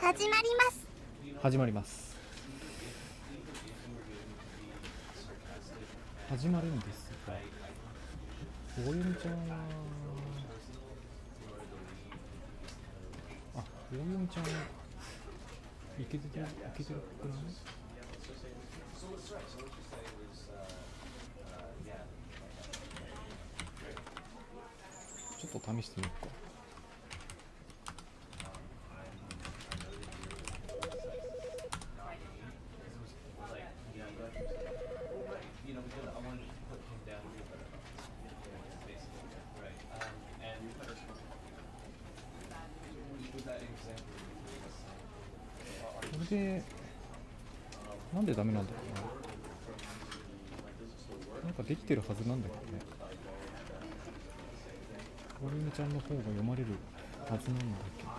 始まります。始まります。始まるんですが、おゆみちゃんはおゆみちゃんいけてるくない？ちょっと試してみようか。これでなんでダメなんだろうな。なんかできてるはずなんだけどね。おゆみちゃんの方が読まれるはずなんだけど、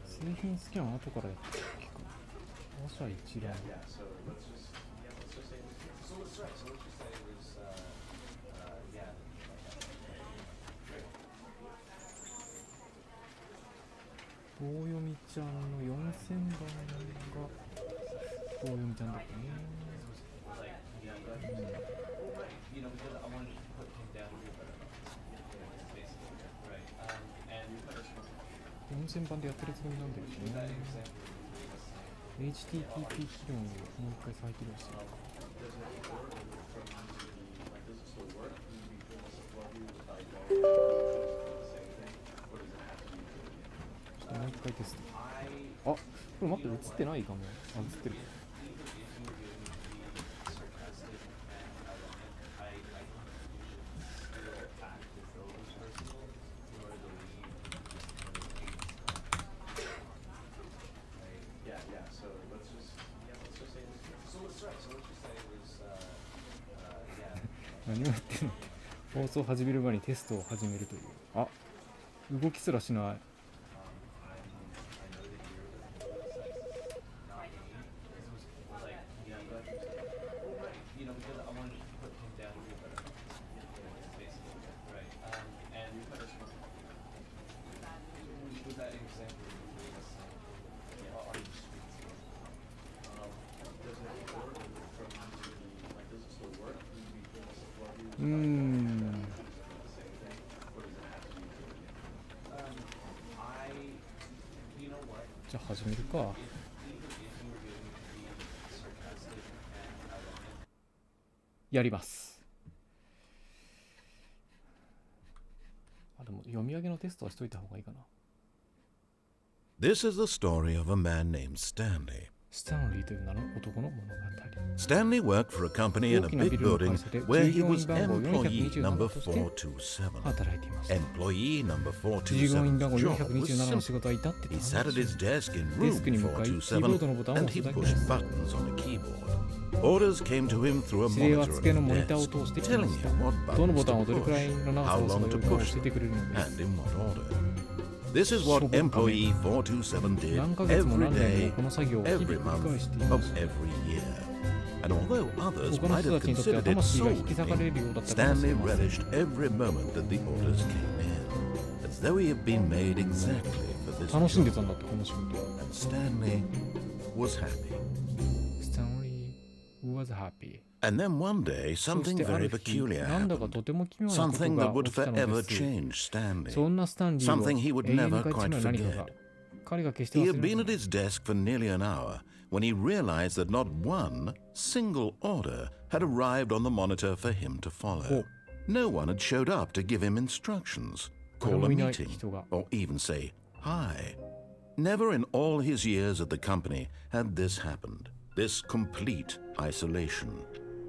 製品スキャン後からやってるっけか。他社一覧。大読みちゃんの4000番が大読みちゃんだったね。4000番でやってるつもりなんだけどね。HTTP 機能をもう一回再起動してるか。もう一回テスト。これ待って、映ってないかも。映ってる。何をやってんのって。放送を始める前にテストを始めるという。動きすらしない。じゃあ始めるか。やります。でも読み上げのテストはしといた方がいいかな。 This is the story of a man named Stanley. スタンリーという名の男の物語。 Stanley worked for a company in a big building where he was employee number 427. Employee number 427's job was simple. He sat at his desk in room 427 and he pushed buttons on a keyboard. Orders came to him through a monitor on the desk, telling him what buttons to push, how long to push them, and in what order. This is what employee 427 did every day, every month of every year. And although others might have considered it soul-eating, Stanley relished every moment that the orders came in, as though he had been made exactly for this job. And Stanley was happy. Stanley was happy. And then one day, something very peculiar happened. Something that would forever change Stanley. Something he would never quite forget. He had been at his desk for nearly an hour when he realized that not one single order had arrived on the monitor for him to follow. No one had showed up to give him instructions, call a meeting, or even say hi. Never in all his years at the company had this happened, this complete isolation.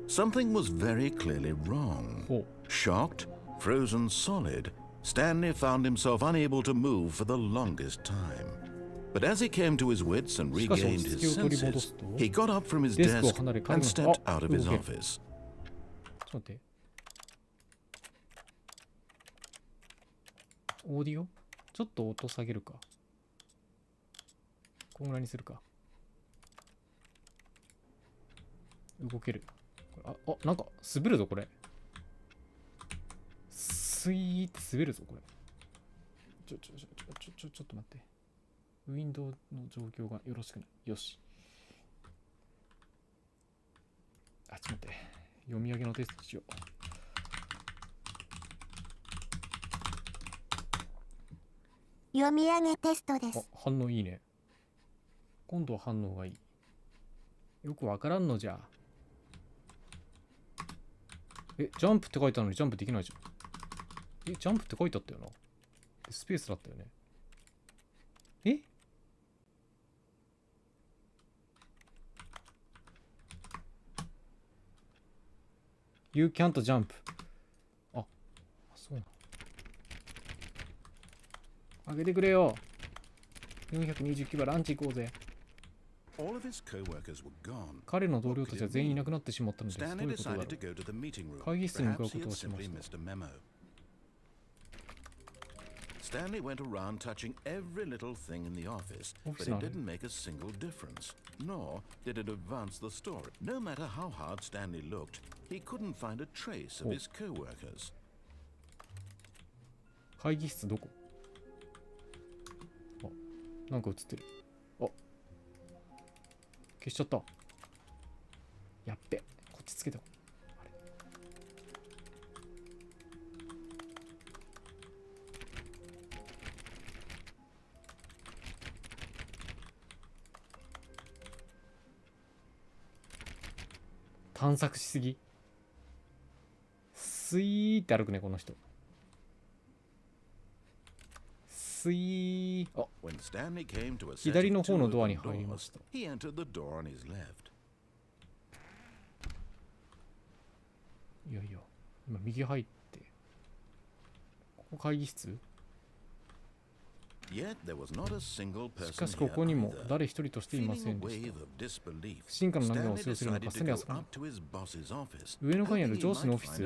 Something was very clearly wrong. Shocked, frozen solid, Stanley found himself unable to move for the longest time. But as he came to his wits and regained his senses, he got up from his desk and stepped out of his office. オーディオちょっと音下げるか。こんぐらいにするか。動ける。なんか滑るぞこれ。スイーって滑るぞこれ。ちょっと待って。ウィンドウの状況がよろしくない。よし。ちょっと待って。読み上げのテストしよう。読み上げテストです。反応いいね。今度は反応がいい。よくわからんのじゃ。ジャンプって書いてあるのにジャンプできないじゃん。ジャンプって書いてあったよな。スペースだったよね。You can't jump. そうなの。あげてくれよ。429番ランチ行こうぜ。彼の同僚たちは全員いなくなってしまったのです。どういうことだろう。会議室に向かうことをしました。Stanley went around touching every little thing in the office, but it didn't make a single difference, nor did it advance the story. No matter how hard Stanley looked, he couldn't find a trace of his co-workers. 会議室どこ？なんか映ってる。消しちゃった。やっべ。こっちつけた。探索しすぎ。スイーって歩くねこの人。スイー。左の方のドアに入りました。いやいや、今右入って。ここ会議室？しかしここにも誰一人としていませんでした。不信感の涙を押し寄せるのか、スネはそこに。上の階にある上司のオフィス。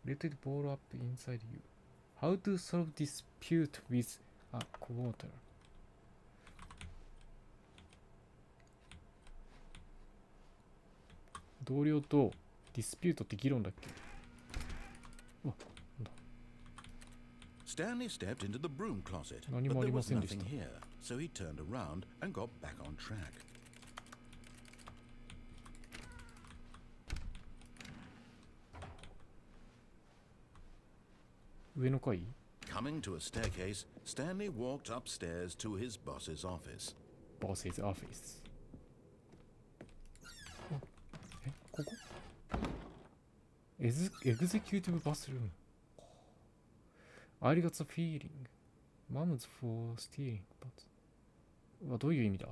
Let it ball up inside you. How to solve dispute with a quarter. 同僚とディスピュートって議論だっけ？Stanley stepped into the broom closet, 何 but もあ there りま was せんでし nothing た。 here, so he turned around and got back on track. 上の階？ Coming to a staircase, Stanley walked upstairs to his boss's office. Boss's office。ここ？エグゼキューティブバスルーム。I got the feeling. Mom's for stealing, but どういう意味だ？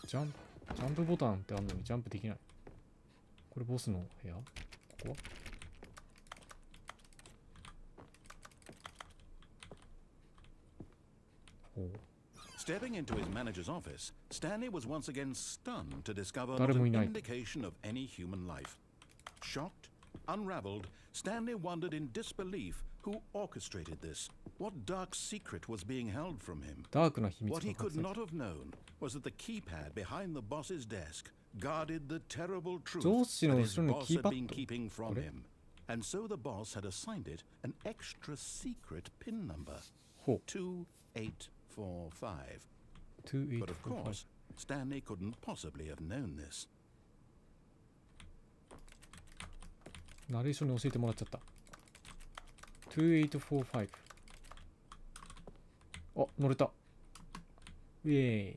ジャンプボタンってあるのにジャンプできない。これボスの部屋？ここは？ほう。Stepping into his manager's office, Stanley was once again stunned to discover not 誰もい an ない。 indication of any human life. Shocked, unraveled, Stanley wondered in disbelief who orchestrated this. What dark secret was being held from him? ダークな秘密 What が he 隠 could され not have known was that the keypad behind the boss's desk guarded the terrible truth 上司の that his 後ろに boss キー had パッ been ド。 keeping こ from れ？ him. And so the boss had assigned it an extra secret pin number, ほう。 2845. But of 2845。 course, Stanley couldn't possibly have known this. ナレーションに教えてもらっちゃった。2845。乗れた。イェーイ。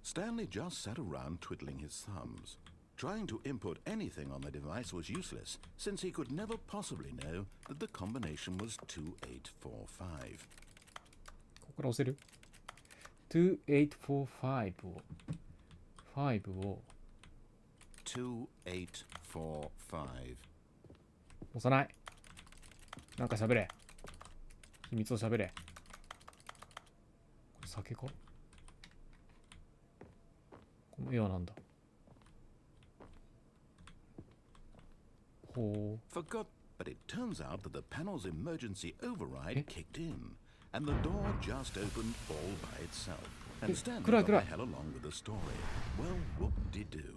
Stanley just sat around twiddling his thumbs. Trying to input anything on the device was useless, since he could never possibly know that the combination was 2845. ここから押せる？ 2845 を5を2845. 押さない。なんか喋れ。秘密を喋れ。これ酒か？この絵はなんだ？ほう。For God, But it turns out that the panel's emergency override kicked in, and the door just opened all by itself. And Stanley got the hell along with the story. Well, whoop-de-doo.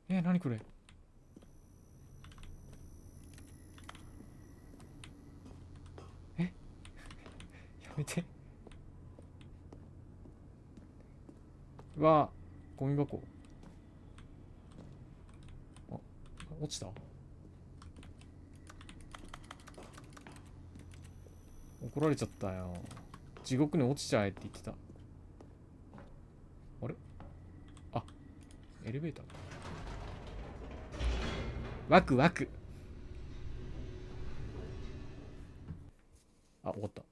何これ。やめて。うわ、ゴミ箱。あ、落ちた？怒られちゃったよ。地獄に落ちちゃえって言ってた。あれ？あ、エレベーター。ワクワク。あ、終わった。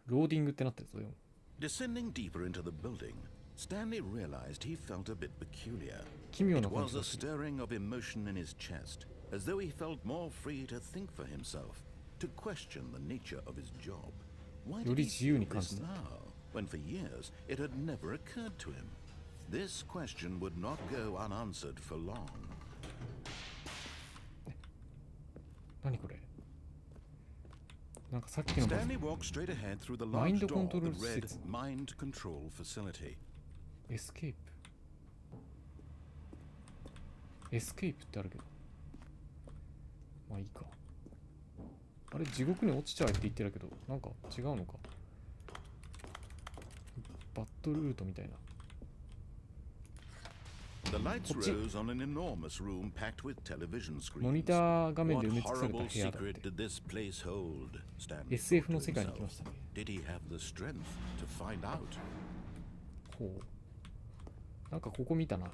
ローディングってなってるぞよ。Descending deeper into the building, Stanley realized he felt a bit peculiar. 奇妙 It な感 was じ a がする。 stirring of emotion in his chest, as though he felt more free to think for himself, to question the nature of his job. Why よ did り he 自由 feel に感 this じた。 now, when for years it had never occurred to him? This question would not go unanswered for long. 何これ。なんかさっきの Stanley walked straight ahead through the マイン large ドコン door トロール that 施 read 設。 Mind Control Facility. エスケープ。エスケープってあるけど。まあいいか。あれ、地獄に落ちちゃえって言ってるけど、なんか違うのか。バットルートみたいな。The lights rose on an enormous room packed with television screens. モニター画面で埋め What 尽くされた horrible 部屋だっ secret て。 did this place hold? Stanley SF thought の to 世界に来 himself. ましたね。Did he have the strength to find out? ほう。なんかここ見たな。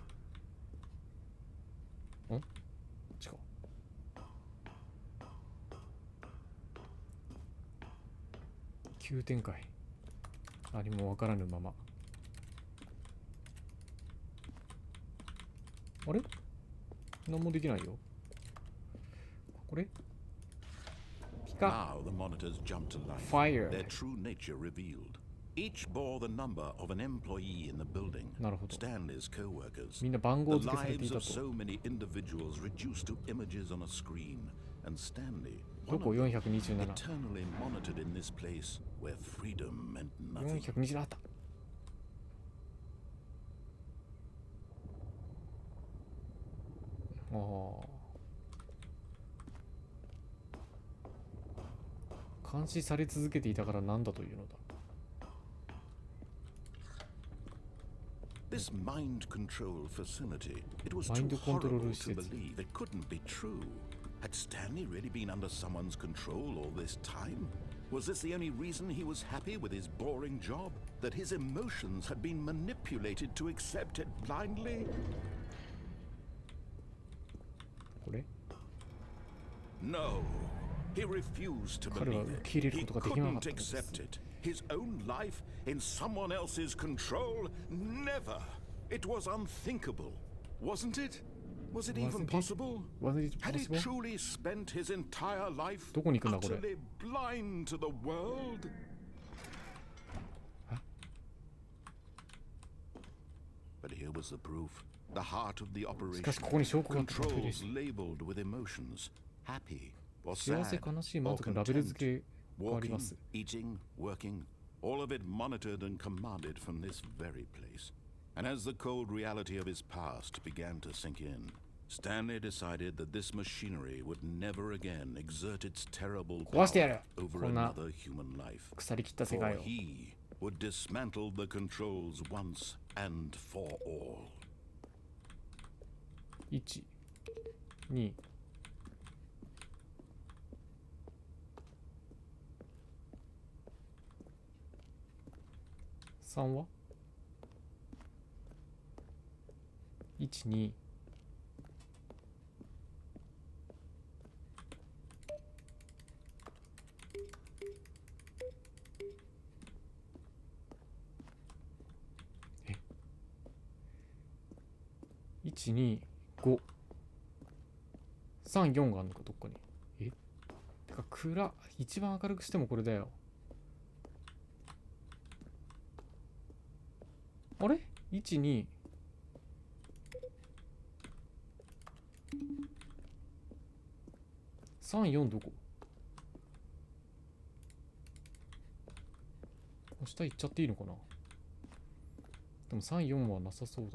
違う。急展開。何もわからぬまま。あれ？何もできないよ。これ？ピカ。 Now the monitors jumped to life. Fire. Their true nature revealed. Each bore the number of an employee in the building. なるほど。 Stanley's co-workers. みんな番 The 号付けされてい lives た of と。 so many individuals reduced to images on a screen. And Stanley, ど one こ of them, 427。 eternally monitored in this place where freedom meant nothing. 427あった。ああ。監視され続けていたから何だというのだ。 This mind control facility, it was マイン too ドコントロー horrible ル施 to 設。 believe. It couldn't be true. Had Stanley really been under someone's control all this time? Was this the only reason he was happy with his boring job? That his emotions had been manipulated to accept it blindly? これ？ No. He refused to 彼は believe 受 it. け入れる He ことができなかっ couldn't たのです。 accept it. His own life in someone else's control? Never. It was unthinkable. Wasn't it? Was it even possible? Had he truly spent his entire life どこに行くんだこれ？ utterly blind to the world? But here was the proof. The heart of the しかし operation. ここに証拠があった。 Controls labeled with emotions. Happy or 幸せ、 sad 悲しい、 or 満足のラベル content. 付けがありま Walking, す。 eating, working, all of it monitored and commanded from this very place. And as the cold reality of his past began to sink in, Stanley decided that this machinery would never again exert its terrible 壊してや power る。 over こんな another human life. 腐りきった世 For 界を。 he would dismantle the controls once and for all. 1、2、3は ?1、2、1、2、5。3、4があるのか、どっかに。てか、一番明るくしてもこれだよ。あれ ?1、2。3、4どこ？下行っちゃっていいのかな。でも3、4はなさそう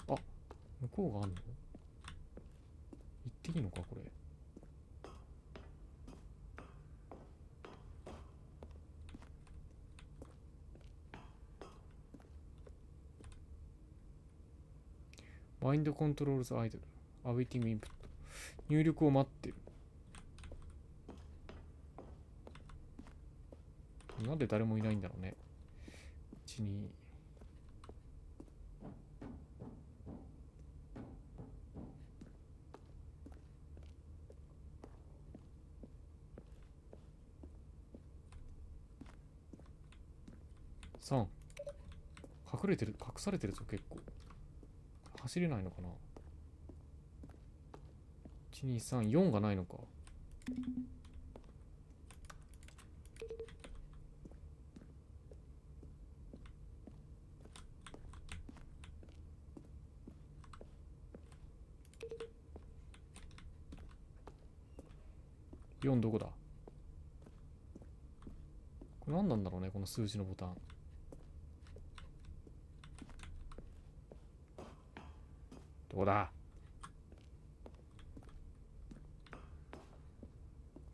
だ。あ、向こうがあんの？行っていいのかこれ。マインドコントロールズアイドル。アウェイティングインプット。入力を待ってる。なんで誰もいないんだろうね。1、2。3。隠されてるぞ、結構。走れないのかな。1、2、3、4がないのか。4どこだ？これ何なんだろうね、この数字のボタン。どこだ？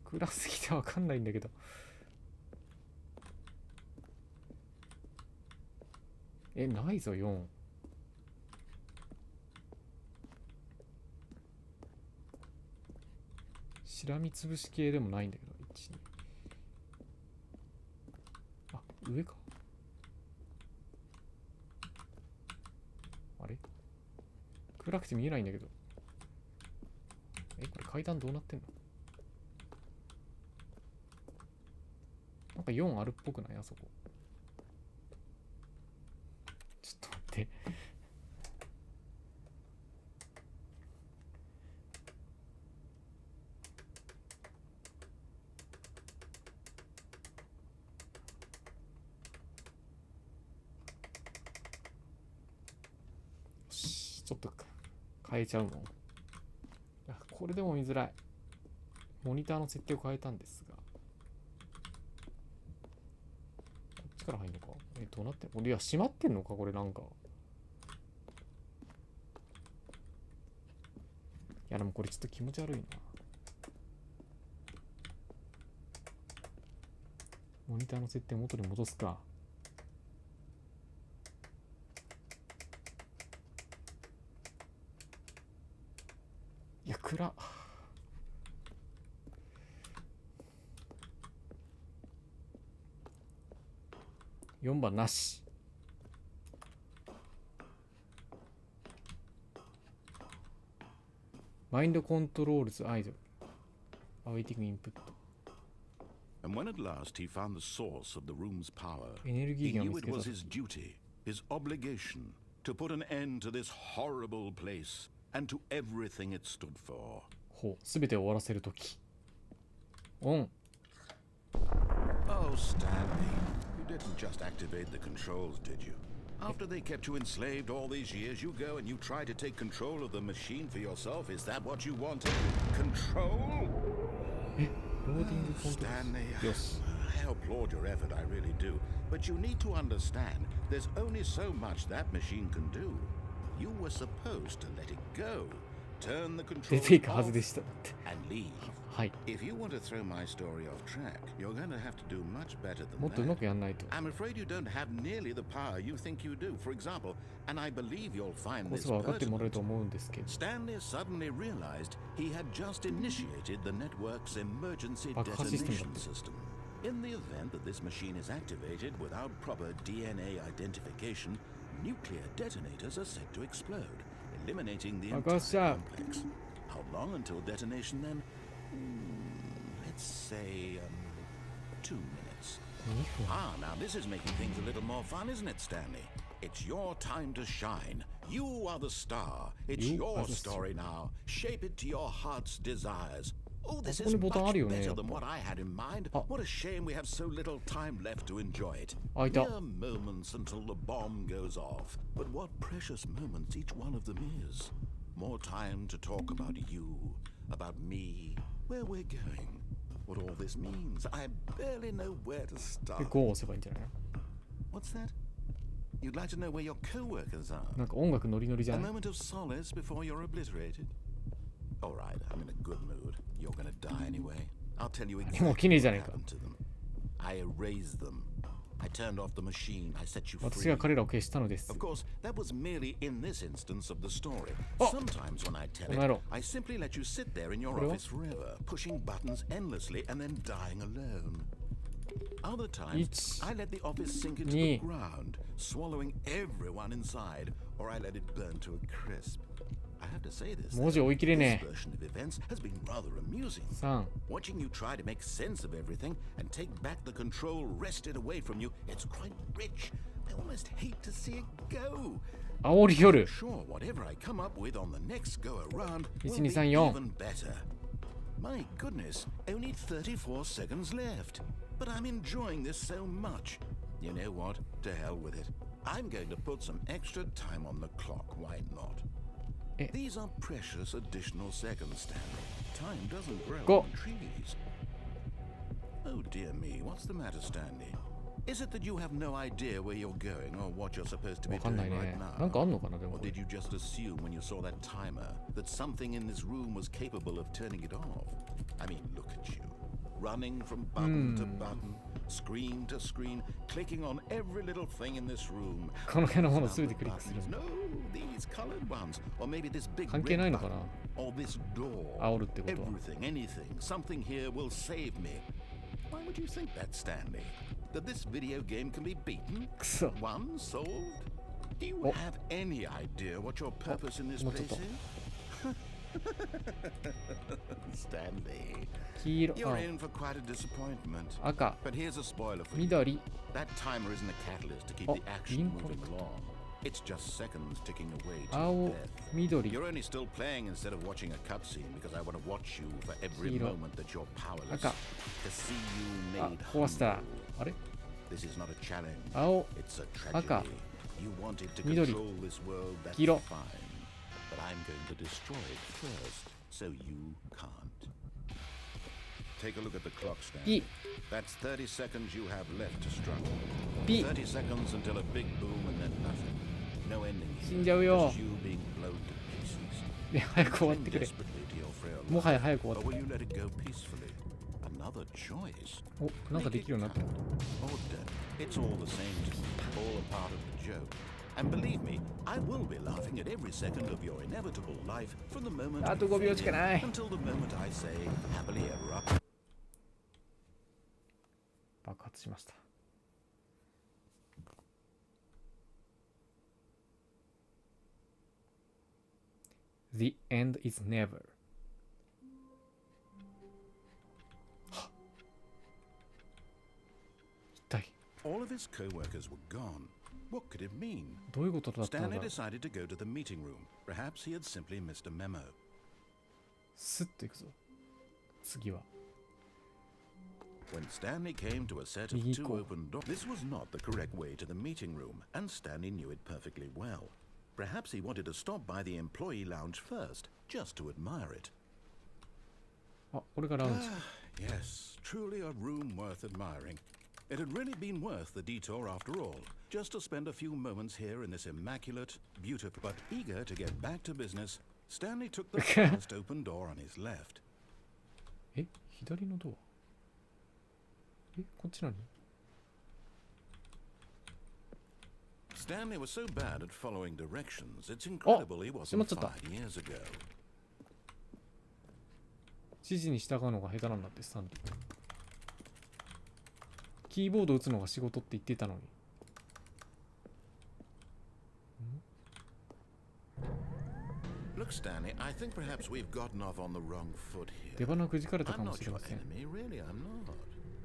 暗すぎてわかんないんだけど。ないぞ、4。しらみつぶし系でもないんだけど。1、2。あ、上か。あれ？暗くて見えないんだけど。これ階段どうなってんの？なんか4あるっぽくない？あそこ。ちょっと待って。ちょっと変えちゃうの？これでも見づらい。モニターの設定を変えたんですが。こっちから入るのか？どうなってんの？いや、閉まってんのかこれなんか。いや、でもこれちょっと気持ち悪いな。モニターの設定元に戻すか。いや、暗っ。4番なし。マインドコントロールズアイドル。アウェイティングインプット。And when at last he found the source of the room's power, エネルギ he ー源を knew 見つ it けた was his duty, his obligation, to put an end to this horrible place and to everything it stood for. ほう、すべてを終わらせるとき。オン。Oh, Stanley, you didn't just activate the controls, did you? After they kept you enslaved all these years, you go and you try to take control of the machine for yourself. Is that what you wanted? Control? ローディングコントロール。 Stanley, よし。 I applaud your effort, I really do. But you need to understand, there's only so much that machine can do. You were supposed to let it go. Turn the 出 controls ていくはず off でした。だって。 and leave. はい。 If you want to throw my story off track, you're going to have to do much better than もっとうま that. くやんないと。 I'm afraid you don't have nearly the power you think you do. For example, and I believe you'll find こう this すれば分かってもらえる pertinent, と思うんですけど。 Stanley suddenly realized he had just initiated the network's emergency 爆破システムだっ detonation て。 system. In the event that this machine is activated without proper DNA identification, nuclear detonators are set to explode, eliminating the 爆破 entire しちゃう。 complex. How long until detonation then? Let's say 2 minutes. 2分。 Ah, now this is making things a little more fun, isn't it, Stanley? It's your time to shine. You are the star. It's You your are the story now. Shape it to your heart's desires. Oh, あ this そこ is にボタンあ much るよね。 better やっ than ぱ what I had in mind. あ、 What a shame we have so little time left to enjoy it. あ、いた。 Mere moments until the bomb goes off. But what precious moments each one of them is. More time to talk about you, about me, where we're going, what all this means. I barely know where to で、 start. 5を押せばいいんじゃないの？ What's that? You'd like to know where your co-workers are? なんか音楽ノリノリじゃ A ない？ moment of solace before you're obliterated? All right, I'm in a good mood. You're gonna die anyway. I'll tell you もう exactly 綺麗じゃ what ねえか。 happened to them. I erased them. I turned off the machine. I set you 私 free. が彼らを消したのです。 Of course, that was merely in this instance of the story. Oh. Sometimes when I tell この野郎。 it, I simply let you sit there in your これは？ office forever, pushing buttons endlessly and then dying alone. Other times, 1 I let the office sink into 2 the ground, swallowing everyone inside, or I let it burn to a crisp. I have to say this. 文字追い切れ This ね version of events has been rather amusing. え。3、 Watching you try to make sense of everything and take back the control wrested away from you, it's quite rich. I almost hate to see it go. 煽り夜。 Sure, whatever I come up with on the next go around will 1、2、be 3、4。 even better. My goodness, only 34 seconds left. But I'm enjoying this so much. You know what? To hell with it. I'm going to put some extra time on the clock. Why not? These are precious additional seconds, Stanley. Time doesn't grow Go. on trees. Oh dear me, what's the matter, Stanley? Is it that you have no idea where you're going or what you're supposed to be わかんない doing ね right。なん now? かあんのかなでも Or これ。 did you just assume when you saw that timer that something in this room was capable of turning it off? I mean, look at you. Running from button to button, screen to screen, clicking on every little thing in this room. この辺のもの These すべて numbered クリックする buttons. No, these colored ones. Or maybe this big 関係 red ないのかな button. Or this door. 煽るってことは。 Everything, anything, something here will save me. Why would you think that, Stanley? That this video game can be beaten? くそ。 One solved? Do you Oh. have any idea what your purpose in this What's place it is? Stanley, 黄色。 you're あ、 in for quite a disappointment. 赤。 But here's a spoiler for you. 緑。 That timer isn't a catalyst to keep Oh, the action green moving connector. along. It's just seconds ticking away to 青 death. 緑。 You're only still playing instead of watching a cutscene because I want to watch you for every 黄色。 moment that you're powerless. 赤。 To see you あ、 made 壊した humble. あれ This is not a challenge. 青。 It's a 赤。 tragedy. You wanted to 緑。 control this world, that's 黄色。 fine. But I'm going to destroy it first, so you can't. Take a look at the clock, Stan. ピ That's 30 seconds you have left to struggle. ピ 30 seconds until a big boom and then nothing. No ending 死 here. んじゃうよ Just you being blown to pieces. ね早く終わってく Cling れ desperately to your frail も life. はや早く終わ Or って will you let it go peacefully? Another choice. おなんかできるようになった Or don't. It's all the same to me. All a part of the joke. And believe me, I will be laughing at every second of your inevitable life from the moment あと you 5秒 fade しか in ない until the moment I say happily ever after. 爆発しました The end is never 一体 All of his co-workers were gone. What could it mean? どういうことだったの Stanley だ decided to go to the meeting room. Perhaps he had simply missed a memo. スッといくぞ次は When Stanley came to a set of右 two 行 open doors, this was not the correct way to the meeting room, and Stanley knew it perfectly well. Perhaps he wanted to stop by the employee lounge first, just to admire it. あこれがラウンジ Yes, truly a room worth admiring. It had really been worth the detour after all, just to spend a few moments here in this immaculate, beautiful, but eager to get back to business. Stanley took the first open door on his left. え左のドアえこっち何 Stanley was so bad at following directions, it's incredible he wasn't 閉まっちゃった 5 years ago. 指示に従うのが下手なんだってスタンリーキーボード打つのが仕事って言ってたのに Look, Stanley, I think perhaps we've gotten off on the wrong foot 出 here. 花くじかれたか I'm も not しれ your ません enemy, really, I'm not.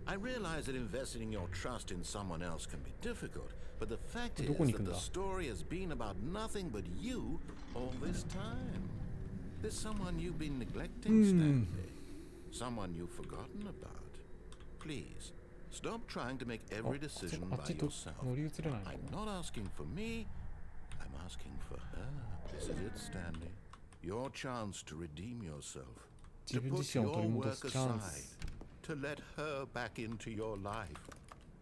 I realize that investing in your trust in someone else can be difficult, but the fact is どこに行くん that だ the story has been about nothing but you all this time. There's someone you've been neglecting, Stanley. Someone you've forgotten about. Please, stop trying to make あ、 every あ decision っ by ちと yourself. 乗り移れないのか I'm な。 not asking for me, I'm asking for her. This is it, Stanley. Your chance to redeem yourself. 自 To 分 put 自身を your 取り戻 work すチャン aside. ス。 To let her back into your life.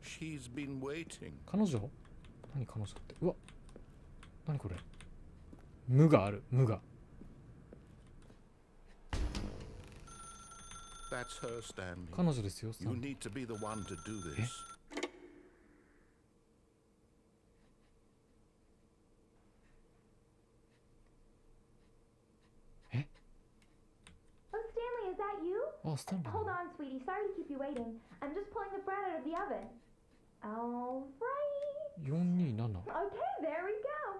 She's been waiting. 彼女？何彼女って。うわ、何これ。無がある、無が。That's her, Stanley. 彼女ですよ、スタ You ンリー。 need to be the one to do this. え？ Oh, Stanley, is that you? あ、スタンリー。 Hold on, sweetie. Sorry to keep you waiting. I'm just pulling the bread out of the oven. All right. 427。 Okay, there we go.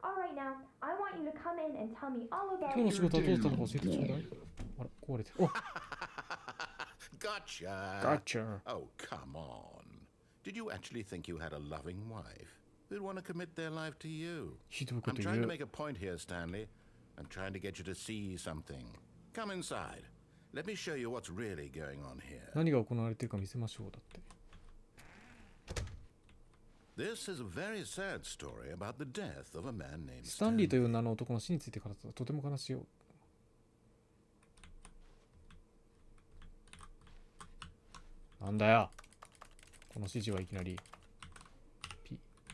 All right, now, I want you to come in and tell me all about 今日の your 仕事はどうしたのか教えてちょうだい。あら、壊れてる。お、 Gotcha. Gotcha. Oh, come on. Did you actually think you had a loving wife who'd want to commit their life to you? ひどいこ I'm と trying 言 to う。 make a point here, Stanley. I'm trying to get you to see something. Come inside. Let me show you what's really going on here. 何が行われているか見せましょう。だって。 This is a very sad story about the death of a man named スタンリーと Stanley. いう名の男の死についてからとても悲しいよ。なんだよ。この指示はいきなり。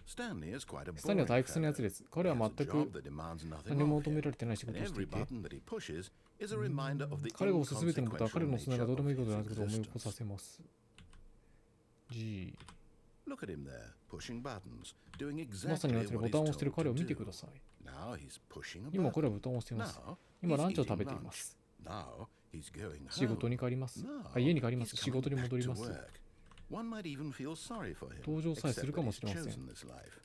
Stanley is quite a スタンリーは boring 退屈なやつ fellow. です。彼は He has 全 a く job that demands nothing 何も of 求め him. られてない仕事 And をして every いて、 button that he pushes is a reminder of the 彼が押すすべてのことは彼 inconsequential の押すな nature がどうで of もいいことであ his ることを思い起こさ existence. せます。G。 Look at him there, pushing buttons, doing まさに exactly 私のボ what タンを he's 押している told 彼 to を見て do. ください。 Now he's pushing a 今彼 button. はボタンを押しています。 Now 今 he's ランチを eating 食べていま lunch. す。 Now he's going 仕事 home. に帰ります。 Now あ、家に帰ります。 he's 仕事に coming 戻 back り to ます。 work. One might even feel sorry for him, 登場さえす except るか that も he's しれません。 chosen this life.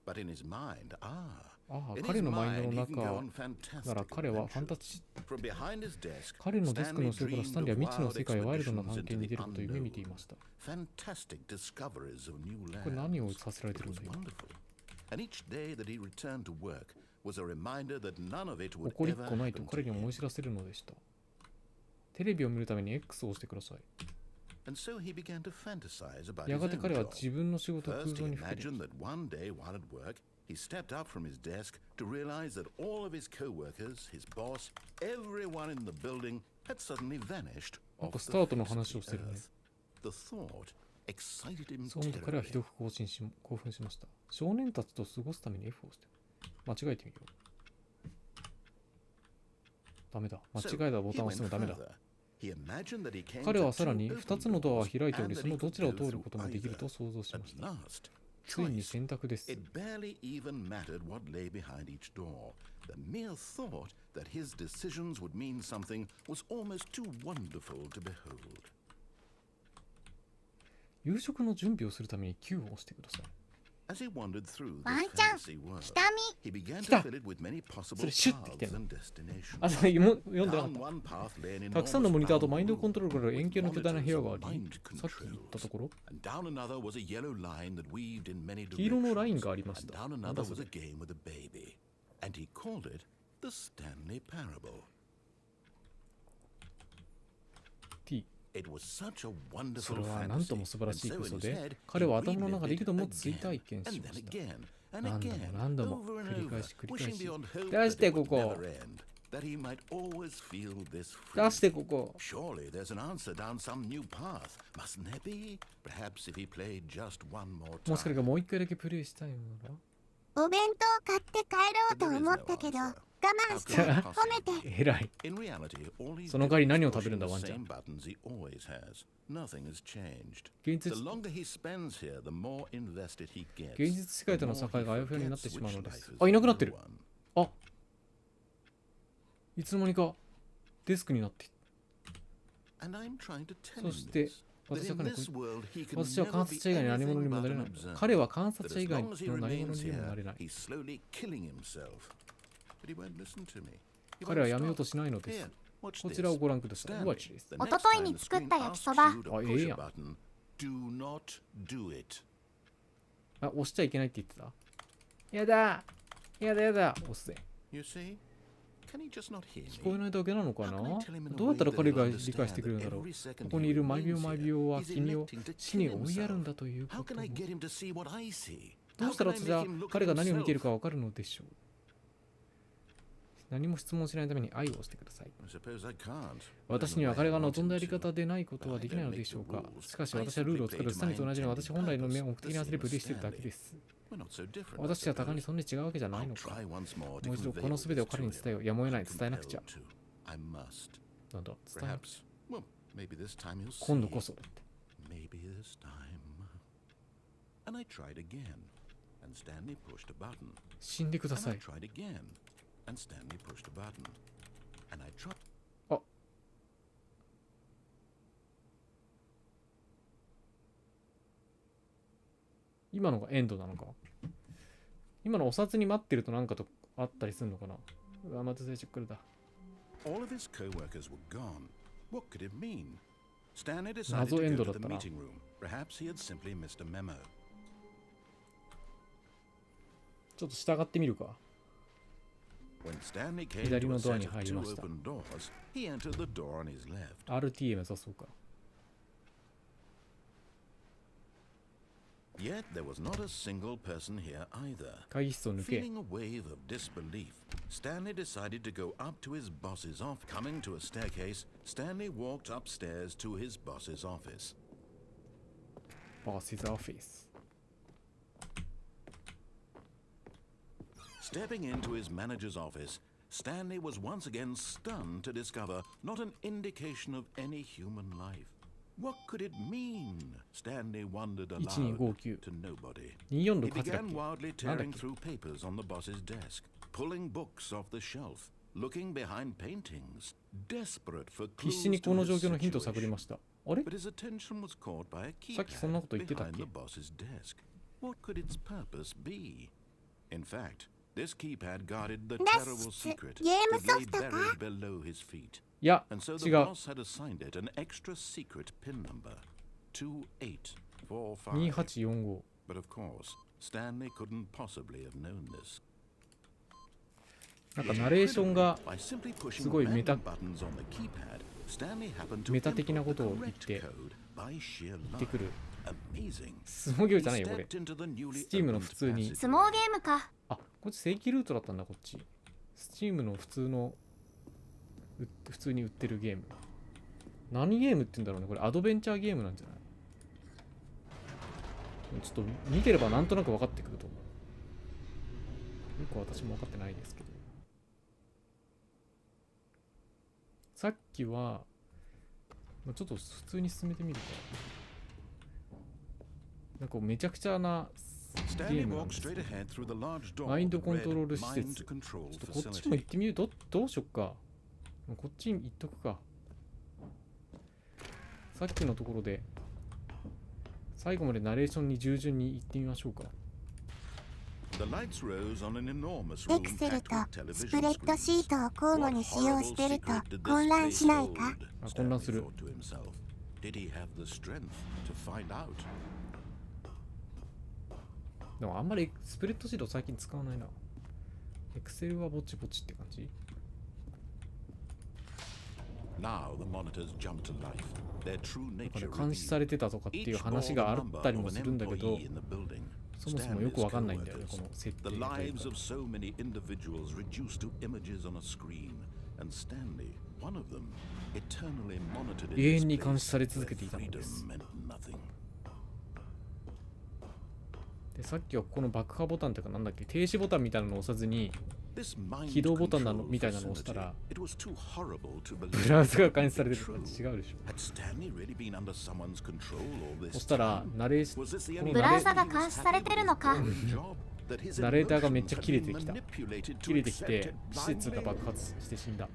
But in his mind, ああ、 in 彼 his のマイン mind, ド he の can go 中 on fantastic なら彼はファン adventures. タジー。 From behind his desk, 彼のデスクの Stanley 後ろからスタンリーは dreamed 未知の of 世界やワイルドな wild 探検に expeditions 出 into ることを夢見てい the ました。 fantastic discoveries of new これ何を lands. させられて It るん was だよ。 wonderful. And each day that he returned to work was a reminder that none of it would 怒りっ ever こないと happen 彼 to に思い him. 知らせるのでした。テレビを見るために X を押してください。 And so he began to fantasize about や his がて own 彼は job. 自分の仕事を空 First, 想 he にふけて imagined that one day while at work, he stepped up from his desk to realize that all of his co-workers, his boss, everyone in the building had suddenly vanished なん off かス the タートの face 話を of し the てるね。 earth. The thought excited him そう思うと彼はひど terribly. く興奮しました。少年たちと過ごすために F を押して間違えてみよう。ダメだ。間 So 違えたボタン he を押して went もダメだ。 further. He imagined that he came 彼 to はさら two に open 2つのドアが doors 開いてお and り、 that その he ど could ちらを go 通る through こともできる either. と想像しま At した。 last, ついに choice. 選択です。 It barely even mattered what lay behind each door. The mere thought that his decisions would mean something was almost too wonderful to behold. 夕食の準備をするために Q を押してください。 As he wandered through ワン this ちゃん、 fantasy world, 下見。 he began 来 to た。 fill it with many possible それシュッて来てん paths の。 and destinations. あ、読んでなかっ Down た。 one path lay an たくさんのモニターと enormous マインド round コントロールがある room 円形の巨大な部屋 with があり、 monitors さっき言ったところ、 and down another was a yellow line that weaved in many 黄色のライン directions, がありまし and た。 down なん another だそ was れ。 a game with a baby, and he called it the Stanley Parable. T。 It was such a そ wonderful れは何と fantasy, も素晴ら and しい so 空想 in his で、 head, 彼 he は頭の relived 中で it 幾度も追 again, 体験し and ま then した。 again, and 何度も again, 何度も over and 繰り over, 返し繰り wishing 返し。 beyond hope 出 that して it こ would こ。 never end, that he might always feel this 出 free. してここ。 Surely there's an answer down some new path, mustn't there be? Perhaps if he played just one more もし彼 time. がもう一回だけプレイしたいのなら。お弁当買って帰ろうと思ったけど、我慢して褒めて。えらい。 In reality, all he's その代わり何を食べるんだ、ワンちゃん。 same buttons he always has. Nothing has changed. 現 The 実 longer he spends here, the more invested he gets. 現実世界との the 境 more があ he やふやになって forgets しまうの which で life す。 is あ、いな the くなってる。 real one. あ、いつの間にかデスクになっていた。 And I'm trying to tell そ him して this, that 私は in 彼に this world he can 私は観 never 察 be 者以外に何者に anything もな but れな an い。 observer. 彼は観察 That 者 as 以外 long as he の何者 remains にもなれ here, ない。 he's slowly killing himself. But he won't listen to me. He 彼は won't やめよう stop. としないのです。 Here, watch こ this. ちらをご覧ください。 Stanley, Watch this. the お next ととい time に the 作っ screen た焼き asks そば。 you to あ、え push え a やん。 button, do not do it. あ、押しちゃいけないって言ってた。やだやだやだ。押すぜ。 You see? 聞こえないだけなのかな。どうやったら彼が理解してくれるんだろう。ここにいる毎秒毎秒は君を死に追いやるんだということ。どうしたらじゃあ彼が何を見ているかわかるのでしょう。何も質問しないために愛を押してください。私には彼が望んだやり方でないことはできないのでしょうか。しかし私はルールを作るスタンリーと同じように私本来の目的に合わせてプレイしているだけです。私は互いにそんなに違うわけじゃないのか。もう一度この全てを彼に伝えよう。やむを得ない。伝えなくちゃ。なんだ、伝えなくちゃ。今度こそ。死んでください。あ、今のがエンドなのか。今のお札に待ってるとなんかとあったりするのかな。うわ、また最初からだ。謎エンドだったな。ちょっと従ってみるか。左のドアに入りました。RTA 目指そうか。会議室を抜け。Stanley decided to go up to his boss's office. Coming to a staircase, Stanley walked upstairs to his boss's office. Boss's office. Stepping into his manager's office, Stanley was once again stunned to discover not an indication of any human life. What could it mean? Stanley wondered aloud to nobody. He began wildly tearing through papers on the boss's desk, pulling books off the shelf, looking behind paintings, desperate for clues to his situation. But his attention was caught by a keypad behind the boss's desk. What could its purpose be? In fact, this keypad guarded the terrible secret that lay buried below his feet. And so the boss had assigned it an extra secret pin number, 2845. But of course, Stanley couldn't possibly have known this. なんかナレーションがすごいメタ的なことを言ってくる。相撲ゲームじゃないよこれ。Steam の普通に。相撲ゲームか。あ、こっち正規ルートだったんだこっち。Steam の普通に売ってるゲーム。何ゲームって言うんだろうね。これアドベンチャーゲームなんじゃない？ちょっと見てればなんとなく分かってくると思う。よく私も分かってないですけど。さっきは、ちょっと普通に進めてみるか。なんかめちゃくちゃなゲームなんですよ。マインドコントロール施設。ちょっとこっちも行ってみる。どうしよっか。こっちに行っとくか。さっきのところで最後までナレーションに従順に行ってみましょうか。エクセルとスプレッドシートを交互に使用してると混乱しないか？混乱する。でもあんまりスプレッドシート最近使わないな。エクセルはぼちぼちって感じ。監視されてたとかっていう話があったりもするんだけど、そもそもよくわかんないんだよね、この設定。永遠に監視され続けていたのです。で、さっきはこの爆破ボタンというかなんだっけ、停止ボタンみたいなのを押さずに起動ボタンみたいなのを押したらブラウザが監視されてる感じ違うでしょ。そしたらナレーション、ブラウザが監視されてるのか。ナレーターがめっちゃ切れてきて施設が爆発して死んだ。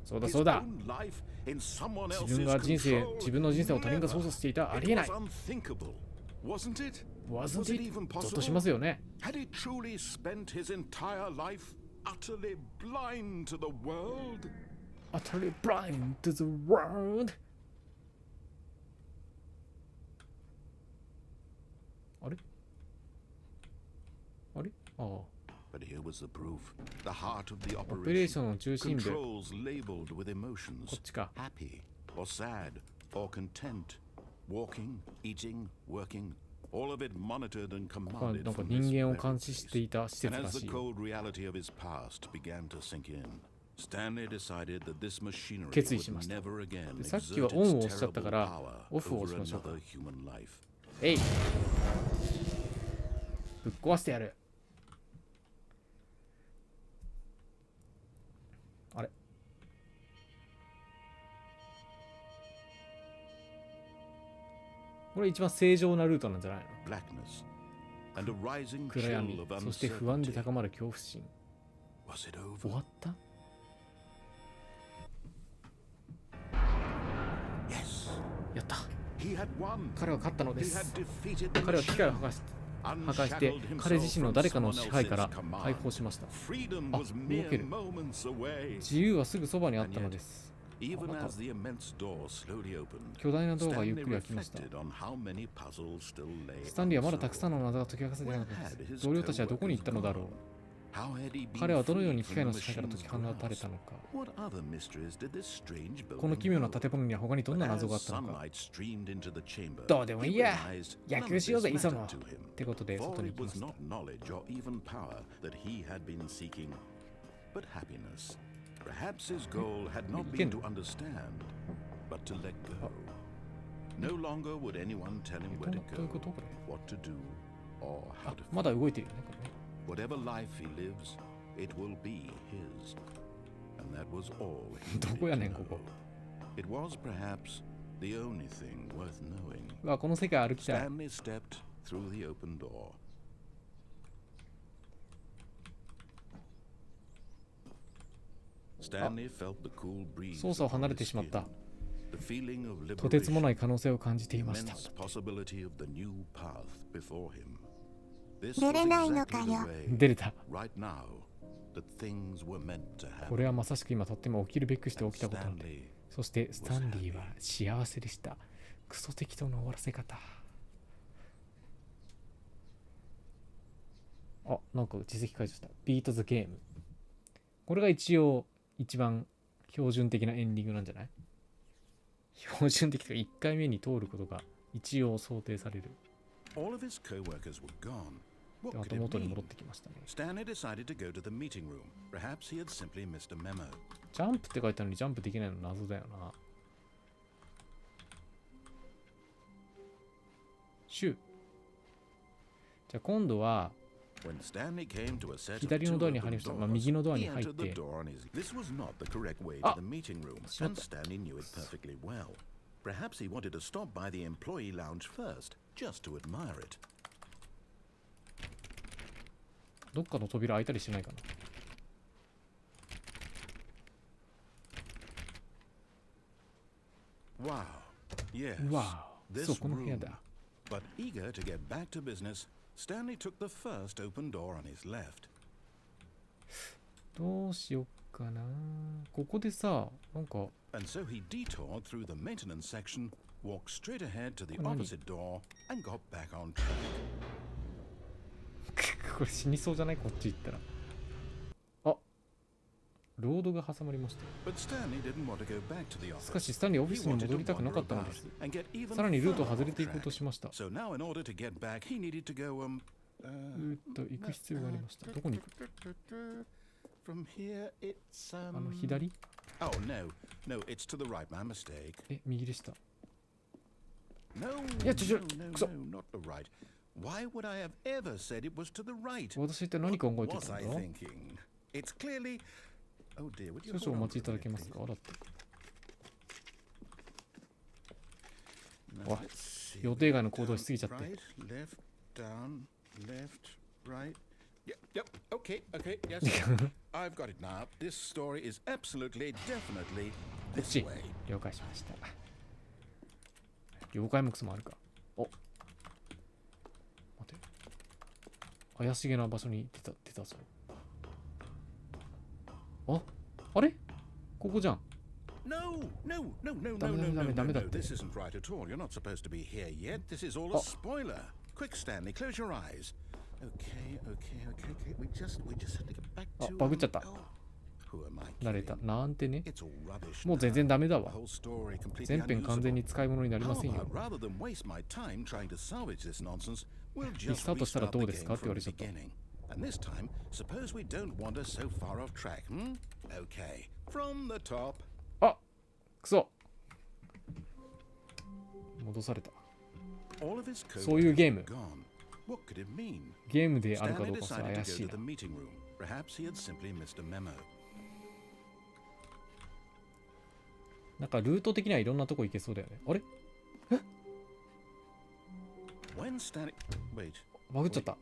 そうだそうだ。自分の人生を他人が操作していた。ありえない。Wasn't it? ゾッとしますよね。Had he truly spent his entire life utterly blind to the world? Utterly blind to the world? あれああ。 But here was the proof. The heart of the オペレーション operation. の中心部。 Controls labeled with こ emotions. っちか。 Happy or sad or content. Walking, eating, working. All of it monitored and ここは commanded なんか from 人 this 間を very 監視して place. いた施設 And ら as し the いよ。 cold reality of his past began to sink in, Stanley decided that this machinery 決意しました。 would never again でさっきは exert オンを its 押しちゃった terrible から power オフを over 押しましょうか。 another human life. えい。ぶっ壊してやる。あれ。これ一番正常なルートなんじゃないの？ Blackness and a rising 暗 chill 闇、 of そして不安で uncertainty. 高まる恐怖心。 Was it 終 over? わった？ Yes. やった。 He had won. 彼は勝ったので He す。 had defeated the 彼は機械を machine. 破壊して彼自身の誰かの支配から解放しました。 Freedom あ、 was 動 mere ける。 moments away. 自由はすぐそばにあったのです。 Even なんか as the immense door slowly opened, 巨大なドアがゆっ Stanley くり開きました。 reflected on how many puzzles still lay スタンリーはまだたくさん unsolved. の謎が解き明かせていなかったです。同僚たちはどこに行ったのだろう。 How had he been 彼はどのように freed 機械 from の the 支配から解き machine's 放たれた grasp? のか。 What other mysteries did this strange この building 奇妙な hold? 建物には他にどんな But 謎があ as ったのか。 sunlight streamed into the chamber, どうでもいい he や。 realized 野 none 球 of しようぜ、 this 磯野。 mattered っ to him. てことで For 外に it 行きま was した。 not knowledge or even power that he had been seeking, but happiness. Perhaps his goal had not been to understand, but to let go. No longer would anyone tell him where ど to ういう go, ことこれ？ what to do, or あ how to、まだ動いてるよね、これね。 Whatever life he lives, it will be his. And that was all he ど needed こや to ねん、こ know. こ。 It was perhaps the only thing worth knowing. うわ、この世界歩きたい。 Stanley stepped through the open door. Stanley felt the cool breeze 操作を upon 離れ his てしまっ skin, た。 the feeling of とてつもな liberation, い可能性を感じていました。 immense possibility of the new path before him. This 出 was れないの exactly か the よ。 way, 出れた。 right now, that things were meant to こ happen. れはまさしく今とっても起きるべくして起きた And ことなんで。 Stanley そしてスタンリーは幸せでした。クソ適当な終わらせ方。あ、なんか自責解除した。ビートズゲーム。これが一応一番標準的なエンディングなんじゃない？標準的というか1回目に通ることが一応想定される。 All of his co-workers were gone. で、 What ま could た it 元に mean? 戻ってきましたね。 Stanley decided to go to the meeting room. Perhaps he had simply missed a memo. ジャンプって書いてあるのにジャンプできないの謎だよな。シュー。じゃあ今度は When Stanley came to a set of 左の two ドアに open 入りました。まあ doors, 右のドア he に入っ entered the て、 door on his... This was not the correct way to あ、 the meeting room, しまっ and た。 Stanley knew it perfectly well. Perhaps he wanted to stop by the employee lounge first, just to admire it. どっかの扉開いたりしないかな。 Wow. Yes. うわぁ、 This そう、この部屋 room. だ。 But eager to get back to business, Stanley took the first open door on his left. どうしよっかな。ここでさ、なんか、 And so he detoured through the maintenance section, walked straight ahead to the これ何？ opposite door, and got back on track. これ死にそうじゃない？こっち行ったら。あ、ロードが挟まりました。 But Stanley didn't want to go back to the しか office. し、スタンリーはオフィ He スに wanted 戻 to りたくな wander かったの about です。 and get even さらにルートを further 外れ off ていこうと track. しました。 So now in order to get back, he needed to go, 行く必要がありました。どこに行く？ from here it's あの左？ Oh no, it's to the right. My mistake. え、右でした。 No, いや、ちょ、 no, くそ。 no, not the right. Why would I have ever said it was to the right? 私一体何考え What て was た I んだ？ thinking? It's clearly. Oh dear, would you 少々 hold お on 待ちい for た a だけ minute, ますか？ please? だって。 Now, わ、 let's see. 予定外の行動しすぎちゃって。 Right, left, down, left, right. Yep, okay, yes. I've got it now. This story is absolutely, definitely こっ this ち way. 了解しました。妖怪もクソもあるか。お、待て。怪しげな場所に出たぞ。あれここじゃん。 No. ダメだって。 This isn't right at all. You're not supposed to be here yet. This is all a spoiler. Quick, Stanley, close your eyes. Okay. あ、バグっちゃった。慣れた。なんてね。もう全然ダメだわ。全編完全に使い物になりませんよ。リスタートしたらどうですかって言われちゃった。And this time, suppose we don't wander so far off track, Okay, from the top. あ、くそ。戻された。そういうゲーム。ゲームであるかどうかさ怪しいな。なんかルート的にはいろんなとこ行けそうだよね。あれ？え？バグっちゃった。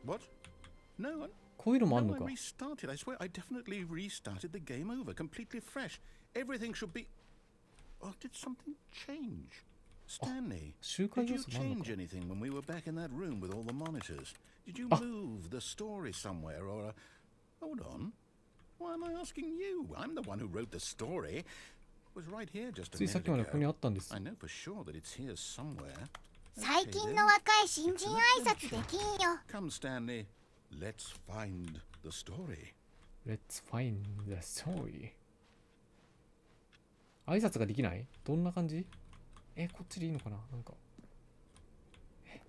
こういうのもあんのか。Stanley, 周回 did 要 you 素もあんの change か。 anything when we were back in that room with all the monitors? Did you move the story somewhere or hold on? Why am I asking you? I'm the one who wrote the story. It was right here just a ついさっ minute きまでここに ago. あったんです。 I know for sure that it's here somewhere. 最近の若い新人挨拶できんよ。 Come, Stanley. Let's find the story. Let's find the story. 挨拶ができない？どんな感じ？こっちでいいのかな？なんか。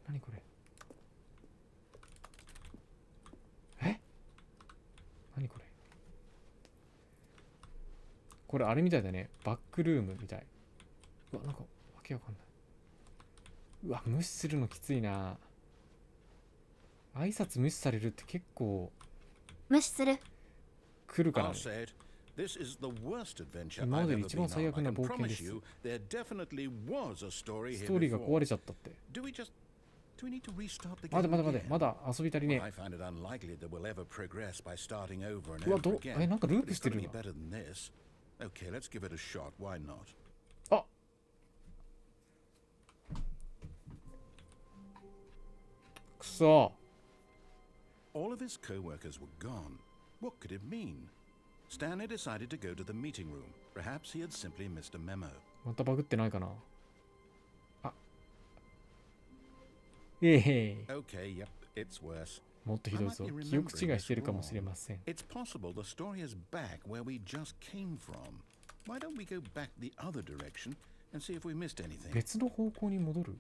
何これ？何これ？これあれみたいだね。バックルームみたい。うわ、なんかわけわかんない。うわ、無視するのきついな。挨拶無視されるって結構無視する。来るからね。今までで一番最悪な冒険です。ストーリーが壊れちゃったって。待て、まだ遊び足りねえ。うわ、なんかループしてるな。あ、くそ。All of his co-workers were gone. What could it mean? Stanley decided to go to the meeting room. Perhaps he had simply missed a memo. またバグってないかな。あ。Okay, yep, it's worse. もっとひどいぞ。記憶違いしてるかもしれません。It's possible the story is back where we just came from. Why don't we go back the other direction and see if we missed anything? 別の方向に戻る？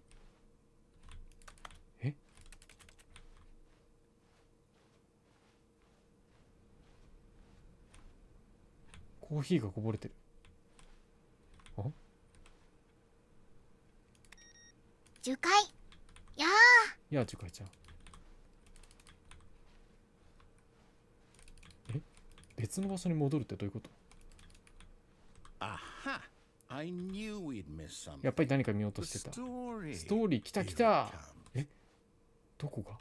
コーヒーがこぼれてる。あ？樹海。やあ。樹海ちゃん。別の場所に戻るってどういうこと？やっぱり何か見落としてた。ストーリー来た。どこが？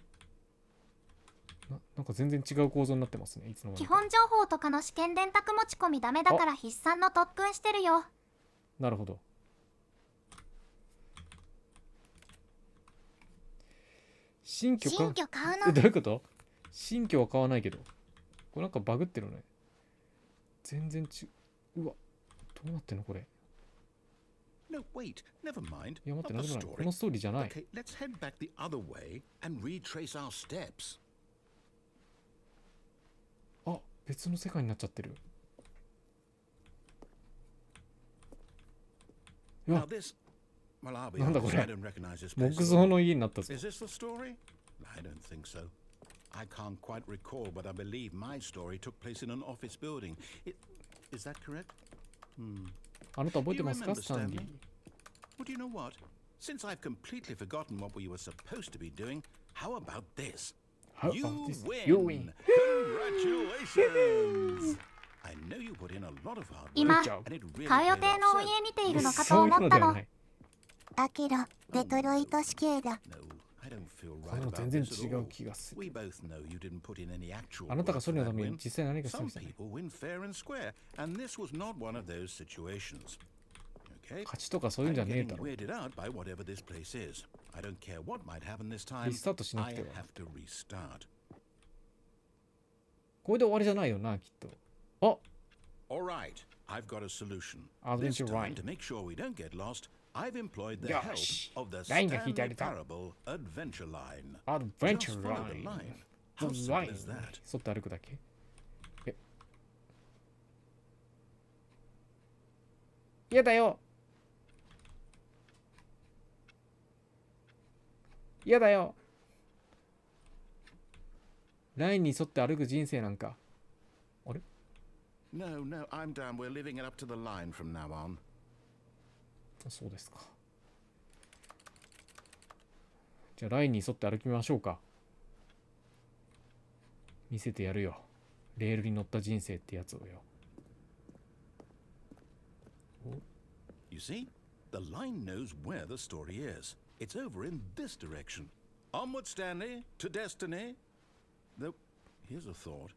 なんか全然違う構造になってますね。いつの間にか。基本情報とかの試験電卓持ち込みダメだから筆算の特訓してるよ。なるほど。新居買うの？どういうこと？新居は買わないけど。これなんかバグってるね。全然うわ、どうなってんのこれ。いや待って、なんでもない。このストーリーじゃない。あ、別の世界になっちゃってる。うわ、なんだこれ。木造の家になったぞ。I can't quite recall, but I believe my story took place in an office building. Is that correct? あなた覚えてますか、スタンリー。Well, do you know what? Since I've completely forgotten what we were supposed to be doing, how about this? You win! Congratulations! I know you put in a lot of hard work. 今、買う予定の家見ているのかと思ったの。だけど、デトロイト市警だ。これも全然違う気がする。あなたがそれのために実際何かしてましたね。勝ちとかそういうんじゃねえだろ。リスタートしなくては。これで終わりじゃないよな、きっと。あ、アドベンチャーライン。よし、ラインが引いてあげた。アドベンチャーライン。ラインに沿って歩くだけ。え、やだよ。やだよ。ラインに沿って歩く人生なんか。あれ？ No, no, I'm done. We're leaving it up to the line from now on. そうですか。じゃあラインに沿って歩きましょうか。見せてやるよ。レールに乗った人生ってやつをよ。You see? The line knows where the story is. It's over in this direction. Onward, Stanley, to destiny. Though, here's a thought.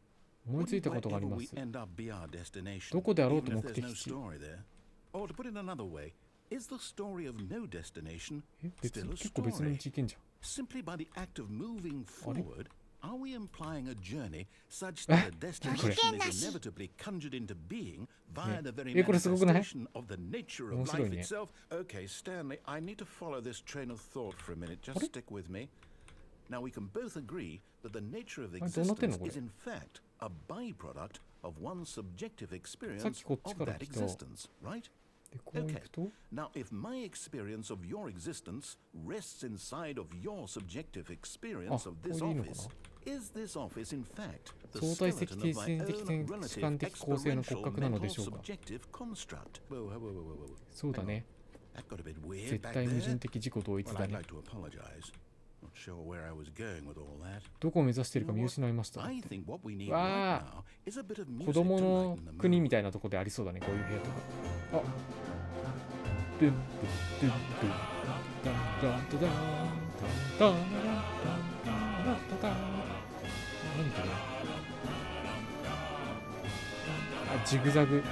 思いついたことがあります。 End up be our destination, どこであろうと even 目 if 的 there's no 地。 story there. Or to put it another way, is the story of no destination 別 still に a 結構別の道 story? 行けんじゃん。 Simply by the act of moving あれ？ forward, are we implying a journey such that a destination is inevitably conjured into being via the very これすごくない？ manifestation of the nature of 面白い life ね。 itself? Okay, Stanley, I need to follow this train of thought for a minute. Just stick with me. Now we can both agree that the nature of どうなってんの？ existence これ。 is in fact a byproduct of one's subjective さっ experience きこっち of から that 来た。 existence, right? で、こう行くと。 Now, if my experience of your existence rests inside of your subjective experience of this これいいのかな？ office, is this office in fact the 相対的 skeleton of my 定線的 own 主観 relative 的構成の骨 experiential 格なので mental しょうか。 subjective construct? Whoa, whoa, whoa, whoa, whoa. そうだね。 That got a bit weird 絶 back 対矛盾 there. 的自己同一 Well, だ I'd ね。 like to apologize. Not sure where I was going with all that. どこを目指しているか見失いました。 I think what we need わ right now is a bit of 子 music 供 to の lighten the 国 mood. みたいなとこでありそうだね、こういう部屋とか。あ、ドゥンドゥンドゥンドゥンダンダンダンダンダンダンダンダンダンダン。何これ？あ、ジグザグ。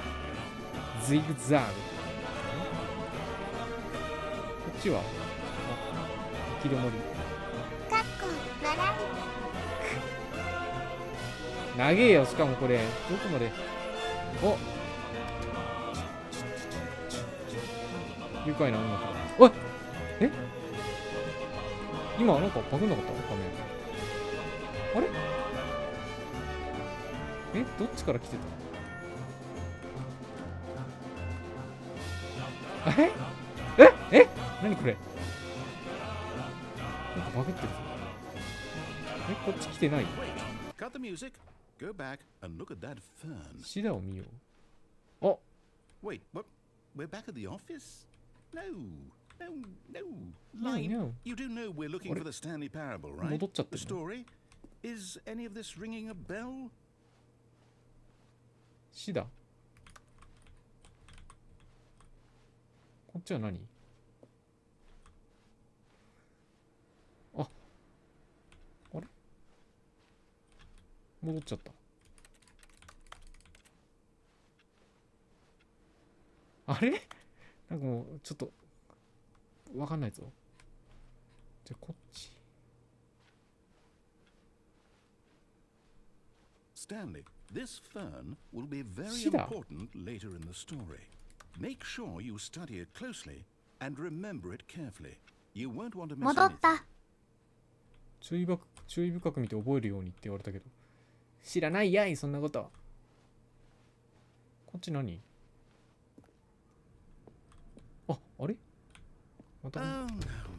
ジグザグ。こっちは？あ、行き止まり。かっこ笑長えよ、しかもこれ。どこまで。お、愉快な音楽だ。おい、え、今なんかバグんなかった画面。あれ、え、どっちから来てた？え、何これ。なんかバグってるぞ。え、こっち来てない？ Cut the music. Go back and look at that fern. シダを見よう。あ、 Wait, what? We're back at the office? No, no, no. No, Line, no. you do know we're looking for the Stanley parable, right? 戻っちゃってる The ね。 story? Is any of this ringing a bell? シダ。こっちは何？あ、あれ？戻っちゃった。あれ？なんかもうちょっとわかんないぞ。じゃあこっち。Stanley, this fern will be very Shida. important later in the story. Make sure you study it closely and remember it carefully. You won't want to う miss 戻っ anything. た。注意深く見て覚えるようにって言われたけど。知らないやい、そんなこと。こっち何？あ、あれ？また、 Oh,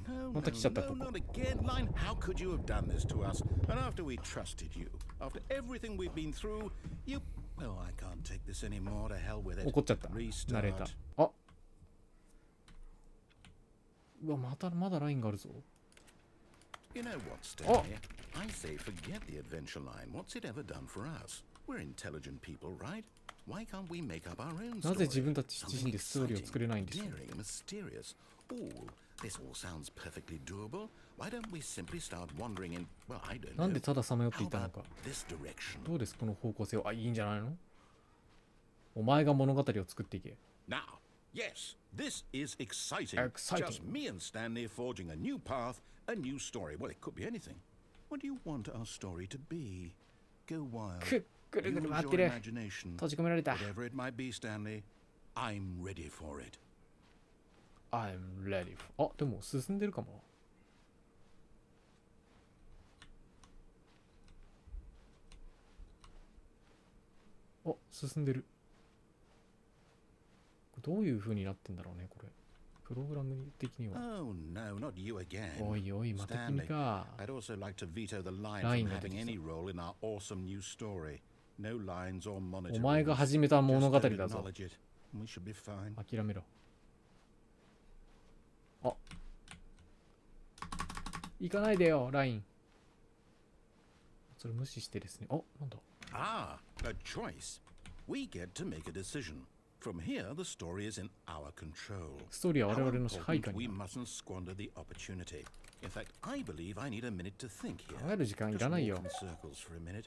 no, no, また来ちゃった、 no, ここ。 not again, Line. How could you have done this to us? And after we trusted you, after everything we've been through, you... Well, I can't take this anymore. To hell with it. 怒っちゃった。慣れた。 Restart. あ、うわ、まだラインがあるぞ。 You know what, Stanley? I say forget the adventure line. What's it ever done for us? We're intelligent people, right? Why can't we make up our own な story? ぜ自分たち自 Something 身でストーリーを作れないんでしょう。 daring and mysterious. Oh, this all sounds perfectly doable. Why don't we simply start wandering in, well, I don't なん know. でたださまよって How いたの about か。 this direction? どうですこの方向性を。あ、いいんじゃないの？お前が物語を作っていけ。 Now, yes, this is exciting. Exciting. Just me and Stanley forging a new path, a new story. Well, it could be anything. What do you want our story to be? Go wild. ぐるぐる Use 回って your る。 imagination. 閉じ込められた。 Whatever it might be, Stanley, I'm ready for it. I'm ready for... あ、でも進んでるかも。お、進んでる。どういう風になってんだろうね、これ。プログラム的には。Oh, no, not you again. おいおい、また君 Stanley, か。 I'd also like to veto the line Line from が出て having きた。 any role in our awesome new story. No lines or お monitoring. 前が始めた物語 Just だぞ。 acknowledge it. We should be fine. 諦めろ。あ、行かないでよ、ライン。それ無視してですね。あ、なんだ。 Ah, a choice. We get to make a decision. From here, the story is in our control. ストーリーは我 How 々の支配下 important に we ある。 mustn't squander the opportunity. In fact, I believe I need a minute to think 考 here. える時間い Just らない walk よ。 in circles for a minute.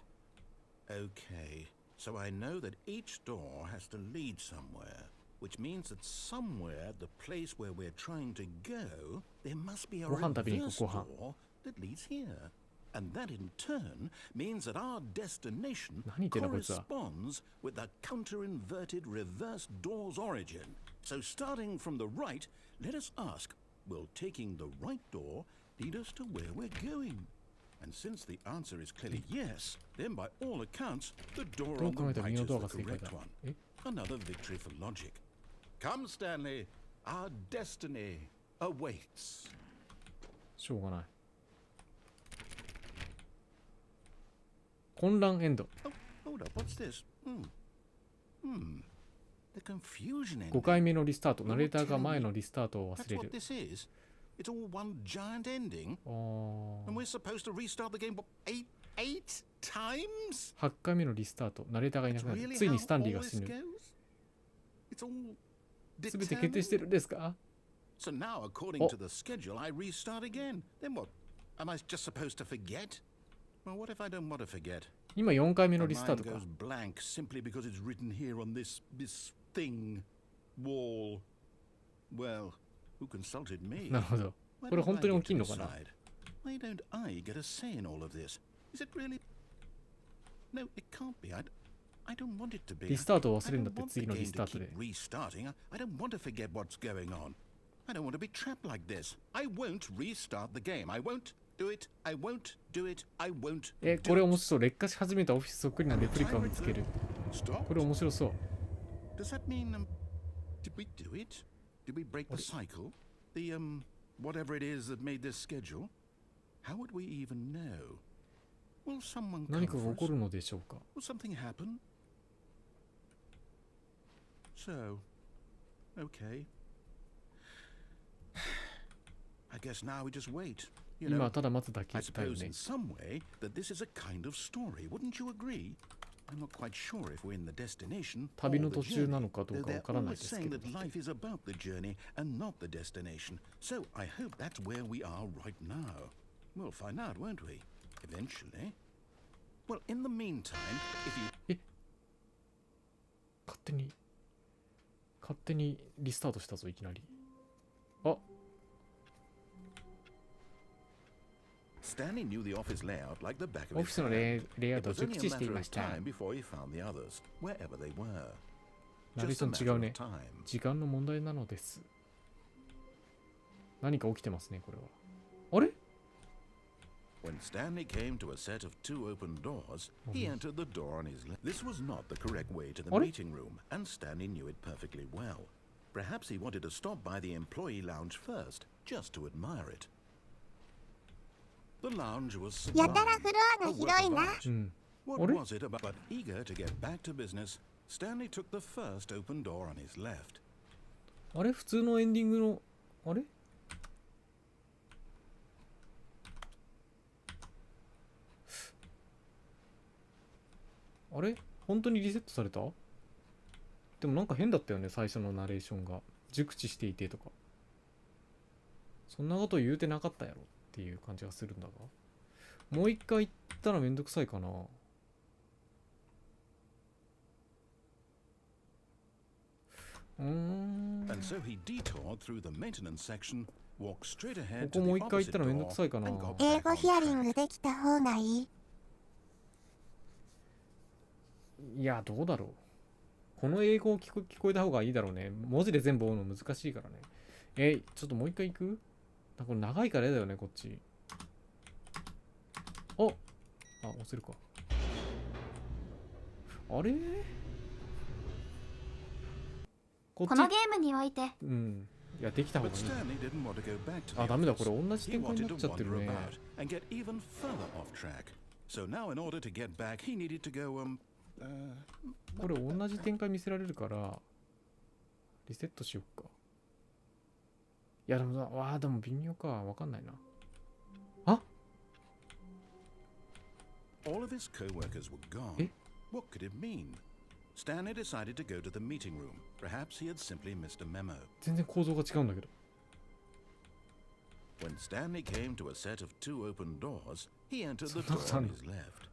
Okay, so I know that each door has to lead somewhere, which means that somewhere at the place where we're trying to go, there must be a ご飯食べに行 reverse こう、ご飯。 door that leads here. And that in turn means that our destination 何言ってんだこいつは。 corresponds with the counter-inverted reverse door's origin. So starting from the right, let us ask, will taking the right door lead us to where we're going? And since the answer is clearly yes, then by all accounts, the door どう on 考 the えても right 右 is のドア the が正解 correct だ。 one. え、 Another victory for logic. Come, Stanley, our destiny awaits. しょうがない。混乱エンド。 Oh, hold up, what's this? The confusion ending. 5回目のリスタート。ナレーターが前のリスタートを忘 That's れ what る。 this is. It's all one giant ending, あー and we're supposed to restart the game what, eight times? 8回目のリスタート。ナレーターがいな That's くなる。 really つい how にスタンリー all が this 死ぬ。 goes? It's all すべて決定して determined? るんですか？ So now, according Oh. to the schedule, I restart again. Then what? Am I just supposed to forget? Well, what if I don't want to forget? 今4回目の My リスター mind トか。 goes blank simply because it's written here on this thing, wall. Well, who consulted me? なるほど。 Why これ don't 本当に I 起き get ん to のかな？ decide? Why don't I get a say in all of this? Is it really? No, it can't be. I don't want it to be. リスタートを忘 I れるんだ don't って、 want the 次のリ game スタ to ート keep で。 restarting. I don't want to forget what's going on. I don't want to be trapped like this. I won't restart the game. I won't do it. I won't do it. I won't これ do 面 it. 白そう。劣化し始めたオフィスそっくりなレプリカを見つける。 Stop. これ面白そう。 Does that mean did we do it? Did we break the cycle? The whatever it is that made this schedule? How would we even know? Will someone come 何かが for 起こ us? るのでしょうか？ Will something happen? So, okay. I guess now we just wait. You 今 know, はただ待つだけ I だよ suppose ね in。some way that this is a kind of story. Wouldn't you agree? I'm not quite sure if we're in the destination 旅 or の the 途中な journey, のかどう though かわ they're からない always です saying けど。 that life is about the journey and not the destination. So I hope that's where we are right now. We'll find out, won't we? Eventually. Well, in the meantime, if you... 勝手にリスタートしたぞ、いきなり。あ、 Stanley knew the office layout like the back of オ his フィスの hand. レイアウ It トを was 熟 only 知 a してい matter ま of した。 time before he found the others, wherever they were. ナレーシ Just ョ a ン違う matter ね of。time. 時間の問題なのです。何か起きてますね、これは。あれ？ When Stanley came to a set of two open doors, he entered the door on his left. This was not the correct way to the What? meeting room, and Stanley knew it perfectly well. Perhaps he wanted to stop by the employee lounge first, just to admire it. The lounge was や sublime, たらフロア a が work 広い of な。 art. うん。 What What? was it about? But eager to get back to business, Stanley took the first open door on his left. あれ？普通のエンディングの、あれ？あれ？本当にリセットされた？でもなんか変だったよね、最初のナレーションが。熟知していてとか。そんなこと言うてなかったやろっていう感じがするんだが。もう一回言ったらめんどくさいかな。And so he detoured through the maintenance section, walked straight ahead こ to こ the もう一回言っ opposite たらめんどく door, さいかな。 and got 英 back 語 on ヒアリン track. グできた方がいい。いや、どうだろう。この英語を聞こえた方がいいだろうね。文字で全部追うの難しいからね。ちょっともう一回行く？なんかこれ長いから嫌だよね、こっち。あ、押せるか。あれ？このゲームにおいて。うん。いや、できた方がいい。あ、ダメだ、これ同じ展開になっちゃってるね。これ同じ展開見せられるから、リセットしよっか。いや、でも、でも微妙か。わかんないな。あAll of his co-workers were gone. What could it mean? Stanley decided to go to the meeting room. Perhaps he had simply missed a memo. 全然構造が違うんだけど。When Stanley came to a set of two open doors, he entered the door on his left.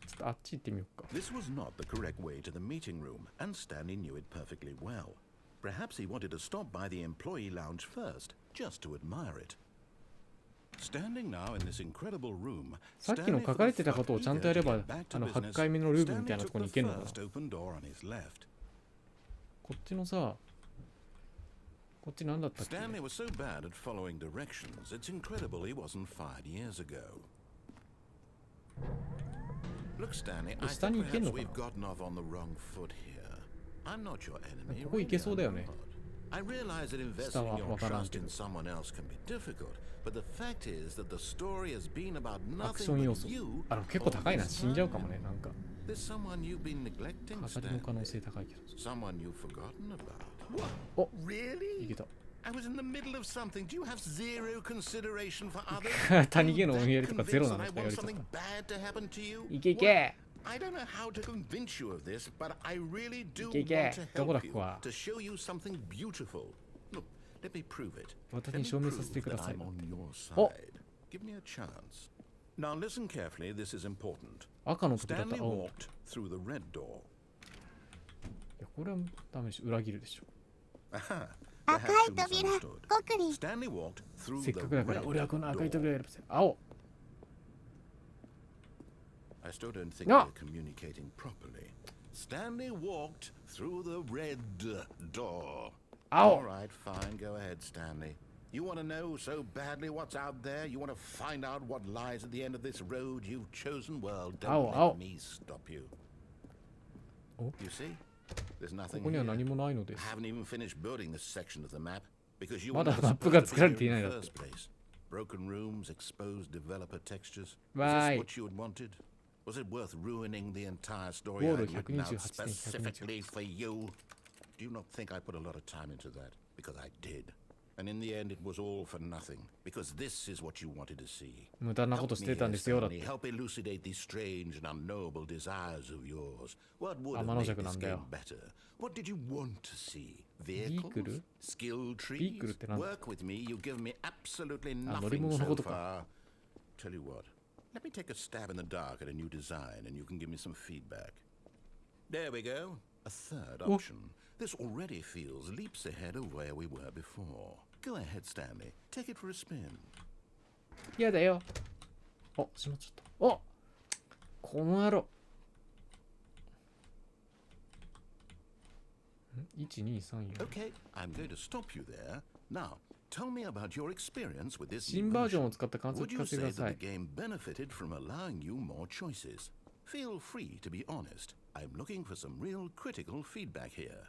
ちょっとあっち行ってみようか。This was not the correct way to the meeting room, and Stanley knew it perfectly well. Perhaps he wanted to stop by the employee lounge first, just to admire it. Standing now in this incredible room, さっきの書かれてたことをちゃんとやれば、8回目のルームみたいなとこに行けるのかな。こっちのさ、こっち何だったっけ？ Stanley was so bad at following directions, it's incredible he wasn't fired years ago. Look, Stanley, I think perhaps we've gotten off on the wrong foot here. I'm not your enemy. ここ行けそうだよね。I realize that investing your trust in someone else can be difficult, but the fact is that the story has been about nothing but you. 結構高いな。死んじゃうかもね、なんか。 There's someone you've been neglecting, 語りの可能性高いけど。Someone you've forgotten about. お、 Really? いけた。I was in the middle of something. Do you have zero consideration for others? 谷毛の思いやりとかゼロなのか言われちゃった。いけいけ。 I don't know how to convince you of this, but I really do want to いけ help you to show you something beautiful. Look, let me prove it. 私に証明させてください。 I'm on your side. Give me a chance. Now listen carefully. This is important. 赤の扉と Stanley 青。 walked through the red door. いや、これはダメでしょ。裏切るでしょ。赤い扉、奥に。Stanley walked through せっ the かくだから red 俺はこの赤い door. 扉を選ぶぜ。青。 I still don't think we're communicating properly. Stanley walked through the red door. All right, fine. Go ahead, Stanley. You want to know so badly what's out there? You want to find out what lies at the end of this road you've chosen? Well, don't let me stop you. You see? There's nothing here. I haven't even finished building this section of the map because you were not supposed to be here in the first place. Broken rooms, exposed developer textures. Is this what you had wanted? Was it worth ruining the entire story I written out specifically for you? Do you not think I put a lot of time into that? Because I did. And in the end it was all for nothing. Because this is what you wanted to see. Help elucidate these strange and unknowable desires of yours. What would have made this game better? What did you want to see? Vehicles? Skill trees? Work with me, you've given me absolutely nothing so far. Tell you what. Let me take a stab in the dark at a new design and you can give me some feedback. There we go. A third option. This already feels leaps ahead of where we were before. Go ahead, Stanley. Take it for a spin. やだよ。あ、しまっちゃった。お、この野郎。1、2、3、4。Okay, I'm going to stop you there. Now, tell me about your experience with this 新バージョンを使った感想を Would 聞 you かせてく say ださ that い the。game benefited from allowing you more choices? Feel free to be honest. I'm looking for some real critical feedback here.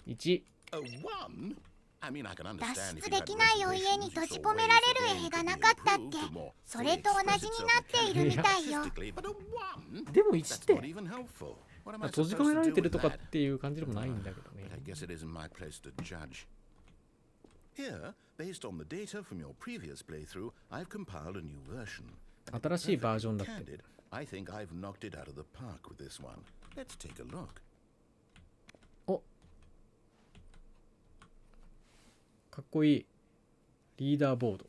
1。A one? I mean, I can 脱 understand if 出 you で had きないお reservations 家に if 閉 you じ saw 込め ways ら the れる game 絵が could な be かったっ improved け to more それと fully 同じ express に itself なっているみたいよ。 artistically, but a one? でも1 That's って not even helpful. What am I 閉じ supposed 込めら to れ do てる with とかっ that? ていう感じでもないんだけどね。 But I guess it isn't my place to judge. Here, based on the data from your previous playthrough, I've compiled a new version. 新しいバージョンだって。 Candid, I think I've knocked it out of the park with this one. Let's take a look. お、かっこいい。リーダーボード。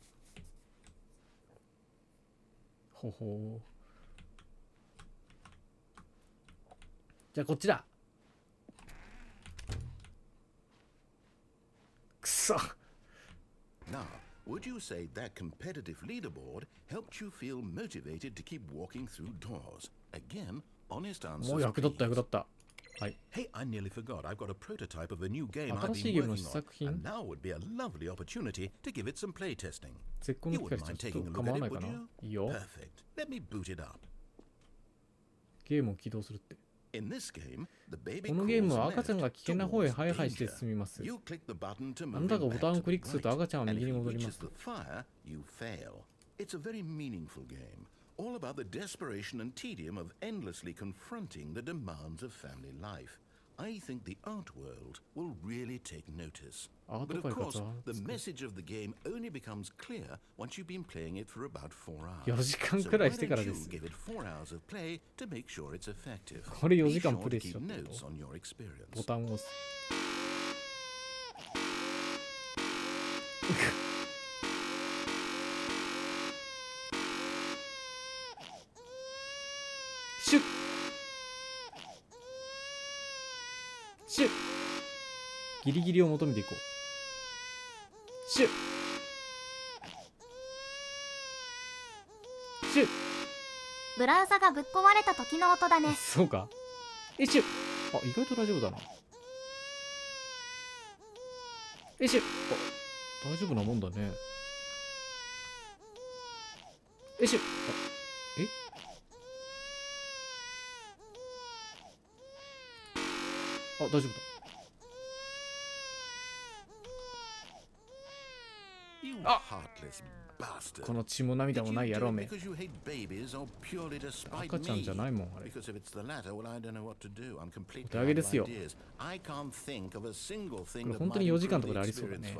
ほほう。じゃあこっちだ。くそ。Now, would you say that competitive leaderboard helped you feel motivated to keep walking through doors? Again, honest もう answers. 役立った please. 役立った。はい。 Hey, I nearly forgot. I've got a prototype of a new game I've 新しい been ゲームの working 試 on, 作品。 and now would be a lovely opportunity to give it some playtesting. 絶好 You の機会 wouldn't で mind ちょっ taking a と look 構わ at な it, いか would な。 you? いいよ。 Perfect. Let me boot it up. ゲームを起動するって。このゲームは赤ちゃんが危険な方へハイハイして進みます。あなたがボタンをクリックすると赤ちゃんは右に戻ります。It's a very meaningful game, all about the desperation and tedium of endlessly confronting the demands of family life. I think the art world will really take notice. But of course, the message of the game only becomes clear once you've been playing it for about 4 hours. 4時間くらいしてからです。Give it 4 hours of play to make sure it's effective. これ4時間プレイしちゃった。ボタンを押す。シュッシュッギリギリを求めていこう。シュッシュッブラウザがぶっ壊れた時の音だね。そうか。シュッあ、意外と大丈夫だな。シュッあ、大丈夫なもんだね。シュッあ、大丈夫だ。あ、この血も涙もない野郎め。赤ちゃんじゃないもん、あれ。お手上げですよ。これ本当に4時間とかでありそうだね。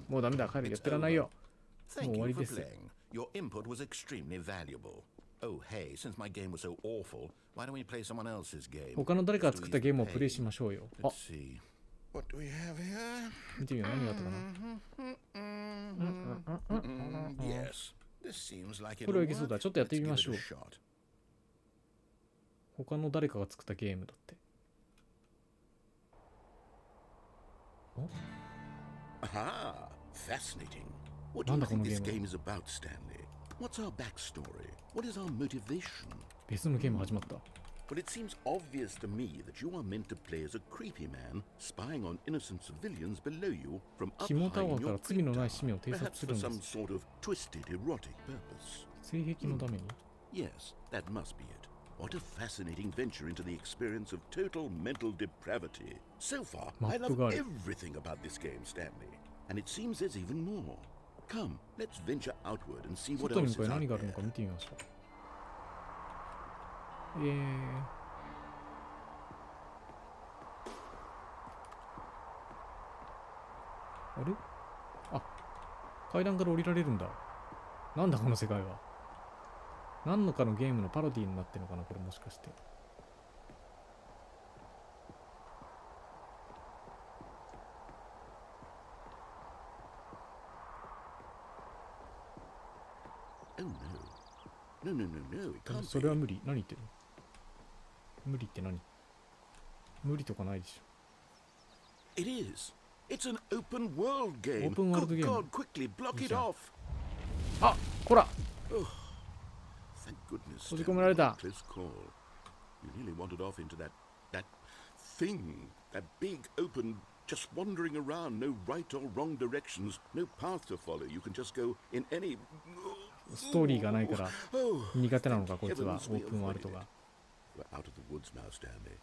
もうダメだ、帰る。やってらんないよ。もう終わりです。Oh, hey, since my game was so awful, why don't we play someone else's game? 他の誰かが作ったゲームをプレイしましょうよ。あ、 What do we have here? 見てみよう、何があったかな。Yes, this seems like これはいけそうだ。ちょっとやってみましょう。他の誰かが作ったゲームだって。おAha, fascinating. What do you think this game is about, Stanley?What's our backstory? What is our motivation? 別のゲーム始まった。But it seems obvious to me that you are meant to play as a creepy man spying on innocent civilians below you from up high in your creep tower. Perhaps for some sort of twisted erotic purpose. 性癖のために Yes, that must be it. What a fascinating venture into the experience of total mental depravity. So far, I love everything about this game, Stanley. And it seems there's even more.Come, let's venture outward and see what else is out there. 何があるのか見てみましょう。あれ？あ、階段から降りられるんだ。なんだこの世界は。何のかのゲームのパロディになってるのかな、これもしかして。それは無理。何言ってるの？無理って何？無理とかないでしょ。It is. It's an open world game. オープンワールドゲーム。 God, quickly block it off. あ、こら。 Thank goodness. 閉じ込められた。 Close call. You nearly wandered off into that thing, that big open, just wandering around, no right or wrong directions, no path to follow. You can just go in any. ストーリーがないから苦手なのかこいつはオープンワールドが。We're out of the woods now, Stanley.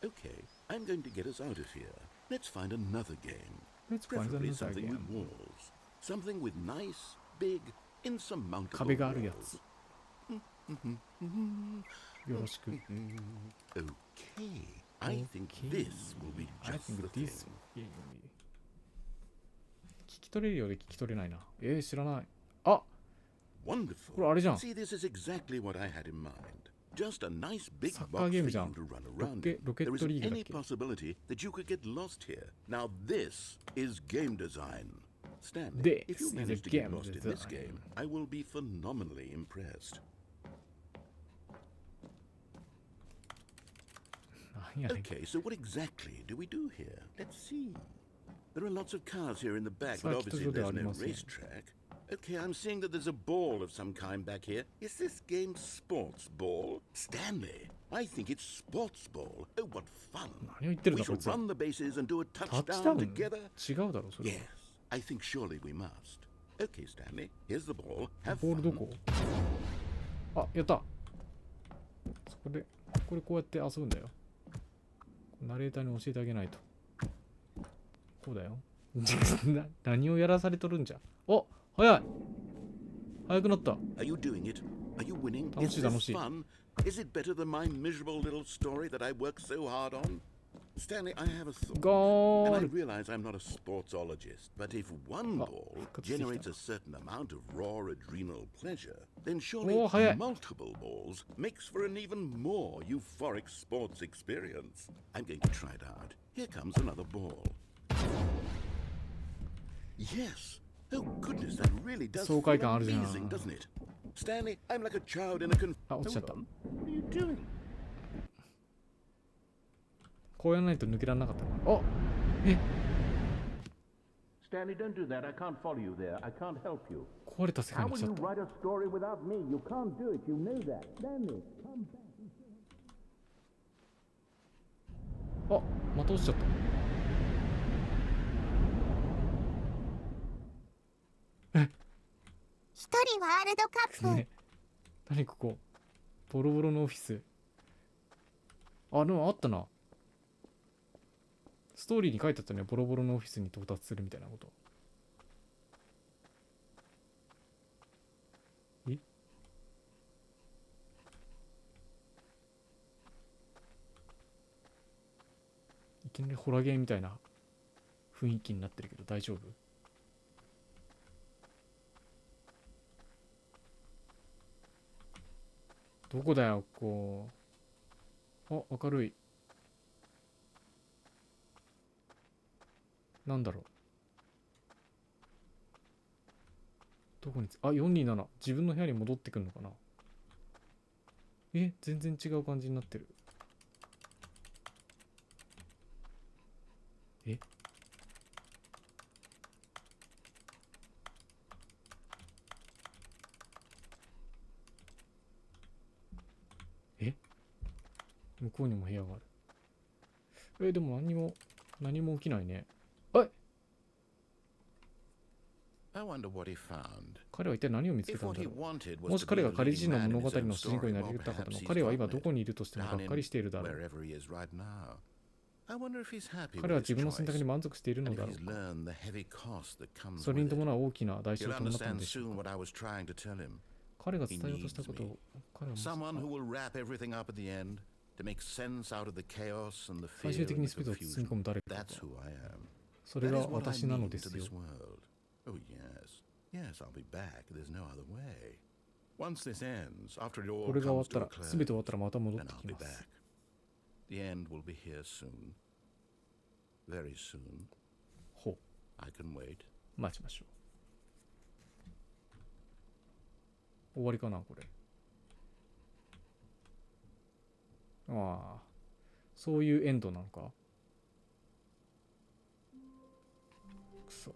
Okay, I'm going to get us out of here. Let's find another game. Preferably something with walls. Something with nice, big, insurmountable 壁があるやつ。よろしく。Okay, I think this will be just the thing. 聞き取れるようで聞き取れないな。知らない。あ、Wonderful. これあれじゃん。 See, this is exactly what I had in mind. Just a nice big サッカー box ゲー for ムじゃ you ん。 to run around ロケ in. ッ There トリ isn't ーグだっ any け？ possibility that you could get lost here. Now this is game design. Stanley, This if you is a manage to get game lost in this design. game, I will be phenomenally impressed. 何やねん。 Okay, so what exactly do we do here? Let's see. There are lots of cars here in the back, but サーキット obviously 場では there's あり no ません。 racetrack. Okay, I'm seeing that there's a ball of some kind back here. Is this game sports ball? Stanley, I think it's sports ball. Oh, what fun. 何を言ってるん We だこい shall つは。 run the bases and do a タッチダ touchdown ウン？ together. 違うだろそれは。 Yes, I think surely we must. Okay, Stanley, here's the ball. Have ボールど fun. こ？あ、やった。そこで、これこうやって遊ぶんだよ。ナレーターに教えてあげないと。こうだよ。何をやらされとるんじゃ。お、早い。早くなった。楽しい楽しい。Is it better than my miserable little story that I worked so hard on? Stanley, I have a thought. And I realize I'm not a sportsologist, but if one ball generates a certain amount of raw adrenal pleasure, then surely multiple balls makes for an even more euphoric sports experience. I'm going to try it out. Here comes another ball. Yes. Oh goodness, that really does feel amazing, doesn't it? Stanley, I'm like a child in a Hold on. What are you doing? こうやらないと抜けられなかった。あ、え、 Stanley, don't do that. I can't follow you there. I can't help you. 壊れた世界 How に will しちゃ you った。 write a story without me? You can't do it. You know that. Stanley, come back. あ、また落ちちゃった。一人ワールドカップ。ね、何ここ、ボロボロのオフィス。あ、でもあったな。ストーリーに書いてあったね。ボロボロのオフィスに到達するみたいなこと。え、いきなりホラゲーみたいな雰囲気になってるけど大丈夫？どこだよ、こう。あ、明るい。なんだろう。どこにあ、427。自分の部屋に戻ってくるのかな。え、全然違う感じになってる。え、向こうにも部屋がある。でも何も起きないね。あい、彼は一体何を見つけたんだろう。もし彼が彼自身の物語の主人公になりたかったの、彼は今どこにいるとしてもがっかりしているだろう。彼は自分の選択に満足しているのだろうか。それに伴う大きな代償を伴ったのでしょうか。彼が伝えようとしたことを彼は最終的に全てを包み込む誰かが、それが私なのですよ。これが終わったら、全て終わったらまた戻ってきます。ほう。待ちましょう。終わりかな、これ。ああ、そういうエンドなのか。くそ。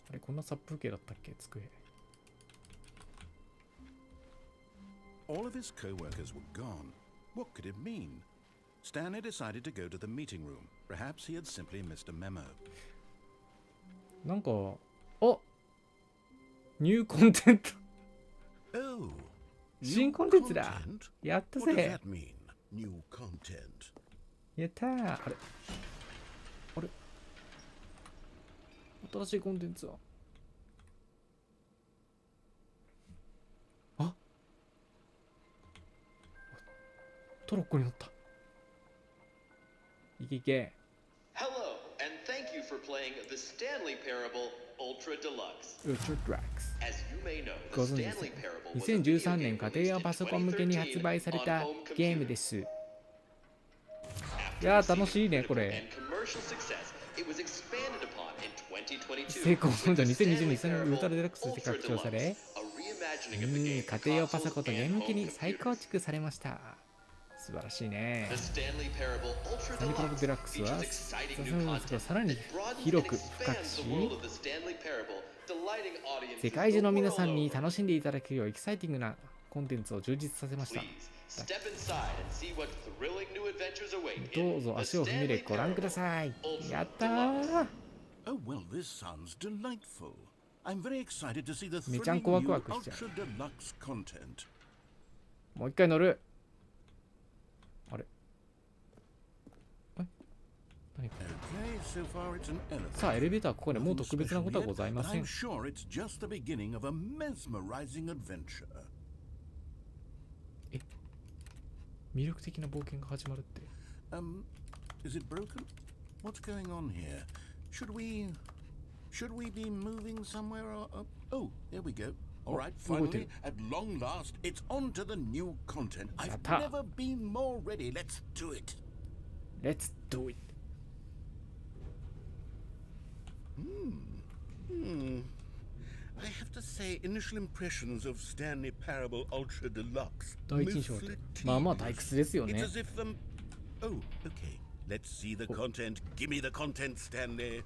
あれ、こんな殺風景だったっけ、机。All of his co-workers were gone. What could it mean? Stanley decided to go to the meeting room. Perhaps he had simply missed a memo. なんか、あ、ニューコンテンツ。Oh, 新コンテンツだ。やった what does ぜ。 that mean? New content. やったー。あれ、あれ、新しいコンテンツは。あ、トロッコに乗った。いけいけ。Hello, and thank you for playing the Stanley Parable Ultra Deluxe. Ultra Deluxe。 As you may know, ご the 存知です Stanley ね。 Parable was a video 2013 game 年家 released 庭や in パソコン向けに発売された 2013ゲームです。い on や home ー、楽しいね、 computer これ。 and commercial success, it was expanded upon in 2022成功の with the 2022 Stanley 年ウルトラ Parable デラックスとして拡張さ Ultra れ、 Deluxe, a reimagining of the game 家 for 庭用パソコン consoles とゲー and ム向け home に再 computers. 構築されました。素晴らしいね。 The Stanley Parable Ultra サニーパラボ Deluxe デラックスは features exciting そ new の content さらに that broadens 広く and 深く expands し、 the world of the Stanley Parable, delighting audiences 世界中の皆 the さん world に over. 楽しんでいただけるようエキサイティングなコンテンツを充実させました。 Please step inside and see what thrilling new adventures await ど in うぞ the 足を踏み入れ Stanley ご覧くだ Parable さい。 Ultra やった Deluxe. ー。 Oh, well, this sounds delightful. めちゃんこワクワクしちゃう。もう一回乗る。あれ何かさあ、エレベーターここでもう特別なことはございません。え、魅力的な冒険が始まるって。Is it broken? What's going on here? Should we be moving somewhere? Oh, there we go. All right, finally, at long last, it's on to the new content. I've never been more ready. Let's do it. Let's do it. I have to say, initial impressions of Stanley Parable Ultra Deluxe. 第一印象ってまあまあ退屈ですよね。It's as if oh, okay. Let's see the content. Give me the content, Stanley.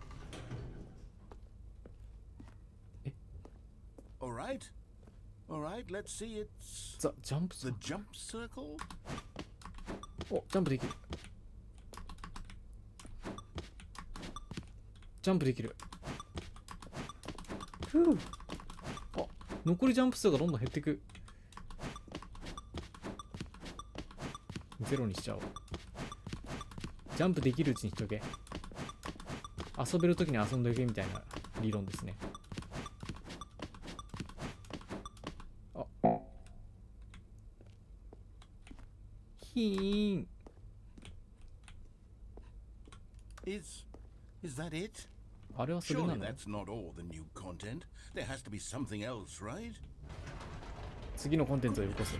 All right. All right, let's see. It's The jump circle. お、ジャンプできる。ジャンプできる。ふう。あ、残りジャンプ数がどんどん減っていく。ゼロにしちゃおう。ジャンプできるうちにしとけ。遊べるときに遊んでおけみたいな理論ですね。あ、ヒーン。Is that it? あれはそれな Surely の？ that's not all the new content. There has to be something else, right? 次のコンテンツをよこす。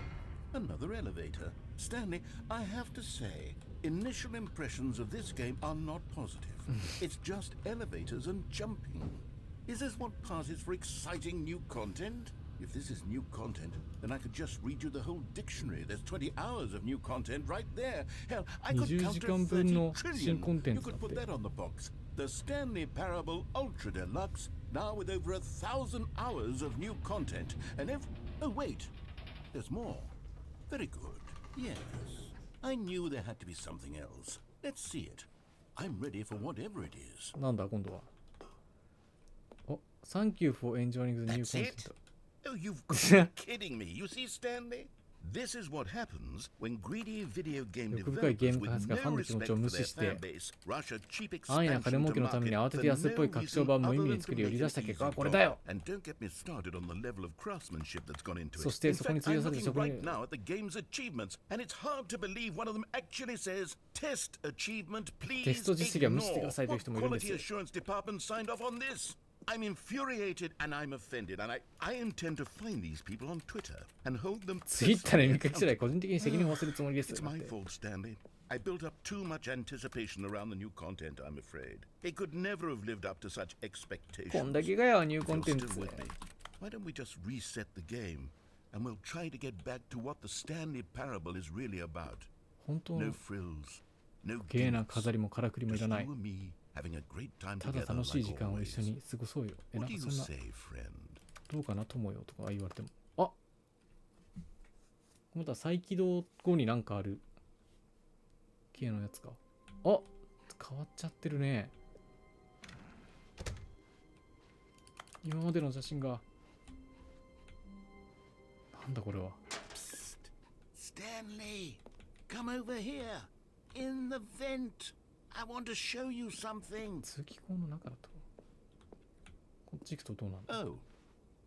Another elevator. Stanley, I have to say, initial impressions of this game are not positive. It's just elevators and jumping. Is this what passes for exciting new content? If this is new content, then I could just read you the whole dictionary. There's 20 hours of new content right there. Hell, I could 20 count 時 to 間分の 30 新コン trillion. テン You ツだ could っ put て。 that on the box. The Stanley Parable Ultra Deluxe, now with over 1,000 hours of new content. And oh wait, there's more. Very good. Yes. I knew there had to be something else. Let's see it. I'm ready for whatever it is. なんだ今度は。お、Thank you for enjoying the new That's it? content. Oh, you've got to be kidding me. You see, Stanley? This is what happens when greedy video game 欲深いゲー developers ム開 with 発がファン no の気持 respect ちを for 無 their 視して fan base rush a cheap 安易な金 expansion 儲 to けのために market 慌て for て安っぽい no 拡張版 reason 無意味 other に than 作 to り売り make 出 it した結 easy 果はこれ to だよ。 And don't get me started on the level of craftsmanship that's gone into そ it. して In そこに fact, 費や I'm された looking 職 right 人 now at the game's achievements, and it's hard to believe one of them actually says, Test achievement, please テスト実績は無視してくださいという ignore. 人もいるんで What す quality よ。 assurance department signed off on this? I'm infuriated and I'm offended, and I intend to find these people on Twitter and hold them ツイッターで personally 見かけ次第 accountable. 個人的に責任を負わせるつもりです。 It's my fault, Stanley. I built up too much anticipation around the new content, I'm afraid. It could never have lived up to such expectations. こんだけがよ、ニュー If コン you're テン still ツ。 with me, why don't we just reset the game and we'll try to get back to what the Stanley Parable is really about? 本当 No の frills, no 芸な gimmicks. 飾りもからくりもい Just らない you。and me having a great time ただ together 楽しい like 時間を一緒 always. に過ごそうよ。な What ん do か you そんな、 say, friend? どうかな友よとか言われても。あ、また再起動後になんかある系のやつか。あ、変わっちゃってるね。今までの写真が。なんだこれは。 Stanley, come over here. In the vent. I want to show you something. 通気口の中だと。こっち行くとどうなんだ。 Oh,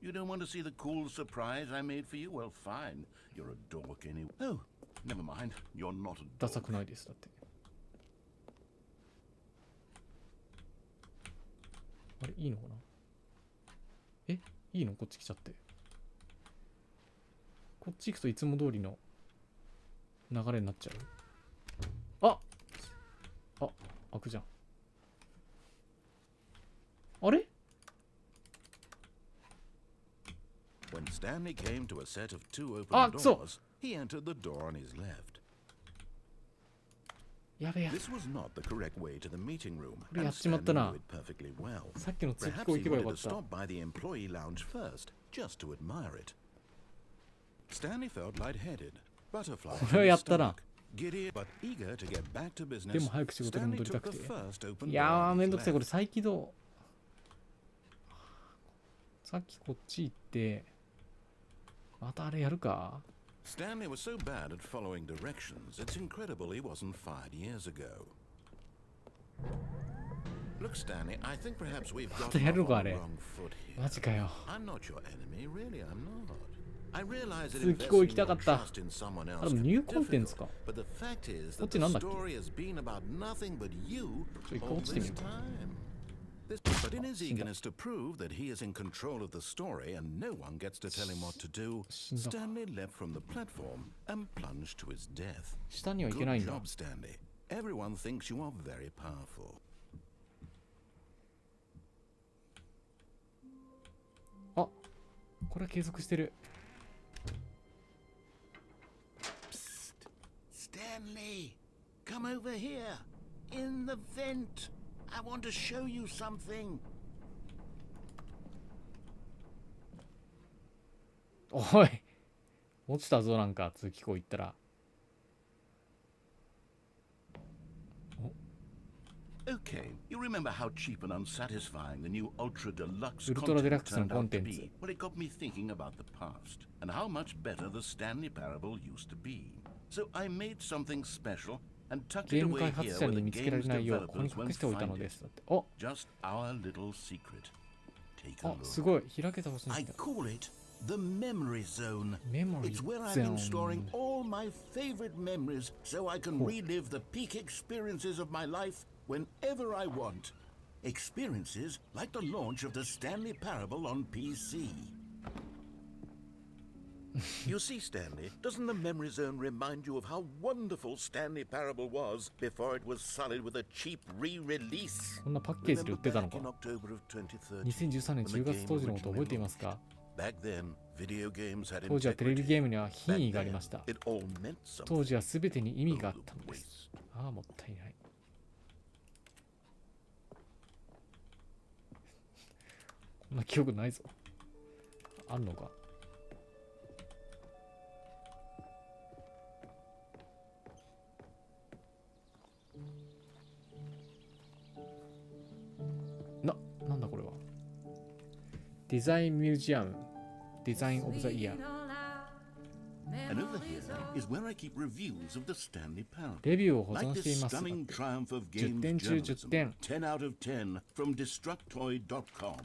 you don't want to see the cool surprise I made for you? Well, fine. You're a dork anyway. Oh, never mind. You're not a ダサ dork. くないですだって。あれいいのかな。え、いいのこっち来ちゃって。こっち行くといつも通りの流れになっちゃう。あ、開くじゃん。あれ When Stanley came to a set of two open あ、そう。 doors, he entered the door on his left. やべえ。 This was not the correct way to the meeting room, これや and っちまっ Stanley たな。 knew it perfectly well. さっきの通気 Perhaps 口 he 行けばよ wanted か to った。 stop by the employee lounge first, just to admire it. Stanley felt lightheaded, butterfly これはやったな。 giddy but eager to get back to で business. も早く仕事に Stanley 戻りた took く the て。 first open い door やー on め his んどくさいこれ left. 再起動。さっきこっち行って、またあれやるか？ Stanley was so bad at following directions, it's incredible he wasn't fired years ago. Look, Stanley, I think perhaps we've got off on the wrong foot here. マジかよ。 I'm not your enemy, really, I'm not. I realize that 通気口行 investing きたか your った。 trust in someone あ、 else でも can ニ be ューコンテンツ difficult. か。 But the fact is こっ that ち the なんだっけ？ story has been about nothing but you 一回 all 落ちてみ this ようか。 time. But in his eagerness to prove that he is in control of the story and no one gets to tell him what to do, Stanley leapt from the platform and plunged to his death. 下には行 Good けないんだ。 job, Stanley. Everyone thinks you are very powerful. あ、これは継続してる。 Stanley, come over here. In the vent. I want to show you something. おい、落ちたぞなんか通気口行ったら。 Okay, you remember how cheap and unsatisfying the new Ultra Deluxe Ultra content Deluxe turned out to content. be? Well, it got me thinking about the past and how much better the Stanley Parable used to be. So I made something special and tucked ゲ it ーム away 開発 here 者 where に the 見つけられ game's ないようここに developers 隠 won't しておいた find ので it. す。だって。お、 Just our little secret. Take a あ、 look. すごい。開けた星に I 来た。 call it the memory zone. Memory It's where I've been storing zone. all my favorite memories so I can relive the peak experiences of my life whenever I want. Experiences like the launch of the Stanley Parable on PC. You see, Stanley, doesn't the memory zone remind you of how wonderful Stanley Parable was before it was sullied with a cheap re-release? こんなパッケージで売ってたの Back か。 in October of 2013, 2013年 when the 10月 game 当時のことを覚えてい originally ますか？ Back then, video games had 当時はテレビ integrity. ゲームには Back 品位があり then, ました。 it all meant something. 当時は全てに意味があったのです。ああ、もったいない。こんな記憶ないぞ。あんのか？なんだこれは。デザインミュージアム。デザインオブザイヤー。 And over here is where I keep reviews of the Stanley Parable. レビューを保 Like 存してい this ます。 stunning triumph of 10 games 点中10 journalism. 点。 10 out of 10 from Destructoid.com.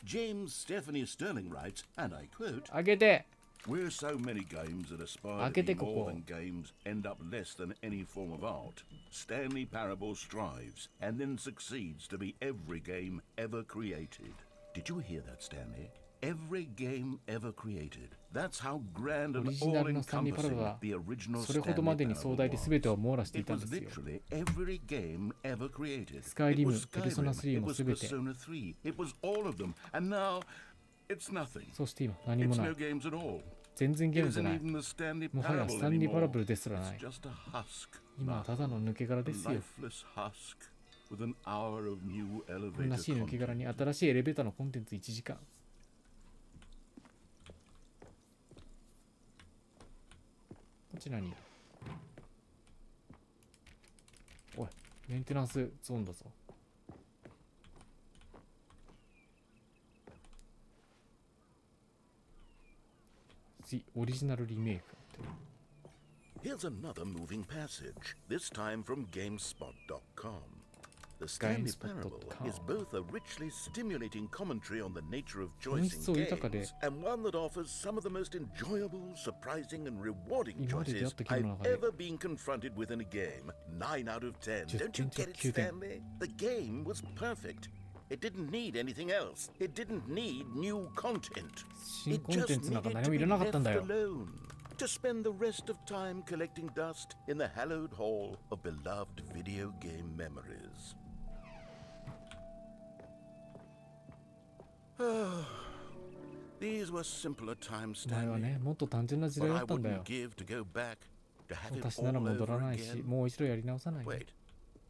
James Stephanie Sterling writes, and I quote, 開けて Where so many games that aspire to be 開けてここ。 more than games end up less than any form of art, Stanley Parable strives and then succeeds to be every game ever created. Did you hear that, Stanley? Every game ever created. That's how grand オ and リジナルのスタンリーパラブ all-encompassing は the original それほどまでに壮大で Stanley 全 Parable てを was. 網羅してい It たん was ですよ。 literally every game ever created. スカイリ It ム、 was ペルソナ Skyrim, 3 it も was 全て。 Persona 3, it was all of them, and now it's nothing. そして今何も It's な no い。 games at all. 全然ゲー It ムじゃ isn't ない。 even the Stanley もはや Parable スタンリーパラ anymore. ブルですらな It's い。 just a husk. 今はただの抜け殻ですよ。 Lifeless husk with an hour of new こんな elevator しい抜け content. 殻に新しいエレベーターのコンテンツ1時間。こっち何？おい、メンテナンスゾーンだぞ。The オリジナルリメイク。 Here's another moving passage, this time from GameSpot.com. The Stanley Parable is both a richly stimulating commentary on the nature of choice in games and one that offers some of the most enjoyable, surprising, and rewarding choices I've ever been confronted with in a game. 9 out of 10. Don't you get it, Stanley? The game was perfect. It didn't need anything else. It didn't need new content. 新 It コンテン just ツなんか needed 何 to もい be らなかったん left だよ。 alone. To spend the rest of time collecting dust in the hallowed hall of beloved video game memories. These were simpler times, 前は Stanley. ね、もっと単純な時代 But だ I ったんだ wouldn't よ。 give to go back to have it 私なら all 戻ら over ないし、 again. もう一度やり直さない。 Wait,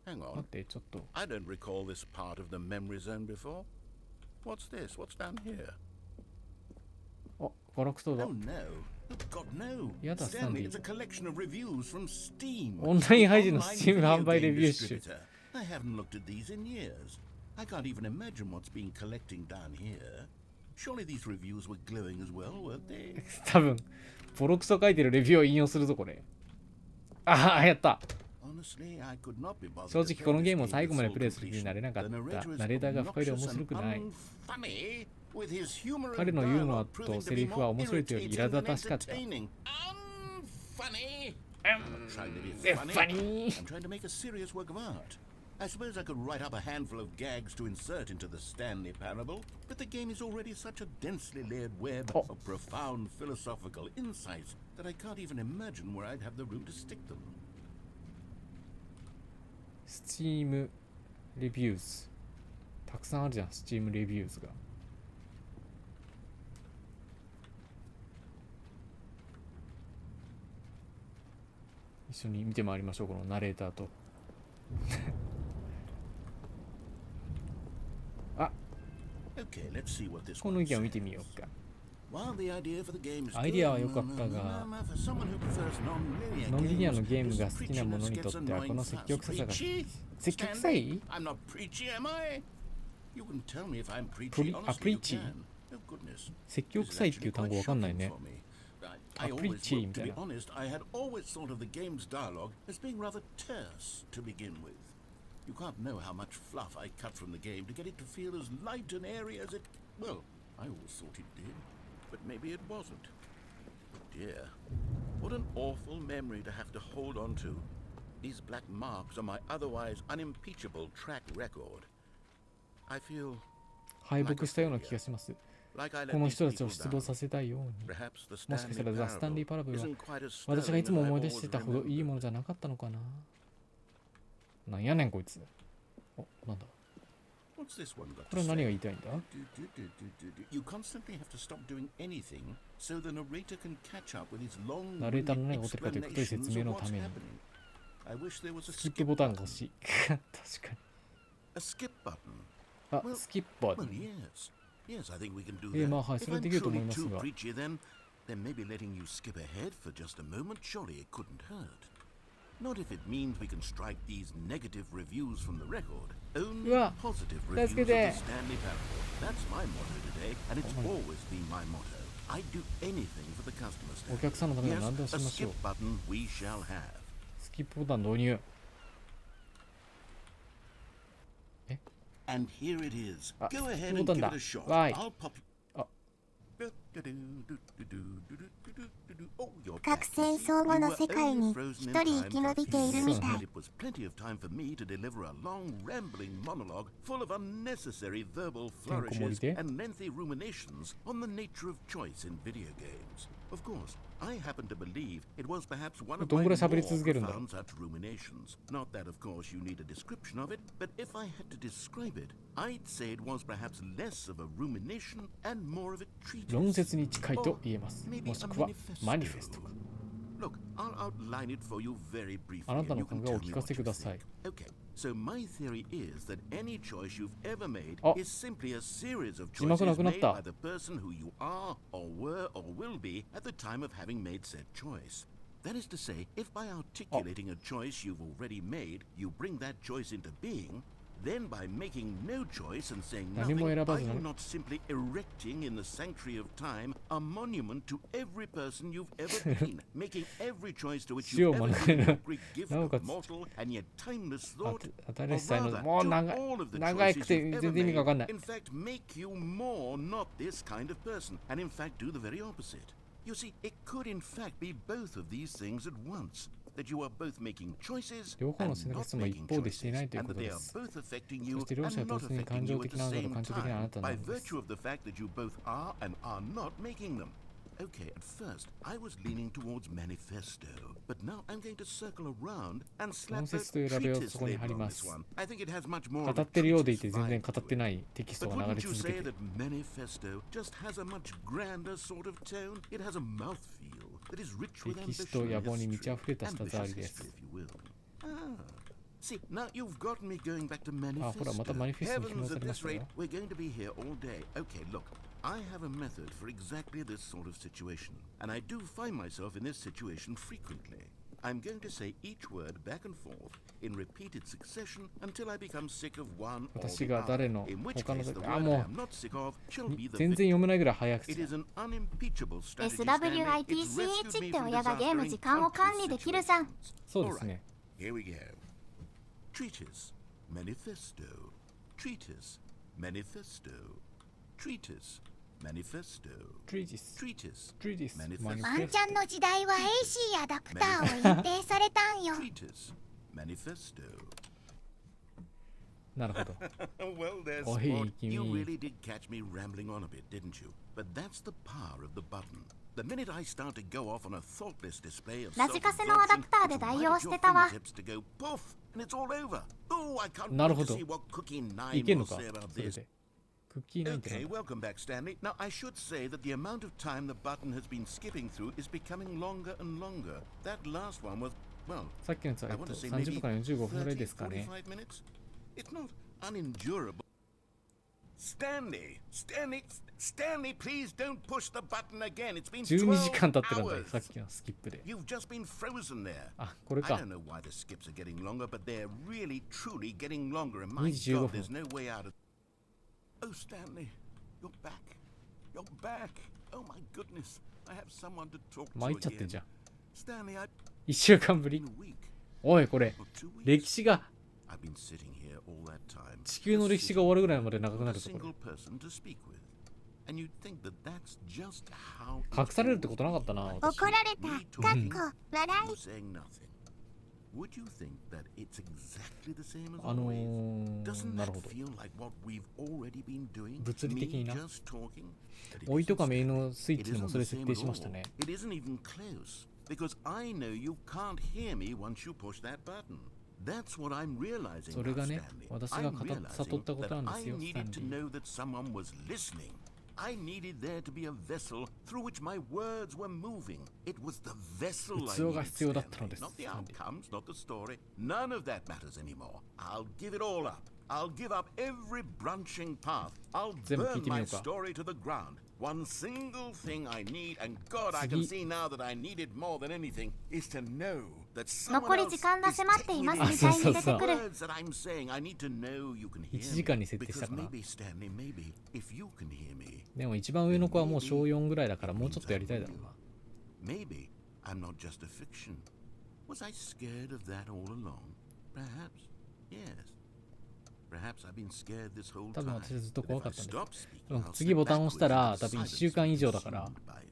hang 待 on. って、ちょっと。 I don't recall this part of the memory zone before. What's this? What's down here? あ、ガラクタだ Oh。no. Oh, God, no. やだ、スタン Stanley, リ it's a ー。 collection of reviews from Steam. オンライン配信の Online Steam video 販売 game レビュー集。 distributor. I haven't looked at these in years. I can't even imagine what's been collecting down here. Surely these reviews were glowing as well, weren't they? 多分、ボロクソ書いてるレビューを引用するぞ、これ。ああ、やった。正直このゲームを最後までプレイする気になれなかった。ナレーターが不快で面白くない。彼のユーモアとセリフは面白いというより苛立たしかった。I suppose I could write up a handful of gags to insert into the Stanley parable, but the game is already such a densely layered web of profound philosophical insights that I can't even imagine where I'd have the room to stick them. Steam Reviews たくさんあるじゃん、Steam Reviews が。一緒に見て回りましょう、このナレーターと。あ、この意見を見てみようか。アイディアは良かったが、ノンリニアのゲームが好きな者にとってはこの積極臭さが積極臭い？プリッチ？積極臭いっていう単語わかんないね。プリッチみたいな。You can't know how much fluff I cut from the game to get it to feel as light and airy as it... Well, I always thought it did, but maybe it wasn't. Dear, what an awful memory to have to hold on to. These black marks are my otherwise unimpeachable track record. I feel... 敗北したような気がします。この人たちを失望させたいように。もしかしたらザ・スタンリー・パラブルは私がいつも思い出してたほどいいものじゃなかったのかな。なんやねんこいつ。お、なんだ。これは何が言いたいんだ？ナレーターの何が起こってるかという太い説明のために。スキップボタンが欲しい。確かに。あ、スキップボタン。まあはい、それできると思いますが。Not if it means we can strike these negative reviews from the record. Only positive reviews of the Stanley Parable. That's my motto today, and it's always been my motto. I'd do anything for the customers. Yes, a skip button we shall have. スキップボタン導入。え？ And here it is. Go ahead and give it a shot. I'll pop. 核戦争後の世界に一人生き延びているみたい。どんぐらい喋り続けるんだろう。論説に近いと言えます。もしくはマニフェストか。あなたの考えをお聞かせください。あ、字幕なくなった。That is to say, if by articulating a choice you've already made, you bring that choice into being, then by making no choice and saying nothing, are you not simply erecting in the sanctuary of time a monument to every person you've ever been, making every choice to which you've ever been a great gift of mortal and yet timeless thought, or rather, to all of the choices you've ever made, in fact, make you more not this kind of person, and in fact do the very opposite. You see, it could in fact be both of these things at once. That you are both making choices and not making choices, and that they are both affecting you and not affecting you at the same time, by virtue of the fact that you both are and are not making them. Okay, at first I was leaning towards manifesto, but now I'm going to circle around and slap a treatise label on this one. I think it has much more of a treatise vibe to it. But wouldn't you say that manifesto just has a much grander sort of tone? It has a mouthfeel that is rich with ambition, ambitiously, if you will. See, now you've gotten me going back to manifesto. Heavens, at this rate, we're going to be here all day. Okay, look. I have a method for exactly this sort of situation, and I do find myself in this situation frequently. I'm going to say each word back and forth in repeated succession until I become sick of one or 私 the が other. 誰の In which 他の case, the あ、 word も I am not sick of shall う be the 全然 victim. 読めないぐらい早口 It だ。 is an unimpeachable strategy, SWITCH Stanley. It's rescued me って from 親がゲーム disaster 時 in 間を管 countless 理できるじゃん。 situations. そうですね。 Here we go. Treatise, manifesto. Treatise, manifesto. Treatise, manifesto. トリティス。 Treatise, トリティス。マニフマニェスワンちゃんの時代は AC アダプターを隠蔽されたんよ。 treatise, manifesto. なるほど。 Well, there's Oh, sport. hey, You Kimi. really did catch me rambling on a bit, didn't you? But that's the power of the button. The minute I start to go off on a thoughtless display of ラジカセのアダプターで代用してたわ。 self-absorption, it's right at your fingertips to go poof, and it's all over. Oh, I can't なる wait ほ to ど。 see what Cookie い Nine けん will のか say about それ this. で。クッキーなんてな Okay, んだ。 welcome back, Stanley. Now, I should say that the amount of time the button has been skipping through is becoming longer and longer. That last one was, well, さっきのやつは、I want to say 30 maybe 分から45分ぐらい 30, ですかね。 45 minutes? It's not unendurable. Stanley, please don't push the button again. It's been 12時間経ってるんだよ、 hours. さっきのスキップで。 You've just been frozen there. あ、これ I か。 don't know why the skips are getting longer, but they're really, truly getting longer. And my 25 God, 分。 there's no way out of. Oh, Stanley, you're back. You're back. Oh my goodness, I have someone to talk 参 to っちゃってん again. じゃん。 Stanley, I've 1週間ぶ been り。 a week おい、これ、 or 2 weeks. 歴史が、 I've been sitting here all that time. 地球の歴史が終わるぐらいまで長く With な a るところ。 single person to speak with. And you'd think that that's just how 隠されるってことなかったな、私。怒られた。かっこ笑 you い。 saying nothing. Would you think that it's exactly the same as あ always? Doesn't なる that ほど。 feel like what we've already been doing? 物理的に Me な。 just talking? But it 老いと isn't, かメイン Stanley. のスイッ It チでも isn't それ the 設 same 定 at しました all. ね。 It isn't even close. Because I know you can't hear me once you push that button. That's what I'm realizing それ now, がね、 Stanley. 私が I'm 悟った realizing ことな that んで I すよ、スタ needed ン to リー。 know that someone was listening. I needed there to be a vessel through which my words were moving. It was the vessel I 器が needed, 必要だったの Stanley. です、 Not ス the タンリー。 outcomes, not the story. None of that matters anymore. I'll give it all up. I'll give up every branching path. I'll 全部聞い burn てみ my ようか。 story to the ground. One single thing I need, and God, I can 次。 see now that I need it more than anything, is to know that 残 someone り else 時間が is 迫ってい taking ま it す in. みたいに出てそうくる。 Words that I'm saying, I need to know you can hear 1時間 me. に設定した Because かな。 maybe, Stanley, maybe if you can hear me, でも一番上の子はもう小4ぐらいだからもうちょっとやりたいだろうな。 maybe I'm not just a fiction. Was I scared of that all along? Perhaps. Yes. Perhaps I've been scared this whole 多分 time. 私はずっと But 怖 if か I ったんです。 stop でも speaking, I'll 次ボタンを押したら slip 多分 backwards 1週間以上だから into silence.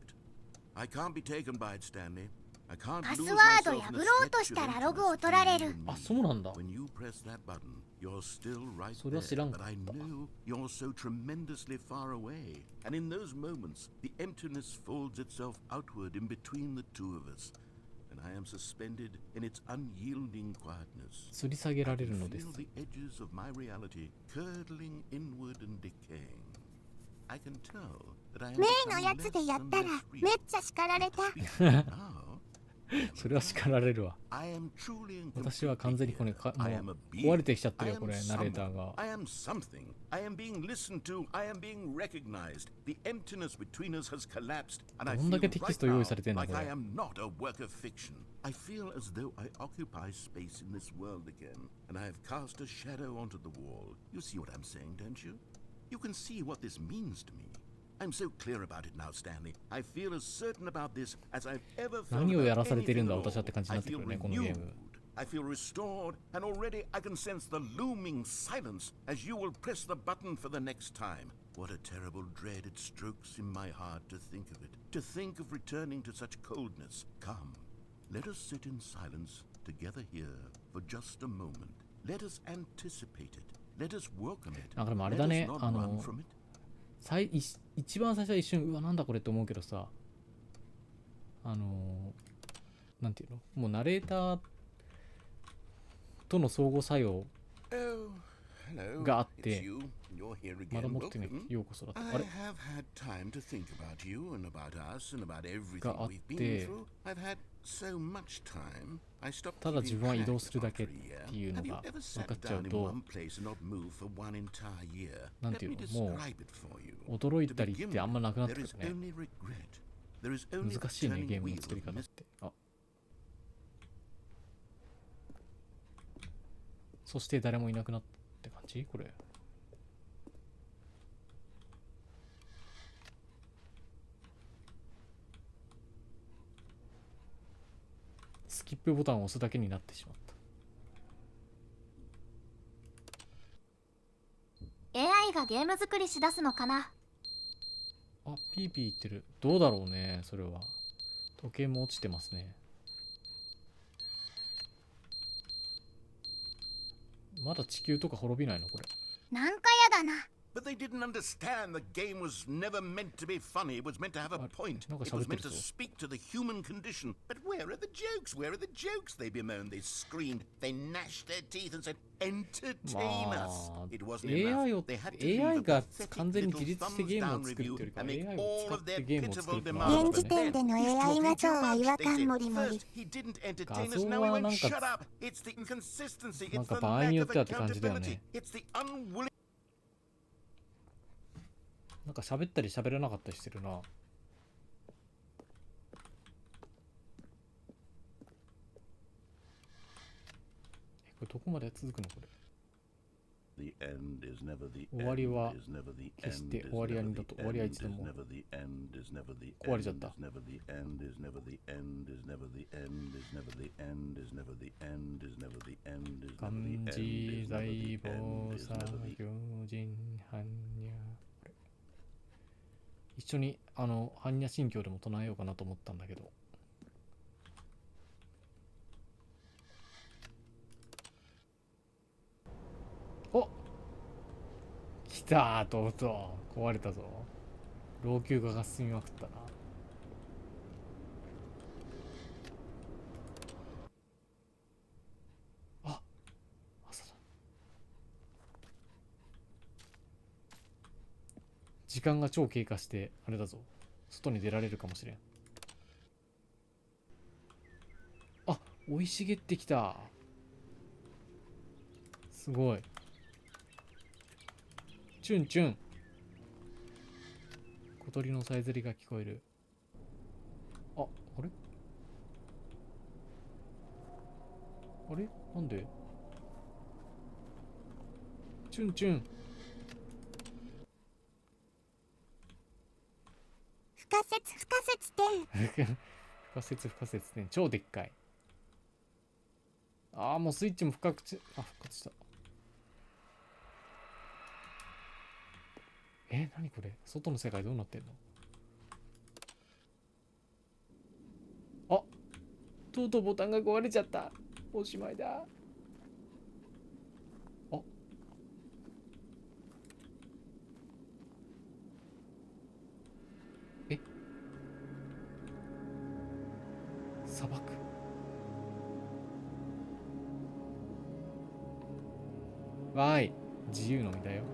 I can't be taken by it, Stanley. I can't パス lose ワード myself in 破 a ろうと sketch し of たらログ interest を取られ between る you。and あ、 me. そうなんだ。 When you press that button, you're still right それは知ら there, んか but っ I た。 know you're so tremendously far away. And in those moments, the emptiness folds itself outward in between the two of us. And I am suspended in its unyielding quietness. 吊り下げら I れ can るのです。 feel the edges of my reality curdling inward and decaying. I can tell that I am メイの becoming やつで less やっ and たら less め real. っちゃ叱られた。 Now, それは叱られるわ。 I am truly and 私は完全にこれ completely かも here. I am う a 壊れ being. てきちゃってる I よ、こ am れ、ナレーター someone. が。 I am something. I am being listened to. I am being recognized. The emptiness between us has collapsed, and I どん feel だけテキスト用意され right てん now だ、こ like I れ。 am not a work of fiction. I feel as though I occupy space in this world again, and I have cast a shadow onto the wall. You see what I'm saying, don't you? You can see what this means to me. I'm so clear about it now, Stanley. I feel as certain about this as I've ever felt 何をやら about されてるん anything だ、 at 私はって感 all. じに I なってく feel るね、このゲー renewed. ム。 I feel restored, and already I can sense the looming silence as you will press the button for the next time. What a terrible dread it strokes in my heart to think of it, to think of returning to such coldness. Come, let us sit in silence together here for just a moment. Let us anticipate it. Let us welcome it. なんかでもあれ Let だ us ね、 not run from it. 一番最初は一瞬、うわ、なんだこれって思うけどさ、なんていうの、もうナレーターとの相互作用 Oh, hello. があっ It's て、 you. You're here まだ again. 持ってね、 Welcome. ようこそだって。 I あれ have had time to think about you and about us and about everything があっ we've been て、 through. I've had so much time. I stopped ただ自 keeping 分は移動 track するだけっ after a て year. いうの Have you が ever 分 sat かっちゃう down in と、 one place and not moved for one entire year? なん Let てい me うの、もう describe it for you. 驚い To たりっ begin てあんまなくなって with, く there る is ね。 only regret. There is only the 難しいね、ゲ turning ームの wheel 作り of 方って。あ、そして誰もいなくなったって感じこれ。スキップボタンを押すだけになってしまった。AI がゲーム作りしだすのかな。あ、ピーピー言ってる。どうだろうね、それは。時計も落ちてますね。まだ地球とか滅びないのこれ。なんかやだな。But they didn't understand the game was never meant to be funny. It was meant to have a point. It was meant to speak to the human condition. But where are the jokes? Where are the jokes? They bemoaned, they screamed, they gnashed their teeth and said, entertain us. It wasn't enough. They had to leave a pathetic little thumbs-down review and make all of their pitiful demands. 現時点での AI 画像は違和感もりもり。 He didn't entertain us. Now he went, shut up. It's the inconsistency. It's the lack of accountability. It's the unwilling. なんか喋ったり喋らなかったりしてるな。これどこまで続くのこれ。終わりは決して終わりは二度と終わりはいつでも壊れちゃった。漢字財宝作業人般若。一緒に般若心経でも唱えようかなと思ったんだけど。お、来たー、とうとう壊れたぞ。老朽化が進みまくったな。あ、朝だ。時間が超経過してあれだぞ、外に出られるかもしれん。あ、生い茂ってきた。すごい。チュンチュン。小鳥のさえずりが聞こえる。あ、あれあれなんでチュンチュン。不可説不可説点。不可説不可説点。超でっかい。ああ、もうスイッチも復活した。何これ、外の世界どうなってんの。あ、とうとうボタンが壊れちゃった。おしまいだ。あ、砂漠。わーい、自由の身だよ。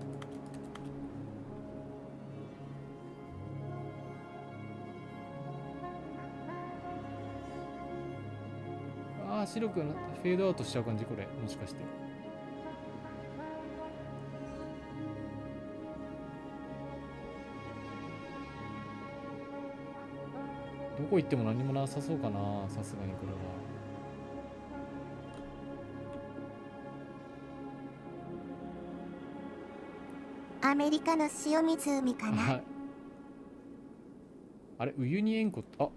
ああ、白くなってフェードアウトしちゃう感じこれ、もしかして。どこ行っても何もなさそうかな、さすがにこれは。アメリカの塩湖かな。あれ、ウユニ塩湖って、あ、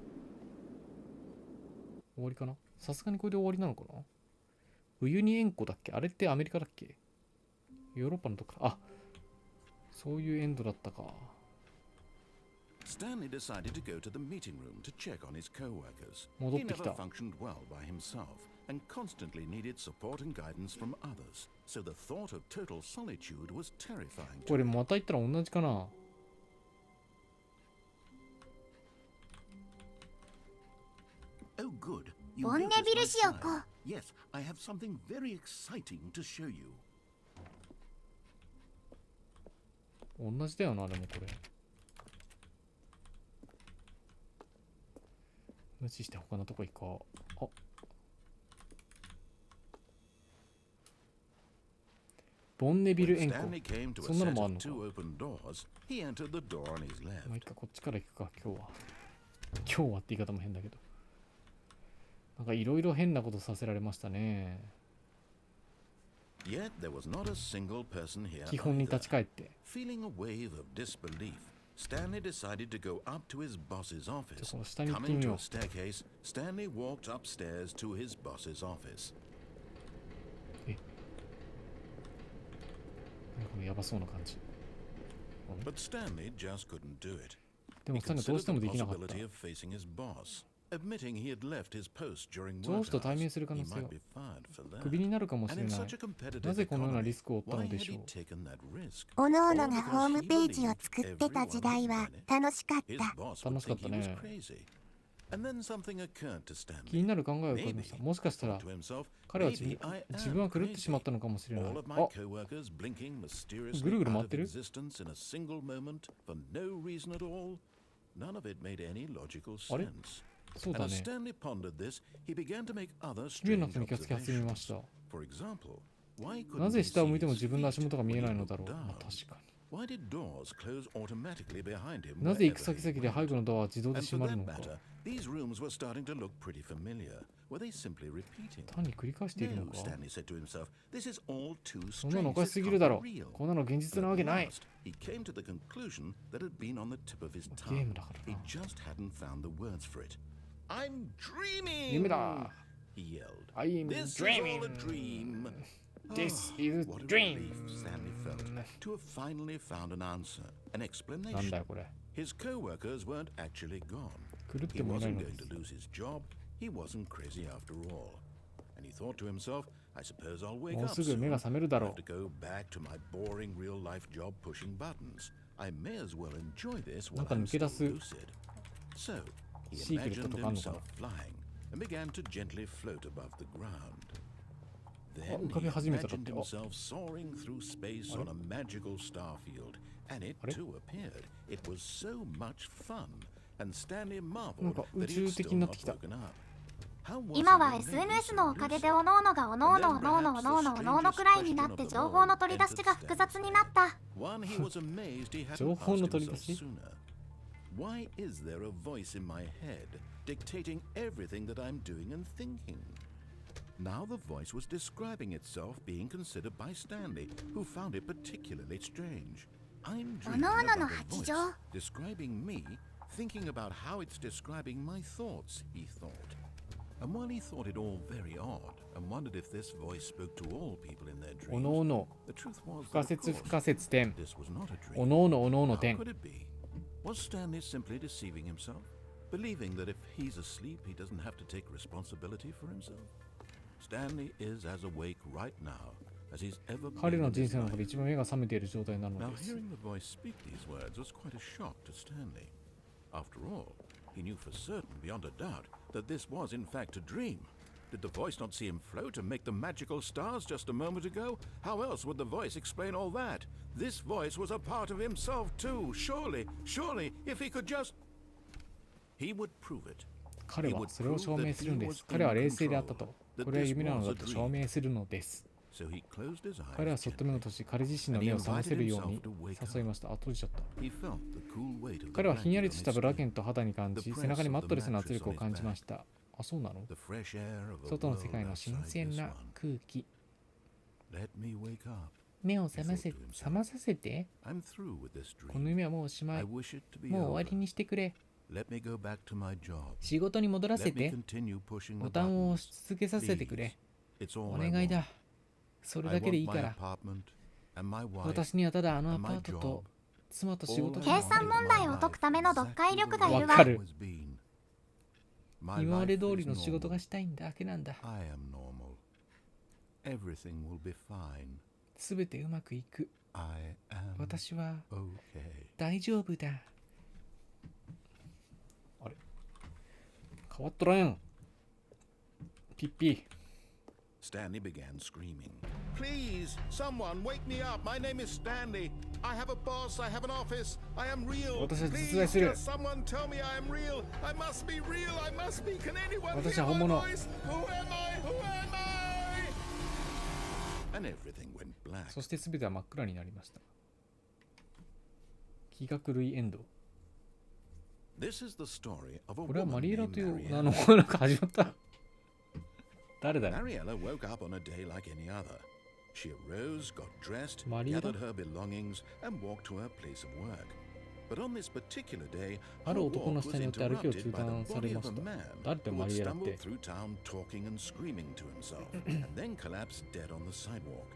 終わりかな。さすがにこれで終わりなのかな。ウユニ塩湖だっけ、あれってアメリカだっけ、ヨーロッパのとこか。あ、そういうエンドだったか。Stanley decided to go to the meeting room to check on his co-workers. 戻っ He てき never た。 functioned well by himself and constantly needed support and guidance from others. So the thought of total solitude was terrifying. これまた行ったら同じかな。Oh, good. You ボンネ noticed ビル my シオ sign. コ。Yes, I have something very exciting to show you. 同じだよな、でもこれ。無視して他のとこ行こう。あ、ボンネビル塩湖。そんなのもあんのか。まあいいか、こっちから行くか、今日は。今日はって言い方も変だけど。なんかいろいろ変なことさせられましたね。Yet there was not a single person here 基本に立ち either. 返って。 Feeling a wave of disbelief, Stanley decided to go up to his boss's office. じゃあこの下に行ってみ Coming よ to う a staircase, Stanley walked upstairs to his boss's office. なんかやばそうな感じ。 But Stanley just couldn't do it. でも He スタンレーどう considered しても the できなかった。 possibility of facing his boss, admitting he had left his post during 上 work 司と対 hours. 面する可 He 能性 might は be fired for that. クビになるかもし And れ in ない。 such a competitive なぜこのような economy, リスクを負ったの why で had しょ he う。 taken that risk? おのおのがホームページを作ってた時代は楽しかっ His た。 boss 楽 would しかっ think た he was ね。 crazy. And then something occurred to 気に Stanley. なる考えが浮かびま Maybe, した。もしかしたら thought to himself, 彼は maybe I 自 am 分は狂ってしまっ crazy. たのかもしれない。 All of my あ、 co-workers blinking mysteriously ぐるぐる回 out っ of てる。 existence in a single moment for no reason at all. None of it made any logical あれ sense. そう And だ as ね。 Stanley pondered this, he began to make other 綺麗な strange 人に気がつき始めまし observations. た。 For example, why couldn't なぜ he 下を see 向いても his 自分の足 feet 元が見え when ない he のだろう。 looked まあ down? 確かに。 Why did doors close automatically behind him なぜ行 wherever く先 he 々で went? 背後のドアは自動で And 閉 for まる that のか。 matter, these rooms were starting to look pretty familiar. Were they simply repeating? 単に繰り返しているの No, か。 Stanley said to himself, this is all too そんなのお strange. かし This すぎる can't だ be ろう。 real. こんなの現実 But なわけ at ない。 last, he came to the conclusion that had been on the tip of his ゲー tongue. ムだからな He。just hadn't found the words for it. I'm dreaming! 夢だ。 He yelled. I'm This is all a dreaming. dream. This Ah, is what a dream. relief Stanley felt to have finally found an answer, an なんだ explanation. よこれ。 His co-workers weren't actually gone. 狂っ He てもいない wasn't の going です to。lose his job. He wasn't crazy after all. And he thought to himself, I suppose I'll wake もう up すぐ soon. 目が覚める I だろ have to go back to my boring real-life job pushing buttons. I may as well enjoy this な while んか I'm 抜け出 still す lucid. So, he シークレット imagined とかあんのかな。 himself flying and began to gently float above the ground. あ、 Then 浮かび he 始めただっ imagined て。あ、 himself soaring through space on a magical star field, and it あれ？ too appeared. It was so much fun, and Stanley なん marveled か宇 that he 宙 had 的 still になっ not てきた。 woken up. How was 今 he は remaining SNS so のおかげで lucid? おのおのがおのおのおのおのおのおのおのおのくらいになって情報の取り出しが複雑になった。 One, he was amazed he hadn't 情報の asked 取り出 himself し？ sooner. Why is there a voice in my head dictating everything that I'm doing and thinking? Now the voice was describing itself being considered by Stanley, who found it particularly strange. I'm dreaming no, no, no, about a voice 八丈。 describing me, thinking about how it's describing my thoughts, he thought. And while he thought it all very odd and wondered if this voice spoke to all people in their おのお dreams, の the truth was 不可 that, of 説 course, 不可説点。 this was not a お dream. のおのおのおの How 点。 could it be? Was Stanley simply deceiving himself, believing that if he's asleep, he doesn't have to take responsibility for himself? Stanley is as awake right now as he's ever 彼 been の in 人 his 生の中 life. で一番目が覚めている状態なの Now, です。 hearing the voice speak these words was quite a shock to Stanley. After all, he knew for certain, beyond a doubt, that this was in fact a dream. Did the voice not see him float and make the magical stars just a moment ago? How else would the voice explain all that? This voice was a part of himself too. Surely, if he could just... He would prove it. 彼はそれを証明するんです。彼は冷静であったと。これは夢なのだと証明するのです。 So he closed his eyes 彼はそっと目を閉じ、彼自身の目を覚ませるように誘いました。あ、閉じちゃった。 He felt the cool weight of the 彼はひんやりと blanket し on た his ブラ skin, ケンと肌に感じ、背中にマットレスの圧力を感じました。あ、そうなの？ the fresh air of a 外の world 世界の新 outside 鮮 this な one. 空気。 Let me wake up. 目を覚まさせて。 I'm through with this この dream. 夢はもうおしま I い。 wish it to be もう終わ over. りにしてくれ。 Let me go back to my job. 仕事に戻らせ Let me て。 continue pushing ボ the タンを buttons. 押し続けさせてくれ。 It's お all I 願い want. だ。それ I だけで want いい my から。 apartment and my wife. 私にはただあのアパートと妻と仕事計算問題を解くための読解力がいるわ。わかる。 My 今まで life 通り is の仕事 normal. がしたいんだけなんだ。 I am normal. Everything will be fine. すべてうまくいく。 I am 私は okay. 大丈夫だ。あれ変わっとらん。ピッピ。 Stanley began screaming. Please, someone wake me up. My name is Stanley. I have a boss. I have an office. I am real. 私は実 Please, 在する。 just someone tell me I am real. I must be real. I must be. Can anyone 私 hear は本 my 物。 voice? Who am I? Who am I? And everything went black. そしてすべては真っ暗になりました。気が狂いエンド。 This is the story of a これは woman マリエラ named という Mariella. なんか始まった。誰だよ。 Mariella woke up on a day like any other. She arose, got dressed, Maria? gathered her belongings, and walked to her place of work. But on this particular day, あ her る男の walk 下 was によって歩きを interrupted 中 by the 断され body ま of し a た。 man 誰って who マ had リエだって stumbled through town talking and screaming to himself, and then collapsed dead on the sidewalk.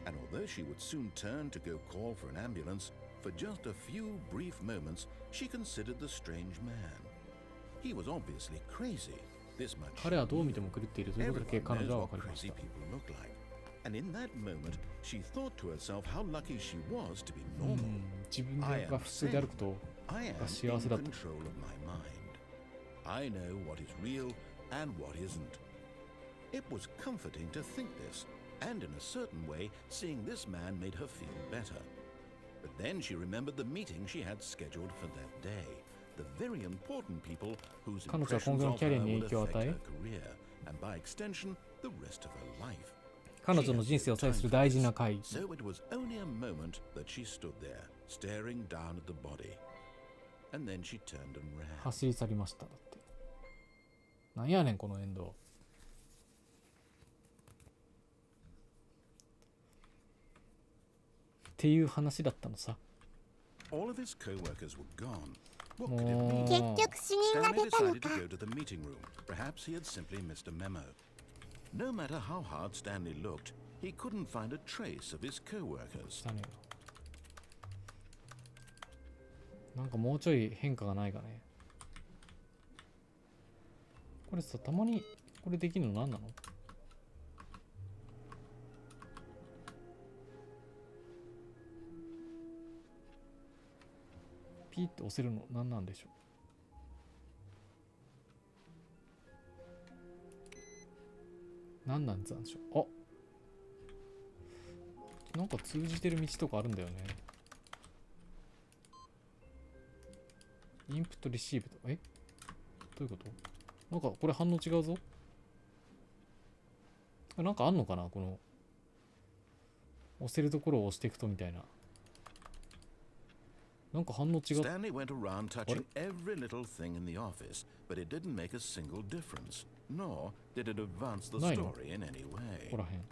And although she would soon turn to go call for an ambulance, for just a few brief moments, she considered the strange man. He was obviously crazy. This much 彼はどう見ても狂っているということだけ everyone 彼 knows 女は what 分かりまし crazy た。 people look like. And in that moment, she thought to herself how lucky she was to be う normal. ん、自分が普通であること I am が in 幸せだと。 control of my mind. I know what is real and what isn't. It was comforting to think this, and in a certain way, seeing this man made her feel better. But then she remembered the meeting she had scheduled for that day. The very important people whose 彼女は impressions 今後の of キャリア her に would 影響を affect 与え her career, and by extension, the rest of her life. 彼女の人生を左右する大事な会議。 So it was only a moment that she stood there, staring down at the body. And then she turned and ran. 走り去りました。だって。なんやねん、このエンド。っていう話だったのさ。 All of his co-workers were gone. What も could it mean? う結局死人が Stanley 出たの decided か。 to go to the meeting room. Perhaps he had simply missed a memo. No matter how hard Stanley looked, he couldn't find a trace of his co-workers. したねえな。なんかもうちょい変化がないかね。これさ、たまにこれできるの何なの？ピーって押せるの何なんでしょう？何なんでしょう？あ、なんか通じてる道とかあるんだよね。インプットレシーブと、どういうこと？なんかこれ反応違うぞ。なんかあんのかな、この押せるところを押していくとみたいな。なんか反応違う。 Stanley went around touching every little thing in the office, but it didn't make a single difference, nor did it advance the ないの？ story in any こ way. こらへん。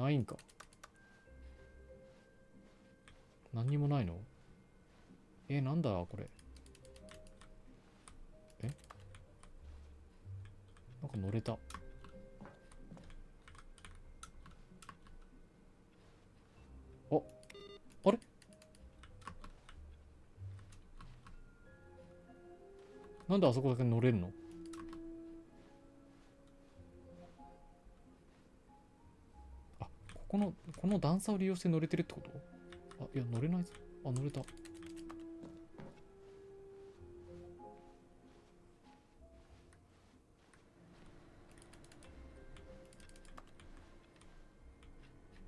ないんか。何にもないの？なんだこれ。なんか乗れた。あれ？なんであそこだけ乗れるの？あ、この段差を利用して乗れてるってこと？あ、いや乗れないぞ。あ、乗れた。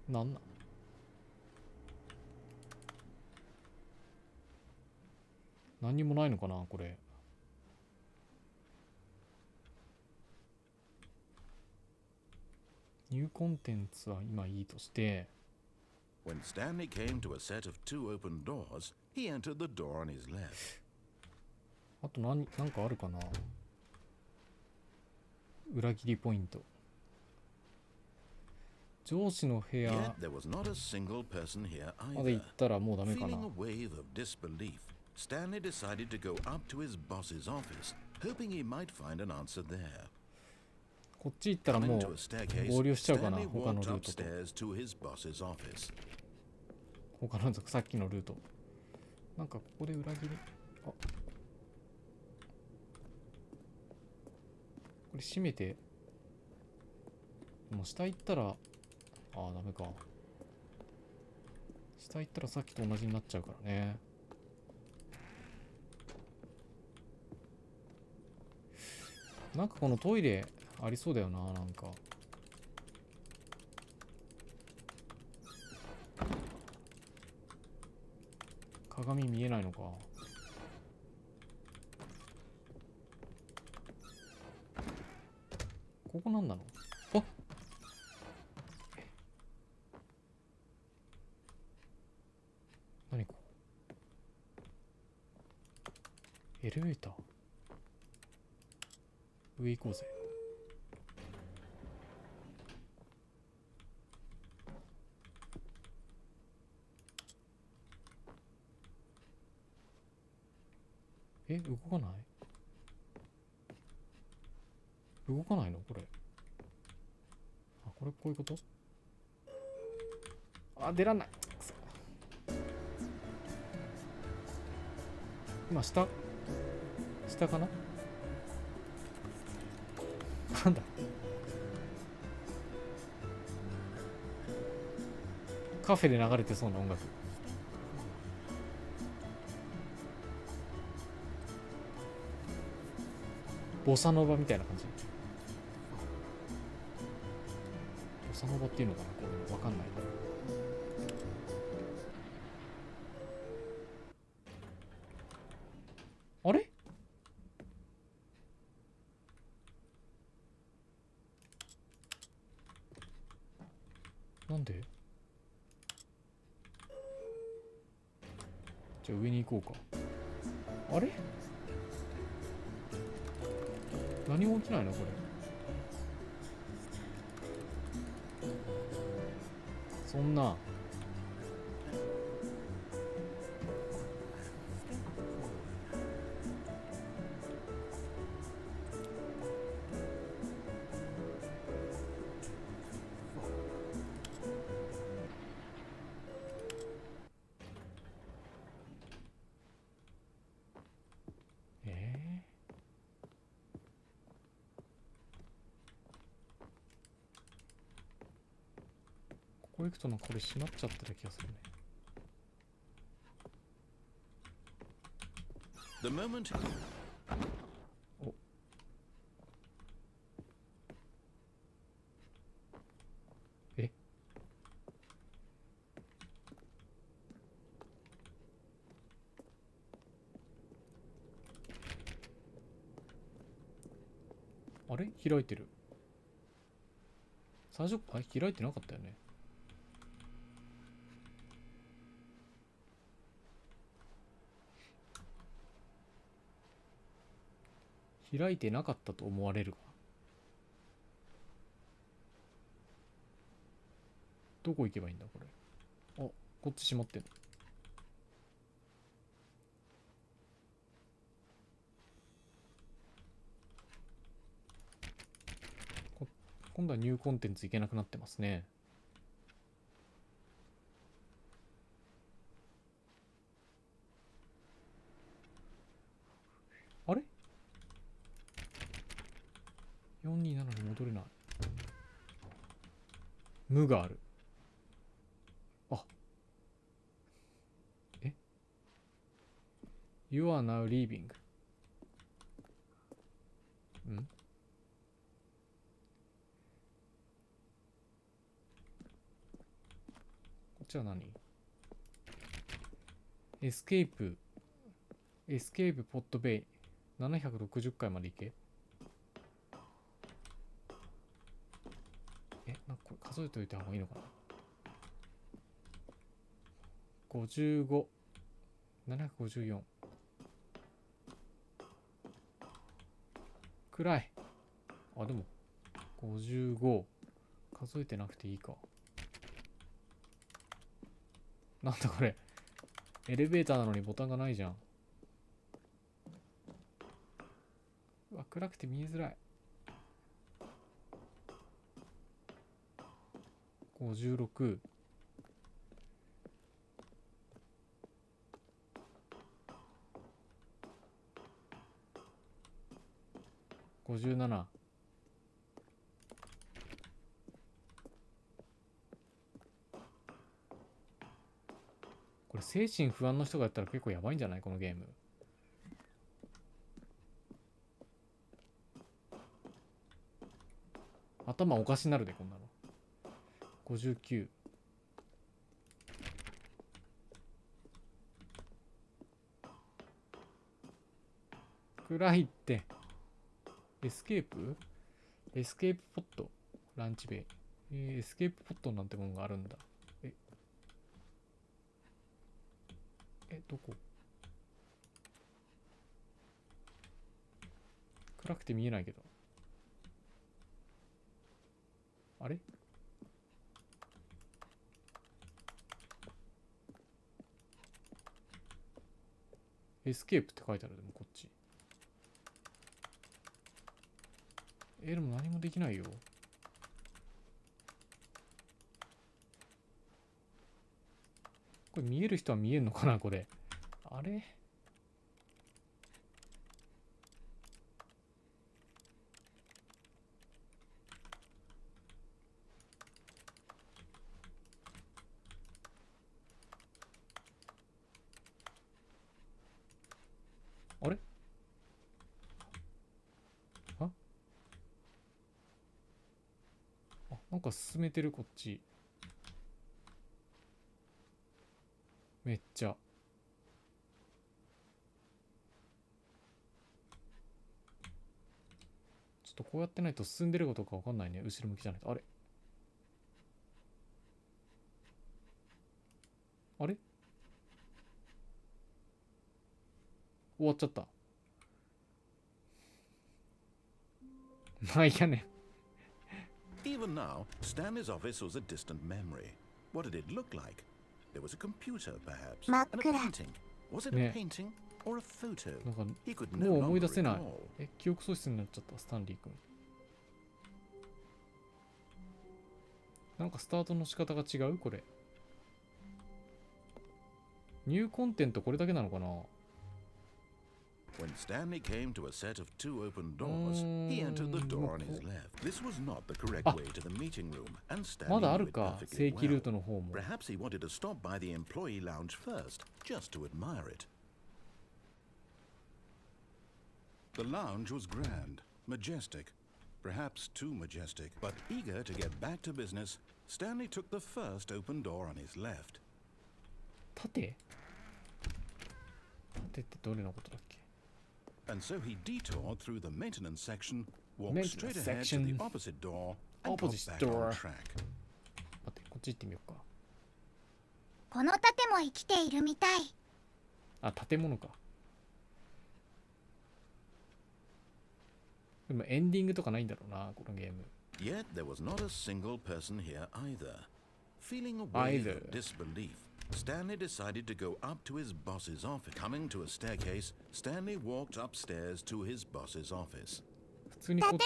なんなん？何にもないのかなこれ。ニューコンテンツは今いいとして。 When Stanley came to a set of two open doors, he entered the door on his left. あとなんかあるかな。裏切りポイント。上司の部屋 Yet there was not a single person here まで either. 行ったらもうダメかな。 Feeling a wave of disbelief, Stanley decided to go up to his boss's office, hoping he might find an answer there. こっち行ったらも Coming to a う staircase, 合流しちゃうかな。 Stanley 他の walked ルートと。 upstairs to his boss's office. 他のさっきのルート。なんかここで裏切り。あ、これ閉めて。でも下行ったら、ダメか。下行ったらさっきと同じになっちゃうからね。なんかこのトイレありそうだよな、なんか。鏡見えないのか。ここなんなの？あっ、何ここ？エレベーター。上行こうぜ。動かない？動かないのこれ。あ、これこういうこと？あ、出らんない。今下かな？なんだ？カフェで流れてそうな音楽。ボサノバみたいな感じ。ボサノバっていうのかな、これわかんないな。あれ？なんで？じゃあ上に行こうか。あれ？何も起きないのこれ。そんな。ここ行くとなんかこれ閉まっちゃってる気がするね。The moment. お。え？あれ？開いてる。最初、開いてなかったよね。開いてなかったと思われるが。どこ行けばいいんだこれ。あ、こっち閉まってんの。今度はニューコンテンツいけなくなってますね。あれ？ 427 に戻れない。無がある。あ。え？ You are now leaving. ん？こっちは何？エスケープポットベイ760回まで行け。なんかこれ数えておいた方がいいのかな。55、754。暗い。あ、でも、55。数えてなくていいか。なんだこれ。エレベーターなのにボタンがないじゃん。うわ、暗くて見えづらい。56。57。これ精神不安の人がやったら結構やばいんじゃないこのゲーム。頭おかしになるでこんなの。59。暗いって。エスケープポットランチベイ。エスケープポットなんてものがあるんだ。どこ？暗くて見えないけど。あれ？エスケープって書いてある。でもこっち。でも何もできないよ。これ見える人は見えんのかなこれ。あれあれなんか進めてるこっち。めっちゃ。ちょっとこうやってないと進んでることかわかんないね。後ろ向きじゃないと。あれあれ終わっちゃった。まあいいやね。Even now, Stanley's office was a distant memory. What did it look like? There was a computer, perhaps, and a painting. Was it a painting or a photo? なんか He could もう no 思い longer 出せない。 recall. 記憶喪失になっちゃった、スタンリー君。なんかスタートの仕方が違うこれ。ニューコンテントこれだけなのかな。 When Stanley came to a set of two open doors, he entered the door on his left. This was not the correct way to the meeting room, and ま Stanley だあ knew る it か、 perfectly 正規ルー well. トの方も。 Perhaps he wanted to stop by the employee lounge first, just to admire it. The lounge was grand, majestic, perhaps too majestic, but eager to get back to business, Stanley took the first open door on his left. 縦ってどれのことだっけ。 And so he detoured through the maintenance section, walked Maintenance straight ahead to section. the opposite door, and got Opposite back door. on track. 待って、こっち行ってみようか。この盾も生きているみたい。あ、建物か。でもエンディングとかないんだろうな、このゲーム。 Yet there was not a single person here either. Feeling a wave of disbelief, Stanley decided to go up to his boss's office. Coming to a staircase, Stanley walked upstairs to his boss's office. 普通にこ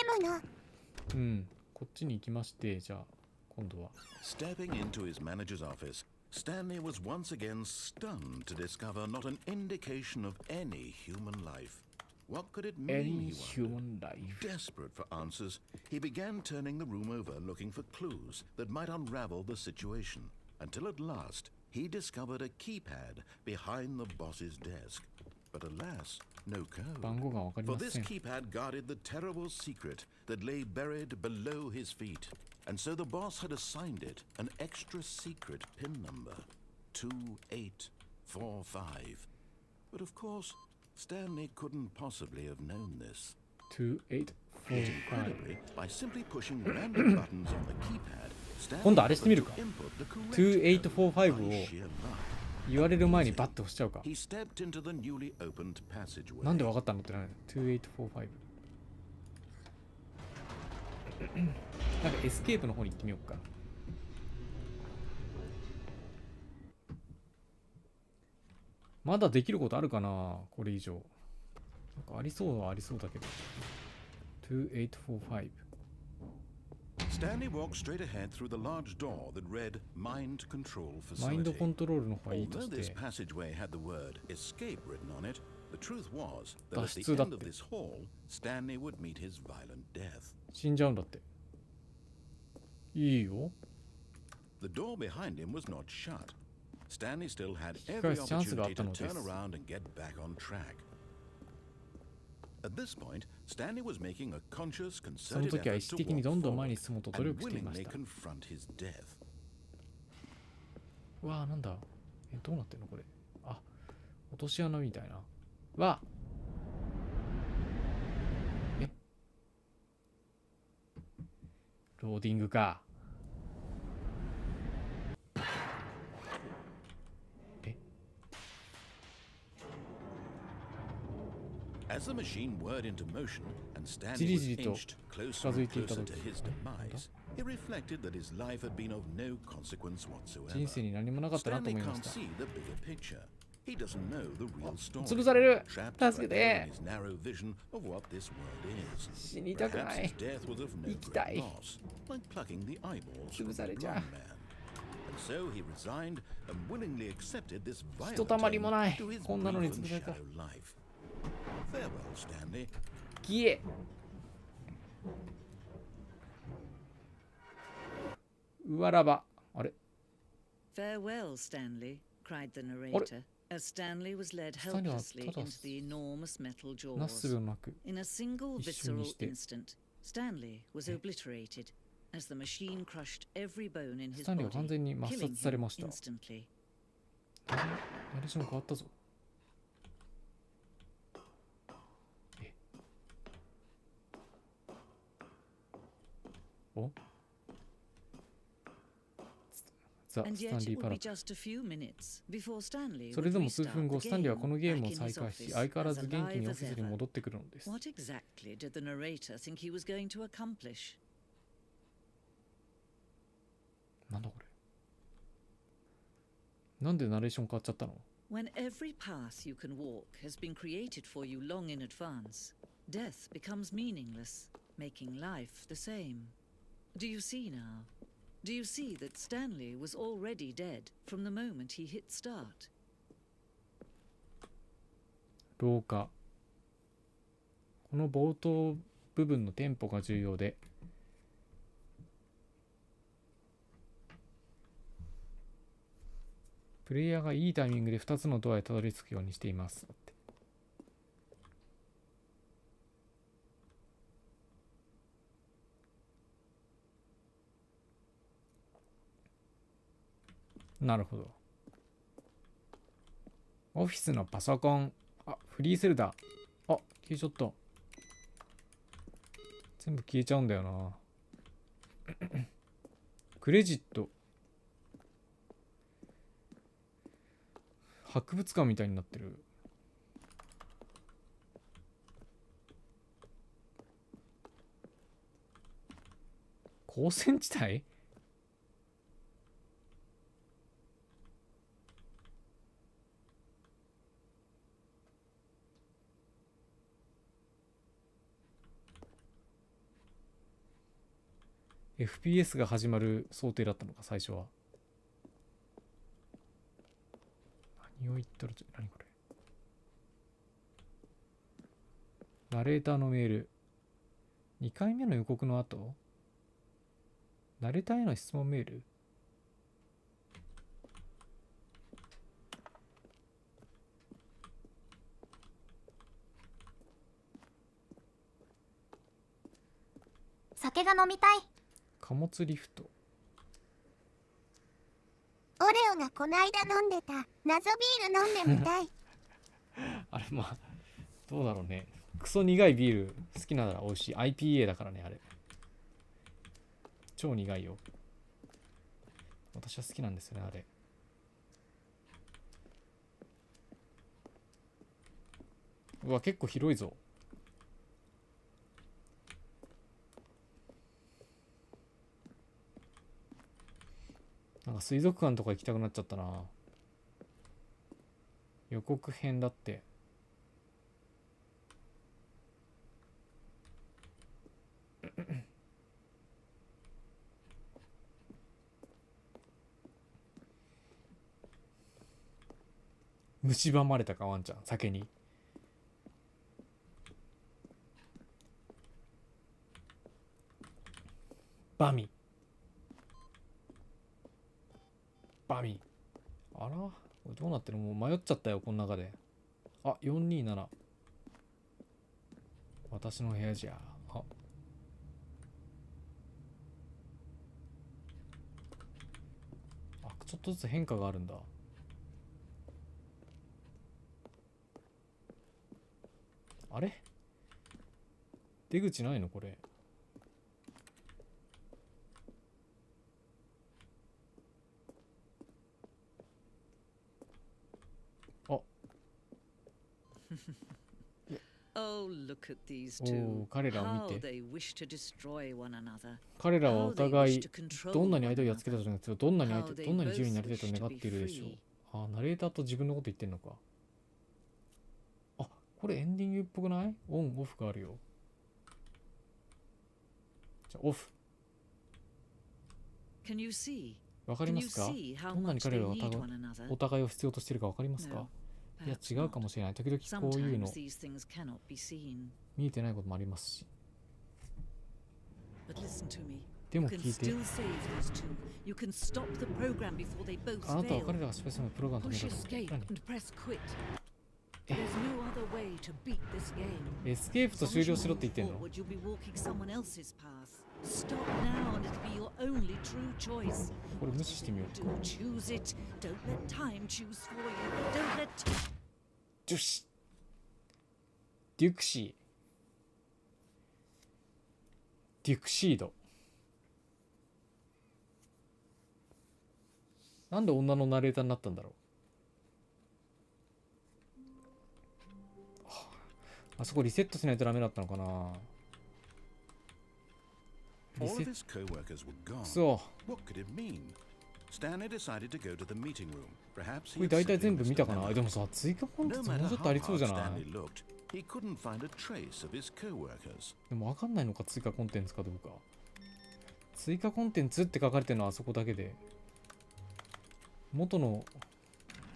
こっちに行きまして、じゃあ今度は。 Stepping into his manager's office, Stanley was once again stunned to discover not an indication of any human life. What could it mean? Any He wondered. human life. Desperate for answers, he began turning the room over looking for clues that might unravel the situation, until at last he discovered a keypad behind the boss's desk. But alas, no 番 code. 号がわかり For ま this せん。 keypad guarded the terrible secret that lay buried below his feet. And so the boss had assigned it an extra secret pin number, 2845. But of course, Stanley couldn't possibly have known this. 2845。 Incredibly, by simply pushing random buttons on the keypad, Stanley 今度あれしてみるか。 input the correct 2845 code を by sheer luck. 言われる前にバッて押しちゃうか。 He stepped into the newly opened passageway. なんでわかったのってなる。2845。なんかエスケープの方に行ってみようか。まだできることあるかなこれ以上。なんかありそうはありそうだけど。2845。 Stanley walked straight ahead through the large door that read Mind Control マインド Facility. コントロールの方がいいと Although し this て。 passageway had the word escape written on it, the truth was that at 脱 the 出だっ end of て。 this hall, Stanley would meet his violent death. 死んじゃうんだって。いいよ。 The door behind him was not shut. Stanley still had 引き every 返すチャンスがあ opportunity ったの to です。 turn around and get back on track. At this point, Stanley was making a conscious, その concerted 時は effort 意識 to 的に walk どんどん前 forward に進もうと努 and 力していまし willingly た。 confront his death. うわあ、なんだ。どうなってんのこれ。あ、落とし穴みたいな。わあ。ローディングか。 As the machine whirred into motion and じ Stanley り was じりと inched 近 closer づい and ていた closer 時 to his demise, he reflected that his life had been of no consequence 人 whatsoever. 生に何もなかったなと Stanley 思いま can't した。 see the bigger picture. 潰される。助けて。死にたくない。生きたい。潰されちゃう。ひとたまりもない。こんなのに潰された。消え。うわらば。あれ Farewell, Stanley, cried the narrator, as Stanley was led helplessly into the enormous metal jaws. In a single visceral instant, Stanley was obliterated as the machine crushed every bone in his body, killing him instantly. ナレーション変わったぞ。おザ・スタンリーパラダイス。それでも数分後、スタンリーはこのゲームを再開し、相変わらず元気にオフィスに戻ってくるのです。What exactly did the narrator think he was going to accomplish? なんだこれ。なんでナレーション変わっちゃったの？ When every path you can walk has been created for you long in advance, death becomes meaningless, making life the same. Do you see now? Do you see that Stanley was already dead from the moment he hit start? 廊下。この冒頭部分のテンポが重要で、プレイヤーがいいタイミングで2つのドアへたどり着くようにしています。なるほど。オフィスのパソコン。あ、フリーセルだ。あ、消えちゃった。全部消えちゃうんだよな。クレジット。博物館みたいになってる。光線地帯？FPS が始まる想定だったのか、最初は。何を言ったら、何これ。ナレーターのメール。2回目の予告の後、ナレーターへの質問メール。酒が飲みたい。貨物リフト。オレオがこないだ飲んでた謎ビール飲んでみたい。あれ、まあどうだろうね。クソ苦いビール好きなら美味しい。 IPA だからね、あれ超苦いよ。私は好きなんですよね、あれ。うわ、結構広いぞ。なんか水族館とか行きたくなっちゃったな。予告編だって。蝕まれたか、ワンちゃん、酒に。バミ。バミ。あら、どうなってる？もう迷っちゃったよ、この中で。あ、427。私の部屋じゃ。あ、ちょっとずつ変化があるんだ。あれ？出口ないのこれ。あ。彼らを見て。彼らはお互いどんなに相手をやっつけたとか、どんなに自由になりたいと願っているでしょう。あ、ナレーターと自分のこと言ってんのか。あ、これエンディングっぽくない？オン、オフがあるよ。じゃあ、オフ。わかりますか？どんなに彼らがお互いを必要としているかわかりますか？いや、違うかもしれない。時々こういうの見えてないこともありますし。でも聞いて。あなたは彼らが失敗するのプログラム止めたの。エスケープと終了しろって言ってんの？これ無視してみよう。よし。デュクシー。デュクシード。なんで女のナレーターになったんだろう。あそこリセットしないとダメだったのかな。リセット。そう。これ大体全部見たかな。でもさ、追加コンテンツもうちょっとありそうじゃない？でも分かんないのか、追加コンテンツかどうか。追加コンテンツって書かれてるのはあそこだけで、元の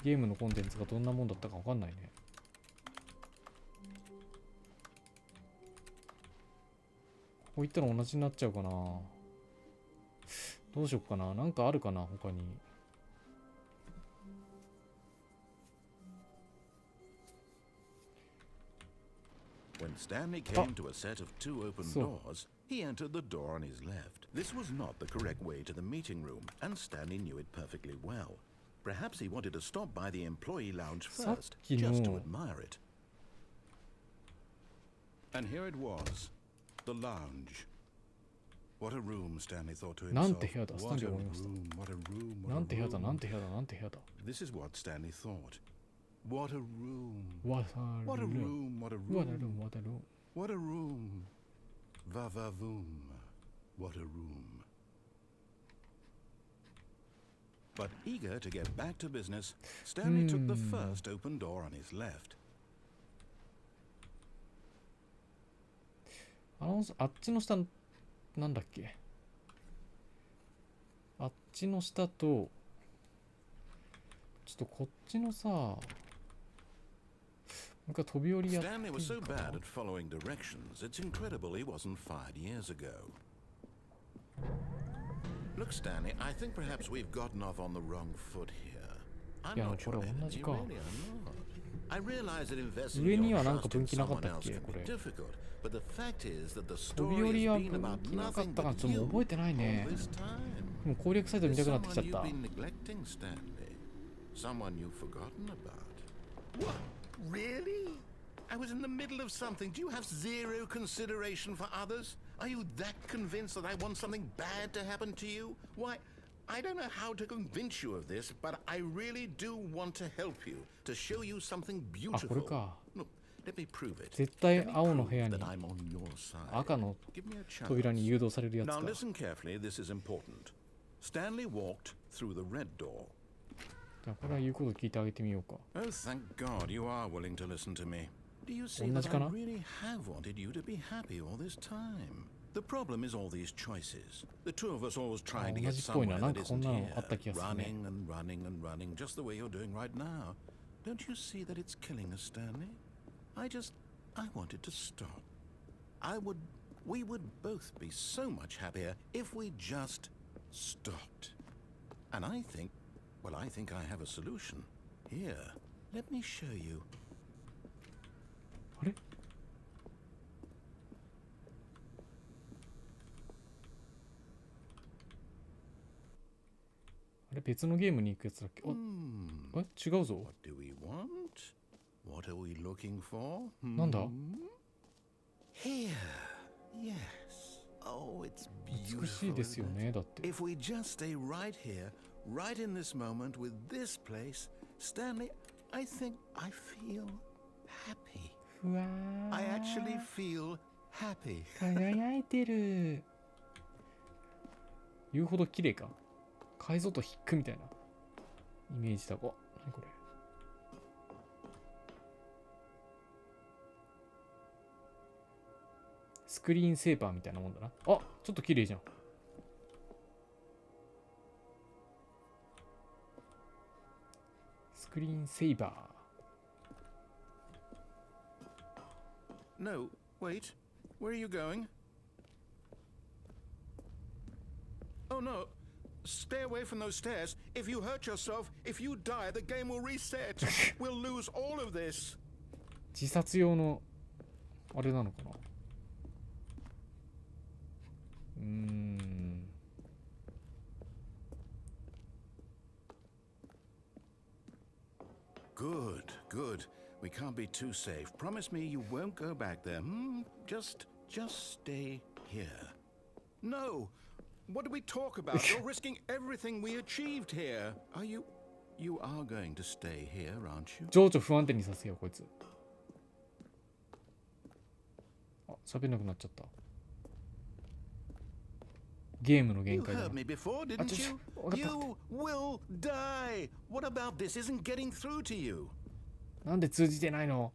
ゲームのコンテンツがどんなもんだったか分かんないね。こういったら同じになっちゃうかな。どうしよっかな。なんかあるかな、他に。When Stanley came to a set of 2 open doors, he entered the door on his left. This was not the correct way to the meeting room, and Stanley knew it perfectly well. Perhaps he wanted to stop by the employee lounge first, just to admire it. And here it was, the lounge. What a room, Stanley thought to himself. What a room, what a room, what a room. This is what Stanley thought. What a room. What a room, what a room. What a room, what a room. What a room. Va-va-voom. What a room. But eager to get back to business, Stanley took the first open door on his left. あっちの下、なんだっけ？あっちの下と、ちょっとこっちのさ、なんか飛び降りやっていいかな。 Stanley was so bad at following directions, it's incredible he wasn't fired years ago. Look, Stanley, I think perhaps we've gotten off on the wrong foot here. I'm not sure that you really are not. I realize that investing in your trust in someone else can be difficult, but the fact is that the story has been about nothing but you all this time. Who have you been neglecting, Stanley? Someone you've forgotten about. What? Really? I was in the middle of something. Do you have zero consideration for others? Are you that convinced that I want something bad to happen to you? Why, I don't know how to convince you of this, but I really do want to help you, to show you something beautiful. Look, let me prove it. 絶対青の部屋に赤の扉に誘導されるやつか。 Now listen carefully, this is important. Stanley walked through the red door. じゃあこれは言うこと聞いてあげてみようか。 Oh, thank God you are willing to listen to me. Do you see that I really have wanted you to be happy all this time? The problem is all these choices. The two of us always trying to get somewhere that isn't here. Running and running and running, just the way you're doing right now. Don't you see that it's killing us, Stanley? I wanted to stop. We would both be so much happier if we just stopped. And I think I have a solution. Here, let me show you. あれ？あれ別のゲームに行くやつだっけ？あ、違うぞ。What do we want? What are we looking for? なんだ？ Here. Yes. Oh, it's beautiful. 美しいですよね、だって。 If we just stay right here, right in this moment with this place, Stanley, I think I feel happy. うわー。 I actually feel happy. 輝いてる。言うほど綺麗か。解像度低くみたいなイメージだ。お、何これ。スクリーンセーバーみたいなもんだな。あ、ちょっと綺麗じゃん。スクリーンセーバー。No, wait. Where are you going? Oh no. Stay away from those stairs. If you hurt yourself, if you die, the game will reset. We'll lose all of this. 自殺用のあれなのかな。Good, good. We can't be too safe. Promise me you won't go back there. Just stay here. No. What do we talk about? You're risking everything we achieved here. You are going to stay here, aren't you? 情緒不安定にさせようこいつ。あ、喋んなくなっちゃった。ゲームの限界だな。 You heard me before, didn't you? You will die. What about this isn't getting through to you? なんで通じてないの？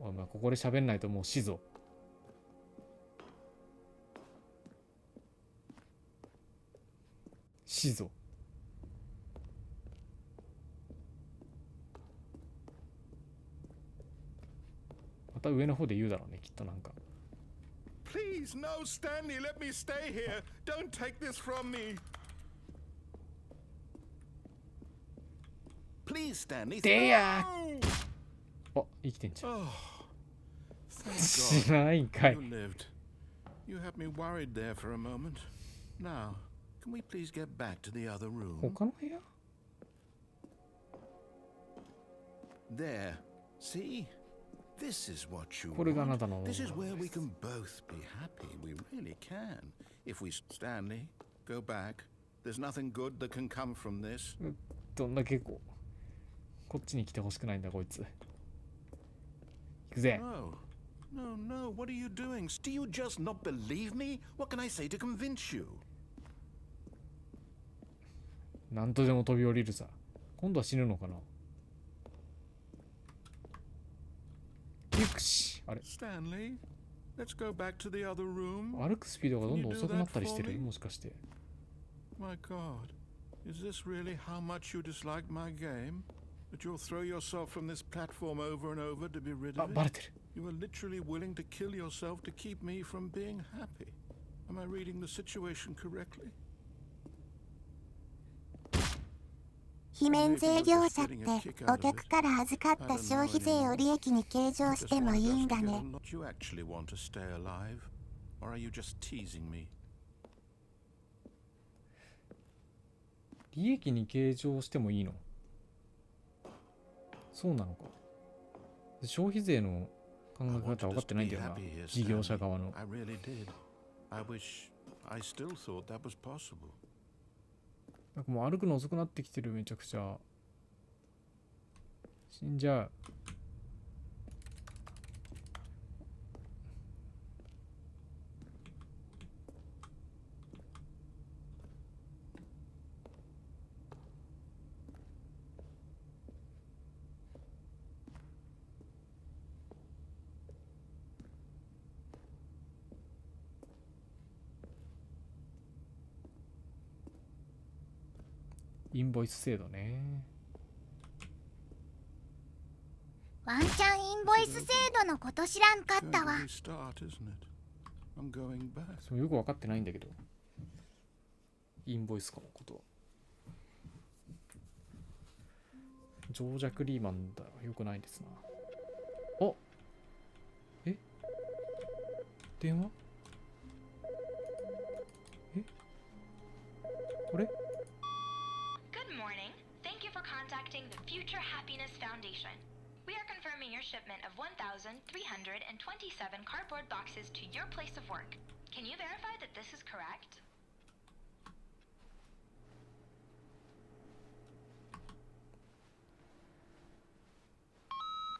お前ここで喋んないともう死ぞ。死ぞ。また上の方で言うだろうね、きっとなんか。Please, no, Stanley, let me stay here. Don't take this from me. Please, Stanley. でやー。あ、生きてんじゃん。しないんかい。 You lived. You had me worried there for a moment. Now, can we please get back to the other room? 他の部屋？ There. See? This is what you これがあなたの want. This is where we can both be happy. We really can. If we, Stanley, go back, there's nothing good that can come from this. どんだけこっちに来てほしくないんだこいつ。行くぜ。 No. No, no. What are you doing? Do you just not believe me? What can I say to convince you? なんとでも飛び降りるさ。今度は死ぬのかな。よし、あれ。 Stanley, let's go back to the other room. 歩くスピードがどんどん遅くなったりしてる。もしかして。 My God, is this really how much you dislike my game? That you'll throw yourself from this platform over and over to be rid あ、 of バレ it? てる。 You are literally willing to kill yourself to keep me from being happy. Am I reading the situation correctly? 罷免税業者ってお客から預かった消費税を利益に計上してもいいんだね。 Do you actually want to stay alive? Or are you just teasing me? 利益に計上してもいいの？そうなのか。消費税の考え方分かってないんだよな。事業者側の。 I really did. I wish I still thought that was possible. なんかもう歩くの遅くなってきてる。めちゃくちゃ死んじゃう。インボイス制度ね。ワンチャンインボイス制度のこと知らんかったわ。 そうよく分かってないんだけど。インボイスかのことは。ジョージャクリーマンだ。よくないですな。あ、え、電話？え、これGood morning. Thank you for contacting the Future Happiness Foundation. We are confirming your shipment of 1,327 cardboard boxes to your place of work. Can you verify that this is correct?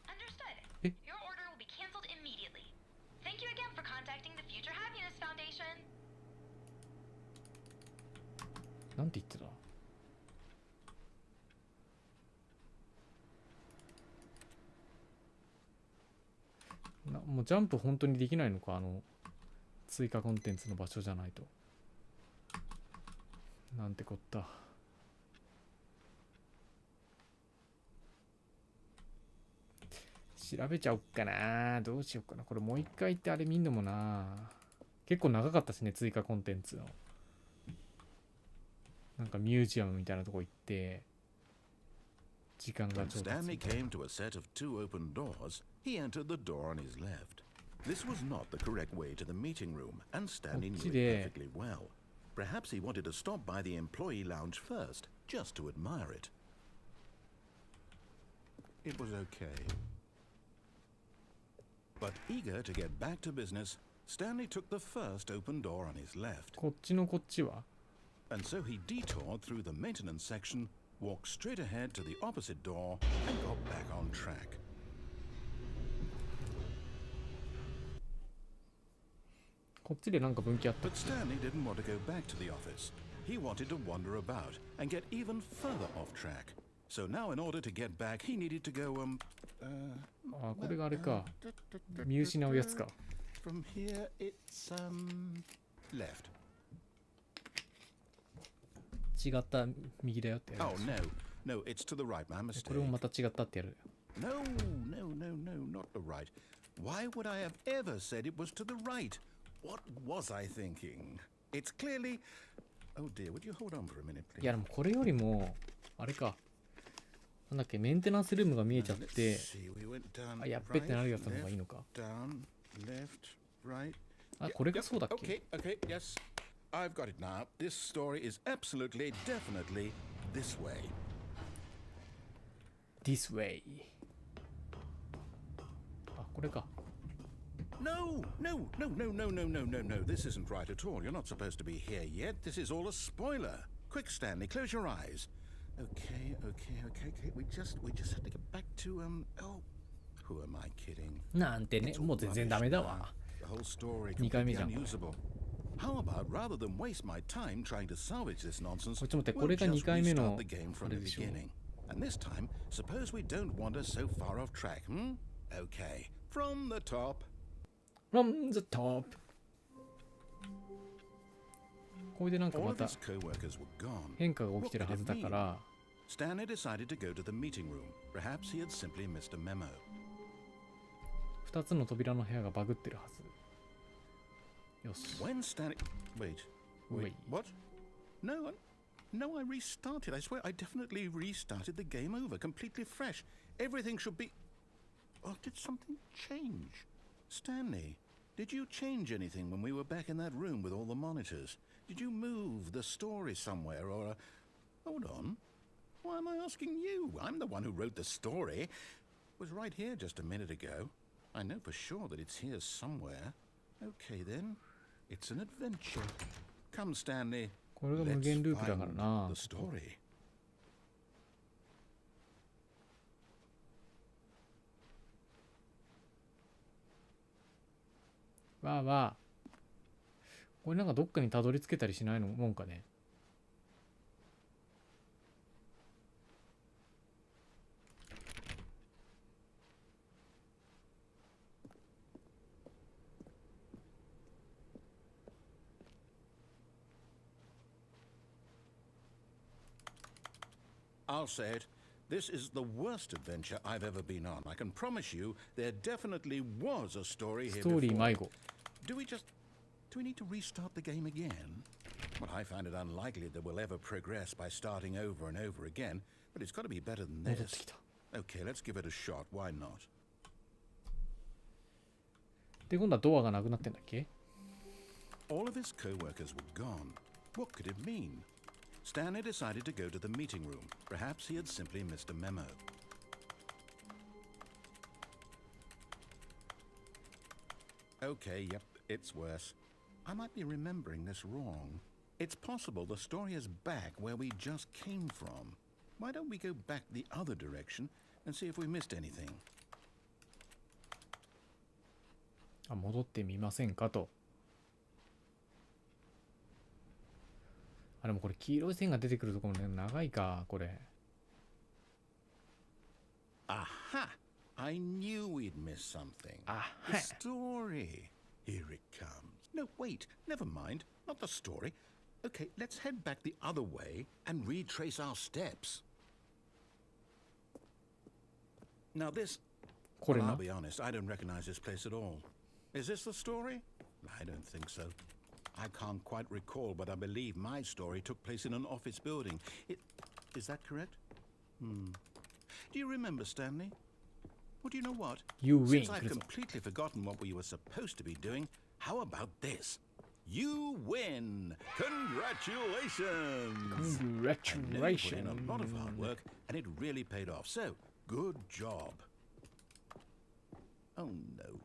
Understood. Your order will be canceled immediately. Thank you again for contacting the Future Happiness Foundation. なんて言ってた？もうジャンプ本当にできないのか、追加コンテンツの場所じゃないと。なんてこった。調べちゃおっかな。どうしようかな。これもう一回行ってあれ見んのもな。結構長かったしね、追加コンテンツの。なんかミュージアムみたいなとこ行って、時間がちょうど。Stanley came to a set of two open doors. He entered the door on his left. This was not the correct way to the meeting room, and Stanley knew it perfectly well. Perhaps he wanted to stop by the employee lounge first, just to admire it. It was okay. But eager to get back to business, Stanley took the first open door on his left. こっちのこっちは? And so he detoured through the maintenance section, walked straight ahead to the opposite door, and got back on track. こっちでなんか分岐あった。 But Stanley didn't want to go back to the office. He wanted to wander about and get even further off track. So now in order to get back, he needed to go, あ、これがあれか。見失うやつか。From here, it's, left. 違った右だよってやる。Oh, no. No, it's to the right, my mistake. これもまた違ったってやる。No, not the right. Why would I have ever said it was to the right? What was I thinking? It's clearly... Oh dear, would you hold on for a minute, please? いやでもこれよりもあれか、なんだっけ、メンテナンスルームが見えちゃって、あ、やっべってなるやつの方がいいのか。あ、これがそうだっけ？ Okay, yes. I've got it now. This story is absolutely, definitely this way. This way. あ、これか。No. This isn't right at all. You're not supposed to be here yet. This is all a spoiler. Quick, Stanley, close your eyes. Okay. We just have to get back to, oh, who am I kidding? なんてね、もう全然ダメだわ。The whole story 2回目じゃん。 unusable. How about rather than waste my time trying to salvage this nonsense, ちょっと待って、こ we'll れが just 2回目 restart の the game あ from れ the でしょ。 beginning. And this time, suppose we don't wander so far off track, Okay, from the top. From the top. これでなんか All ま of た his co-workers were gone. 変化が起きてるはずだから、 Stanley decided to go to the meeting room. Perhaps he had simply missed a memo. 2つの扉の部屋がバグってるはず。よし。 When Stanley... Wait. What? No, I restarted. I swear, I definitely restarted the game over, completely fresh. Everything should be... Oh, did something change? Stanley, did you change anything when we were back in that room with all the monitors? Did you move the story somewhere or... Hold on. Why am I asking you? I'm the one who wrote the story. It was right here just a minute ago. I know for sure that it's here somewhere. Okay, then. It's an adventure. Come, Stanley. これが無限ループだからな。 The story. わあわあ。これなんかどっかにたどり着けたりしないのもんかね。I'll say it. This is the worst adventure I've ever been on. I can promise you there definitely was a story here ストーリー before. 迷子。Do we need to restart the game again? Well, I find it unlikely that we'll ever progress by starting over and over again, but it's got to be better than 戻って this. きた。 Okay, let's give it a shot. Why not? で、今度はドアがなくなってんだっけ？ All of his co-workers were gone. What could it mean? Stanley decided to go to the meeting room. Perhaps he had simply missed a memo. Okay, yep, it's worse. I might be remembering this wrong. It's possible the story is back where we just came from. Why don't we go back the other direction and see if we missed anything? あ、戻ってみませんかと。あ、でもこれ黄色い線が出てくるところもね、長いか、これ。Aha! I knew we'd miss something. The story. Here it comes. No, wait, never mind. Not the story. Okay, let's head back the other way and retrace our steps. Now this... Well, I'll be honest, I don't recognize this place at all. Is this the story? I don't think so. I can't quite recall, but I believe my story took place in an office building. Is that correct? Do you remember, Stanley? Well, do you know what? Since I've completely forgotten what we were supposed to be doing, how about this? You win! Congratulations! Congratulations! I know you put in a lot of hard work, and it really paid off. So, good job. Oh, no.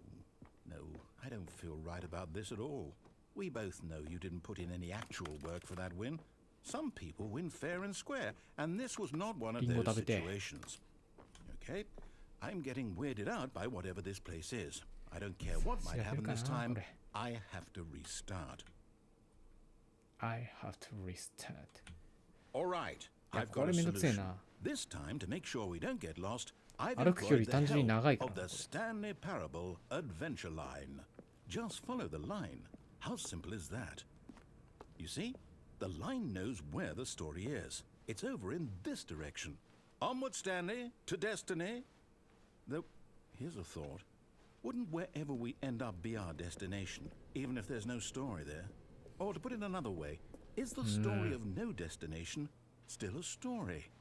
No, I don't feel right about this at all. We both know you didn't put in any actual work for that win. Some people win fair and square, and this was not one of those situations. Okay? I'm getting weirded out by whatever this place is. I don't care what might happen this time. I have to restart. All right. I've got a solution. This time, to make sure we don't get lost, I've employed the help of the Stanley Parable Adventure Line. Just follow the line. How simple is that? You see? The line knows where the story is. It's over in this direction. Onward, Stanley, to destiny. Though, here's a thought. Wouldn't wherever we end up be our destination, even if there's no story there? Or to put it another way, is the story of no destination still a story?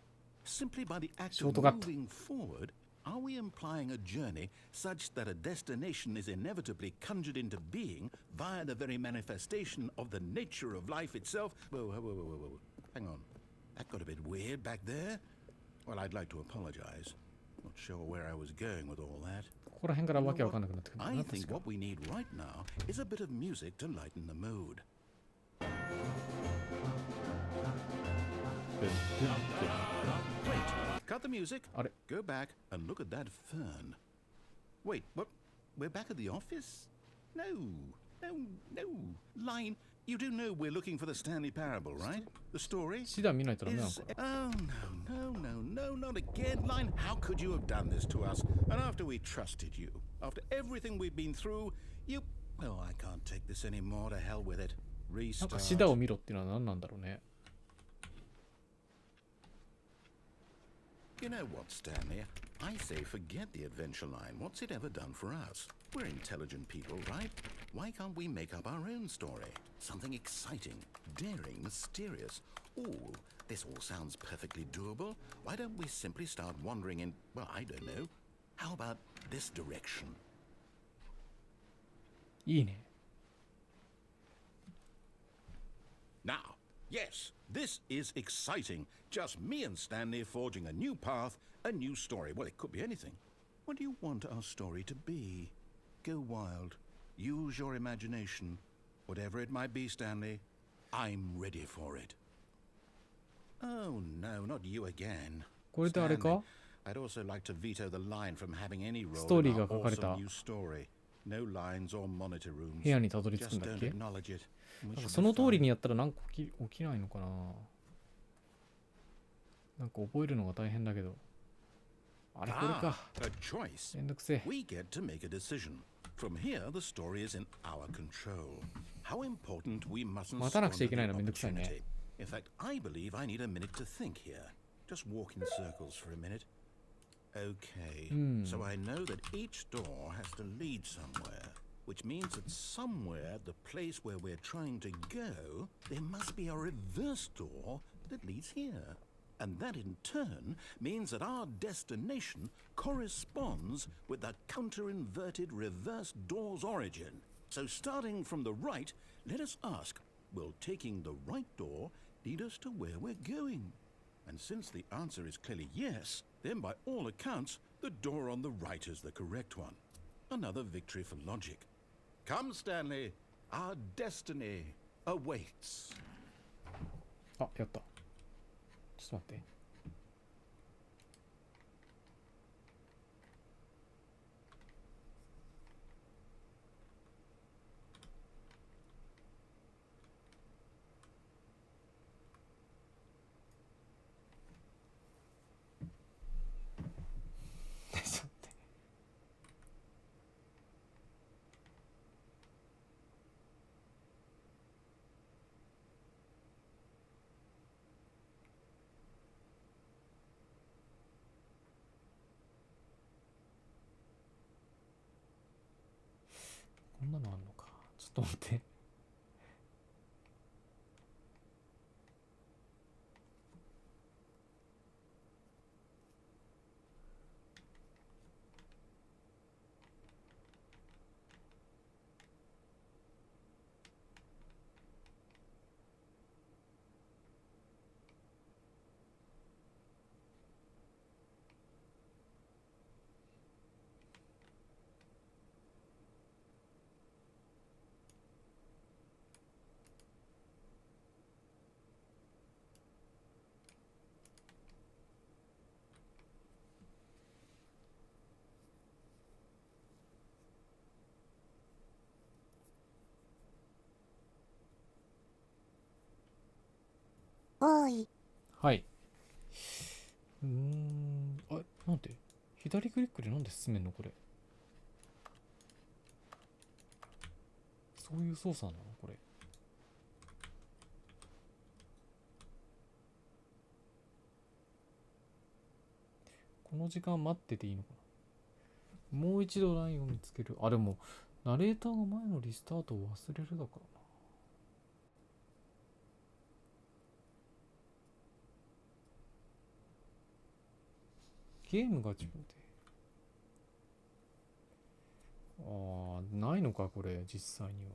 Simply by the act of moving forward, are we implying a journey such that a destination is inevitably conjured into being via the very manifestation of the nature of life itself? Whoa. Hang on. That got a bit weird back there. Well, I'd like to apologize. Not sure where I was going with all that. You know what? I think what we need right now is a bit of music to lighten the mood. Wait, cut the music. Go back and look at that fern. Wait, what? We're back at the office? No. Line, you do know we're looking for the Stanley Parable, right? The story is... Oh, no, not again. Line, how could you have done this to us? And after we trusted you, after everything we've been through, you... Oh, I can't take this anymore. To hell with it. Restart. You know what, Stanley? I say forget the adventure line. What's it ever done for us? We're intelligent people, right? Why can't we make up our own story? Something exciting, daring, mysterious. Ooh, this all sounds perfectly doable. Why don't we simply start wandering in, well, I don't know. How about this direction? いいね。Now, yes, this is exciting. Just me and Stanley forging a new path, a new story. Well, it could be anything. What do you want our story to be? Go wild. Use your imagination. Whatever it might be, Stanley, I'm ready for it. Oh, no, not you again. Stanley, I'd also like to veto the line from having any role in our awesome new story. No lines or monitor rooms. Just don't acknowledge it. その通りにやったらなんか起きないのかな。なんか覚えるのが大変だけど。あれこれか。めんどくせえ。We get to make a decision. From here, the story is in our control. How important we mustn't squander the opportunity. In fact, I believe I need a minute to think here. Just walk in circles for a minute. Okay, so I know that each door has to lead somewhere, which means that somewhere at the place where we're trying to go, there must be a reverse door that leads here. And that in turn means that our destination corresponds with the counter-inverted reverse door's origin. So starting from the right, let us ask, will taking the right door lead us to where we're going? And since the answer is clearly yes, then by all accounts, the door on the right is the correct one. Another victory for logic. Come, Stanley, our destiny awaits. あ、やった。ちょっと待って。こんなのあんのか。ちょっと待って。おい。はい。あ、なんで左クリックでなんで進めんのこれ。そういう操作なのこれ。この時間待ってていいのかな。もう一度ラインを見つける。あ、でも、ナレーターが前のリスタートを忘れるだからな。ゲームが自分で。ああ、ないのか、これ、実際には。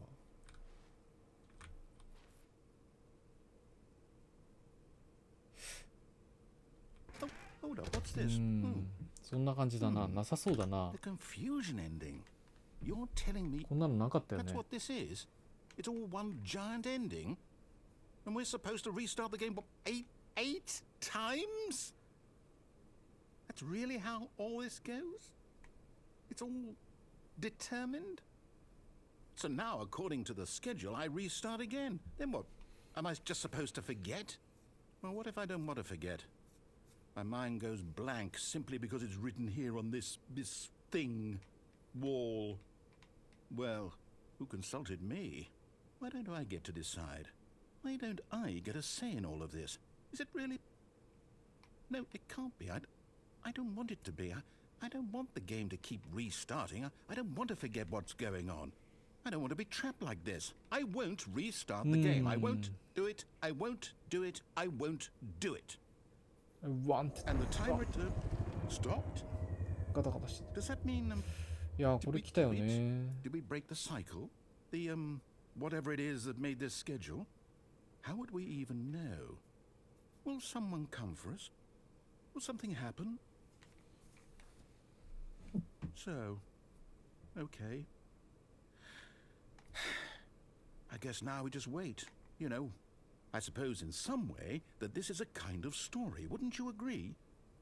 そんな感じだな。なさそうだな。こんなのなかったよね。It's all one giant ending, and we're supposed to restart the game eight times? That's really how all this goes? It's all determined? So now, according to the schedule, I restart again. Then what? Am I just supposed to forget? Well, what if I don't want to forget? My mind goes blank simply because it's written here on this thing, wall. Well, who consulted me? Why don't I get to decide? Why don't I get a say in all of this? Is it really? No, it can't be. I don't want it to be. I don't want the game to keep restarting. I don't want to forget what's going on. I don't want to be trapped like this. I won't restart the game. I won't do it. I won't do it. I won't do it. I want. And the timer stopped? Does that mean いや、これ来たよね。Did we break the cycle? The whatever it is that made this schedule? How would we even know? Will someone come for us? Will something happen? So, okay. I guess now we just wait. You know, I suppose in some way that this is a kind of story. Wouldn't you agree?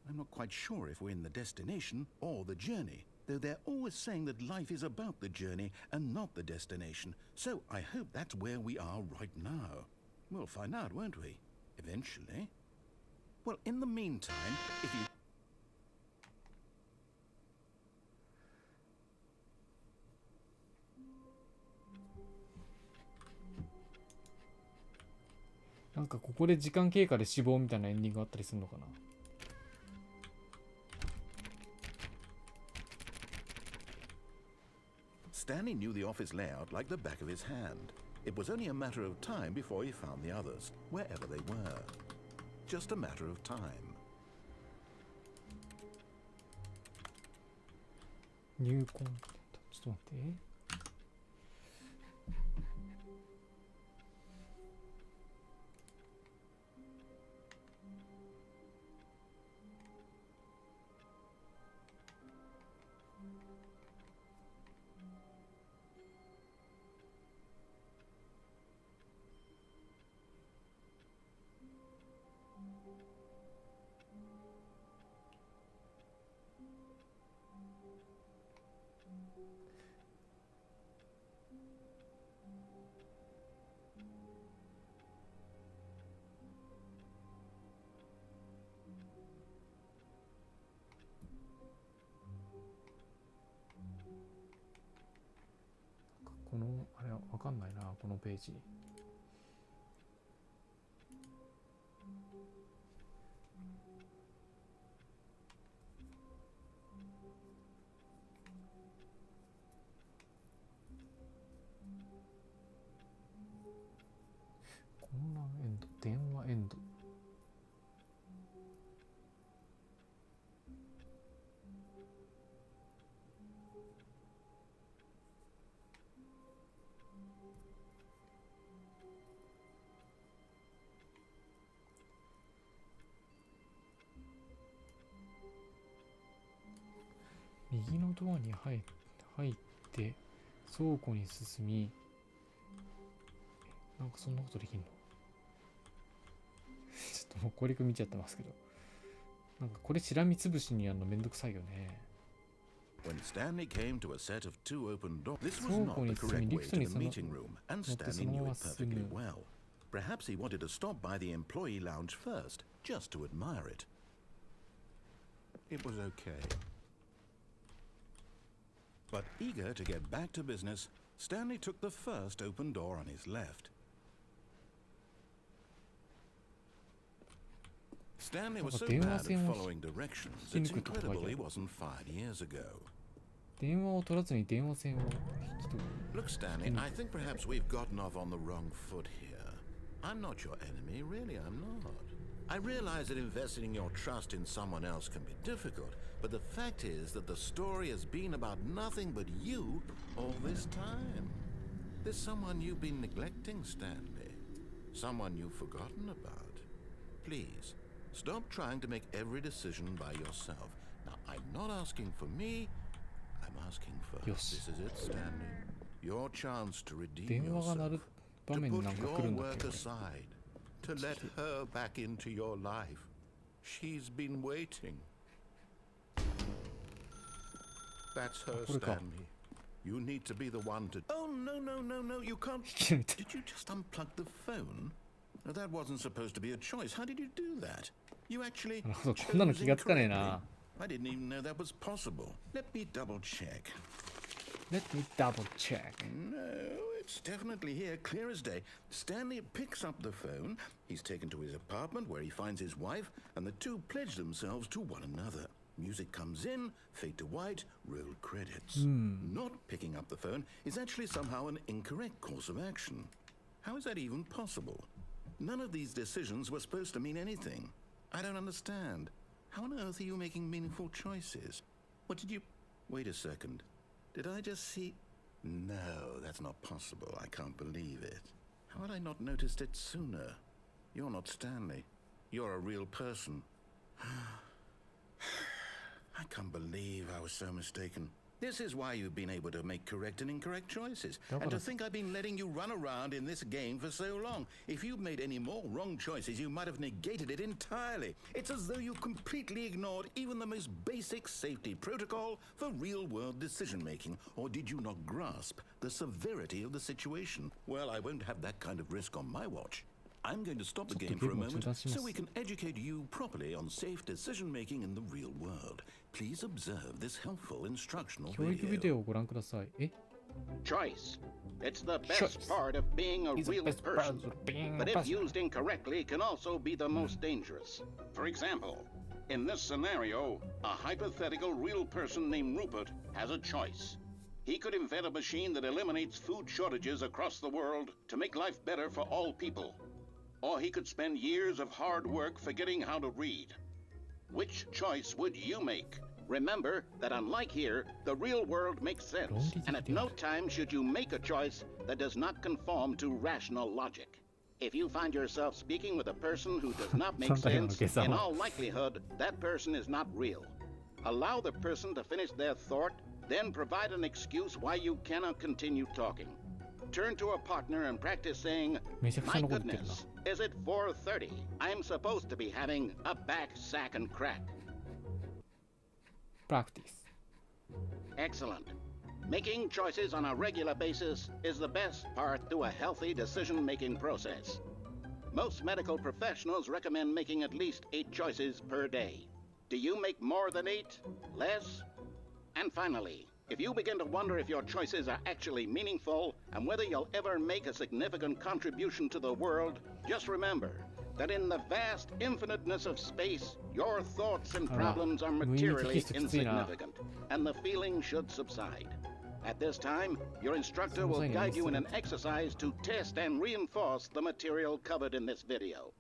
I'm not quite sure if we're in the destination or the journey, though they're always saying that life is about the journey and not the destination. So I hope that's where we are right now. We'll find out, won't we? Eventually. Well, in the meantime, if you... なんかここで時間経過で死亡みたいなエンディングがあったりするのかな。Stanley knew the office layout like the back of his hand. It was only a matter of time before he found the others, wherever they were. Just a matter of time. 入魂。ちょっと待って。このあれは分かんないな、このページ。混乱エンド、電話エンド。右のドアに入って倉庫に進み、なんかそんなことできんの？ちょっともうこれ見ちゃってますけど、なんかこれしらみつぶしにやるのめんどくさいよね。When Stanley came to a set of two open doors, this was not the correct way to the meeting room, and Stanley knew it perfectly well. Perhaps he wanted to stop by the employee lounge first, just to admire it. It was okay. But eager to get back to business, Stanley took the first open door on his left. Stanley was so bad at following directions, it's incredible he wasn't fired years ago. 電話を取らずに電話線を引き取る。Look, Stanley, I think perhaps we've gotten off on the wrong foot here. I'm not your enemy, really, I'm not. I realize that investing your trust in someone else can be difficult, but the fact is that the story has been about nothing but you all this time. There's someone you've been neglecting, Stanley. Someone you've forgotten about. Please, stop trying to make every decision by yourself. Now, I'm not asking for me, I'm asking for this is it, Stanley. Your chance to redeem yourself. To put your work aside. To let her back into your life. She's been waiting. That's her, Stanley. You need to be the one to... Oh, no, you can't... Did you just unplug the phone? No, that wasn't supposed to be a choice. How did you do that? You actually... I didn't even know that was possible. Let me double check. Let me double check. No, it's definitely here, clear as day. Stanley picks up the phone. He's taken to his apartment where he finds his wife, and the two pledge themselves to one another. Music comes in, fade to white, roll credits. Not picking up the phone is actually somehow an incorrect course of action. How is that even possible? None of these decisions were supposed to mean anything. I don't understand. How on earth are you making meaningful choices? What did you... Wait a second. Did I just see... No, that's not possible. I can't believe it. How had I not noticed it sooner? You're not Stanley. You're a real person. I can't believe I was so mistaken. This is why you've been able to make correct and incorrect choices. And to think I've been letting you run around in this game for so long. If you'd made any more wrong choices, you might have negated it entirely. It's as though you completely ignored even the most basic safety protocol for real-world decision-making. Or did you not grasp the severity of the situation? Well, I won't have that kind of risk on my watch. I'm going to stop the game for a moment so we can educate you properly on safe decision-making in the real world. Please observe this helpful instructional video. Choice. It's the best part of being a real person. But if used incorrectly, can also be the most dangerous. For example, in this scenario, a hypothetical real person named Rupert has a choice. He could invent a machine that eliminates food shortages across the world to make life better for all people. Or he could spend years of hard work forgetting how to read. Which choice would you make? Remember that unlike here, the real world makes sense, and at no time should you make a choice that does not conform to rational logic. If you find yourself speaking with a person who does not make sense, in all likelihood, that person is not real. Allow the person to finish their thought, then provide an excuse why you cannot continue talking. Turn to a partner and practice saying, "My goodness, is it 4:30? I'm supposed to be having a back, sack, and crack." Practice. Excellent. Making choices on a regular basis is the best part to a healthy decision-making process. Most medical professionals recommend making at least 8 choices per day. Do you make more than 8? Less? And finally, if you begin to wonder if your choices are actually meaningful and whether you'll ever make a significant contribution to the world, just remember that in the vast infiniteness of space, your thoughts and problems are materially insignificant, and the feeling should subside. At this time, your instructor will guide you in an exercise to test and reinforce the material covered in this video.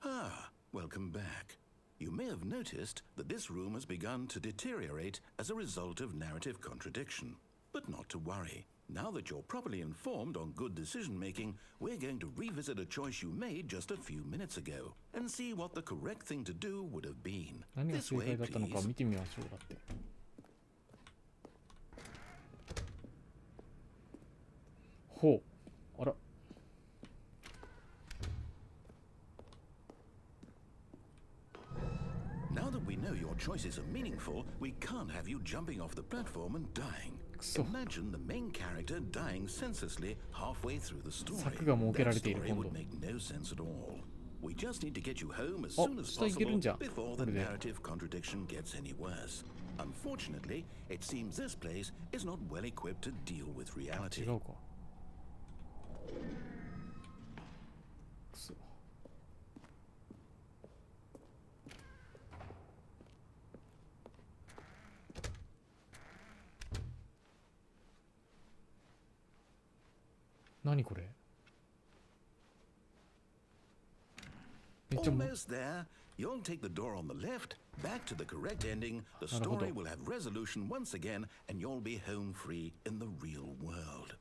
Ah, welcome back. You may have noticed that this room has begun to deteriorate as a result of narrative contradiction. But not to worry. Now that you're properly informed on good decision-making, we're going to revisit a choice you made just a few minutes ago and see what the correct thing to do would have been. 何が This 正 way, 解だったのか please. 見てみましょう。だって。ほう。あら。Now that we know your choices are meaningful, we can't have you jumping off the platform and dying. Imagine the main character dying senselessly halfway through the story. That story would make no sense at all. We just need to get you home as soon as possible before the narrative contradiction gets any worse. Unfortunately, it seems this place is not well equipped to deal with reality. 違うか。くそ。何これ？めっちゃも Almost there. You'll take the door on the left, back to the correct ending. The story will have resolution once again, and you'll be home free in the real world.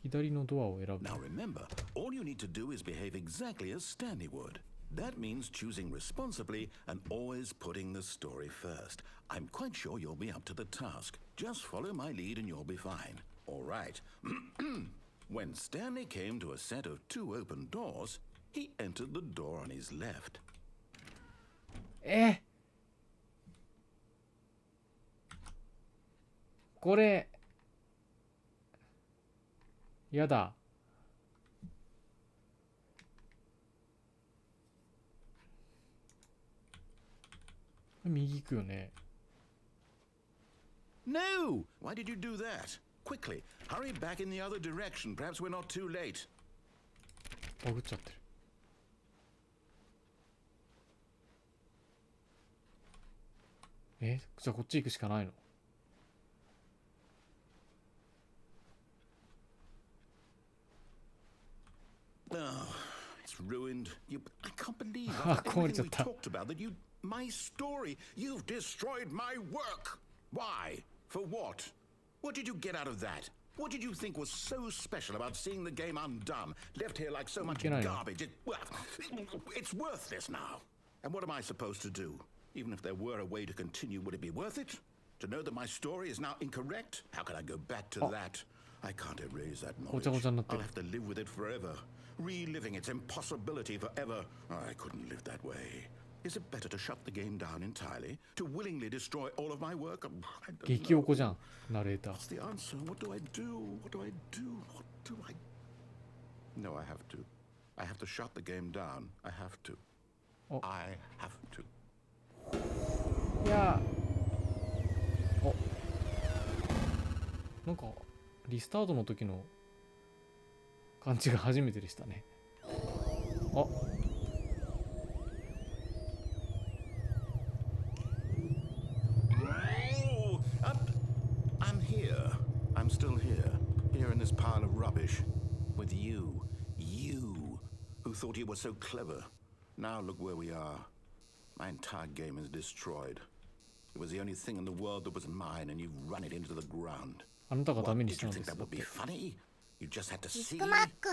左のドアを選ぶ。 Now remember, all you need to do is behave exactly as Stanley would. That means choosing responsibly and always putting the story first. I'm quite sure you'll be up to the task. Just follow my lead and you'll be fine. All right. When Stanley came to a set of 2 open doors, he entered the door on his left. これやだ。右行くよね。No! Why did you do that? Quickly, hurry back in the other direction. Perhaps we're not too late. バグっちゃってる。じゃあこっち行くしかないの？ Oh, it's ruined. I can't believe Ah, everything we talked about. That you, my story. You've destroyed my work. Why? For what? What did you get out of that? What did you think was so special about seeing the game undone, left here like so much garbage? It's worthless now. And what am I supposed to do? Even if there were a way to continue, would it be worth it? To know that my story is now incorrect? How can I go back to that? I can't erase that knowledge. I'll have to live with it forever, reliving its impossibility forever. I couldn't live that way. Is it better to shut the game down entirely? To willingly destroy all of my work? 激おこじゃん、ナレーター。 What's the answer? What do I do? What do I do? What do I... No, I have to. I have to shut the game down. I have to. I have to. いやー。なんかリスタートの時の感じが初めてでしたね。あ。I'm here. I'm still here. Here in this pile of rubbish. With you. You. Who thought you were so clever. Now look where we are. My entire game is destroyed. It was the only thing in the world that was mine, and you've run it into the ground. あなたがダメに Did した you んで think す that だっ would be て。 funny? You just had to チ see. ップマック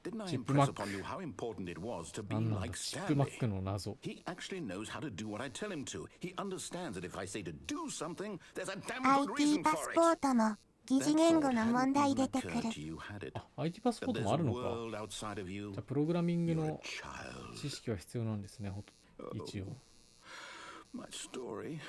Didn't I Chip impress Mac. upon you how important it was to be なんなんだ like チップマ Stanley? ックの謎。 He actually knows how to do what I tell him to. He understands that if I say to do something, there's a damn good IT reason パ for ス it. ポートの疑似言語の問題出てくる。 あ、IT パスポートもあるのか。じゃあプログラミングの知識は必要なんですね、一応。 My story.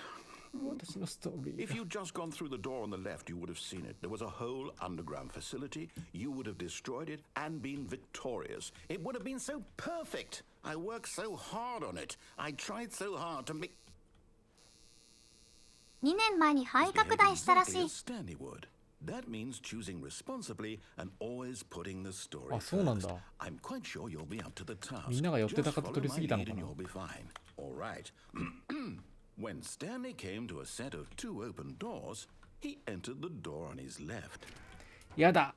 私のストーリー。 If you'd just gone through the door on the left, you would have seen it. There was a whole underground facility. You would have destroyed it and been victorious. It would have been so perfect. I worked so hard on it. I tried so hard to make... 2年前に肺拡大したらしい。 Stanley would. That means choosing responsibly and always putting the story あ、そうなんだ。 I'm quite sure you'll be up to the task. みんなが寄ってたかって取りすぎたのかな。 All right. When Stanley came to a set of 2 open doors, he entered the door on his left. やだ。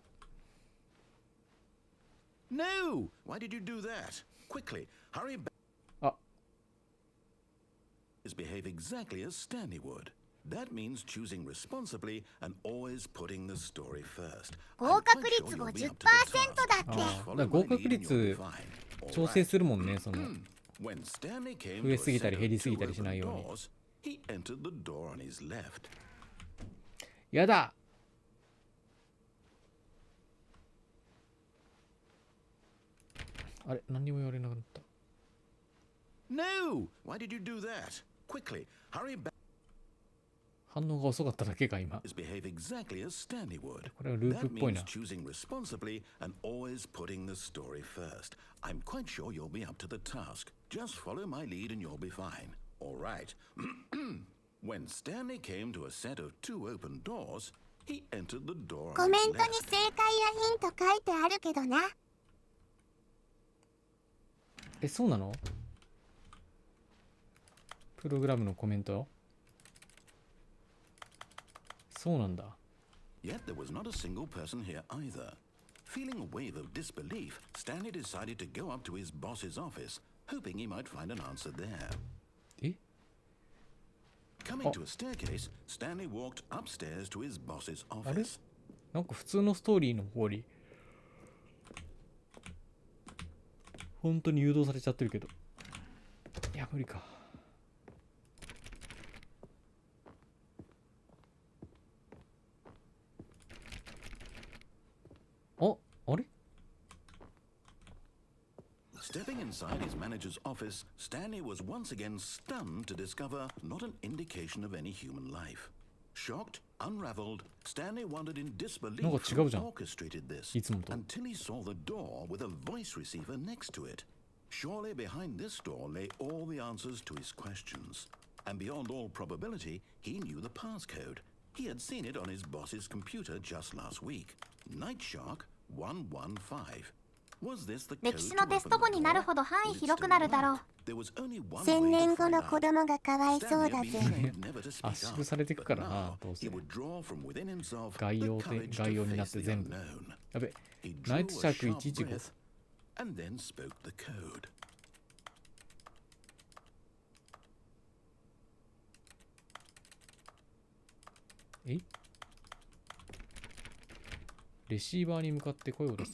No! Why did you do that? Quickly, hurry back. あ、Behave exactly as Stanley would. That means choosing responsibly and always putting the story first. 合格率 50% だって。だから合格率調整するもんね、その。When Stanley came 増え to す a ぎた set り of 減りす 2 ぎたりしない open ように。 doors, he entered the door on his left. やだ。あれ、何にも言われなくなった。No! Why did you do that? Quickly, hurry back. 反応が遅かっただけか、今。 Behave exactly as Stanley would. これはループ That っぽいな means。choosing responsibly and always putting the story first. I'm quite sure you'll be up to the task. Just follow my lead and you'll be fine. All right. When Stanley came to a set of 2 open doors, he entered the door コ on メ his ントに left. 正解やヒント書いてあるけどな。え、そうなの？プログラムのコメント？そうなんだ。 Yet there was not a single person here either. Feeling a wave of disbelief, Stanley decided to go up to his boss's office, hoping he might find an answer there. え？ Coming to a staircase, Stanley walked upstairs to his boss's あれ？ office. なんか普通のストーリーの方に本当に誘導されちゃってるけど。いや、無理か。あ、あれ？ Stepping inside his manager's office, Stanley was once again stunned to discover not an indication of any human life. Shocked, unraveled, Stanley wondered in disbeliefなんか違うじゃん。 who orchestrated this いつもと。 until he saw the door with a voice receiver next to it. Surely behind this door lay all the answers to his questions. And beyond all probability, he knew the passcode. He had seen it on his boss's computer just last week. Night Shark 115. Was this the code 歴史のテスト to 後 open the になる door? ほど範囲 Was it 広く still なるだろう。 locked? There was only one 1000 way 年 to 後 find の子 out. 供がかわいそう Stanley だ had ぜ。 been trained never to 圧 speak 縮 up, されていく but からな、 now どうせ he。would draw from within himself 概 the 要 courage 概要 to になっ face て the 全部。 unknown. やべ。 He ナ drew イトシャ a ーク sharp 115。 breath and then spoke the code. え？レシーバーに向かって声を出す。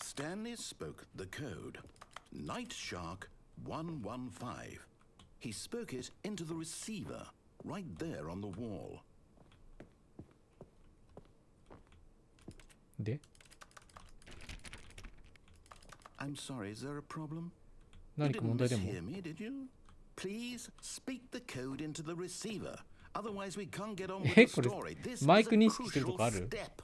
Stanley spoke the code. Night Shark 115. He spoke it into the receiver, right there on the wall. で、 I'm sorry, is there a problem? You 何か didn't 問題でも？ mishear me, did you? Please speak the code into the receiver. Otherwise, we can't get on with え、 the これ story. This is マ a イク認識してると crucial こある？ step.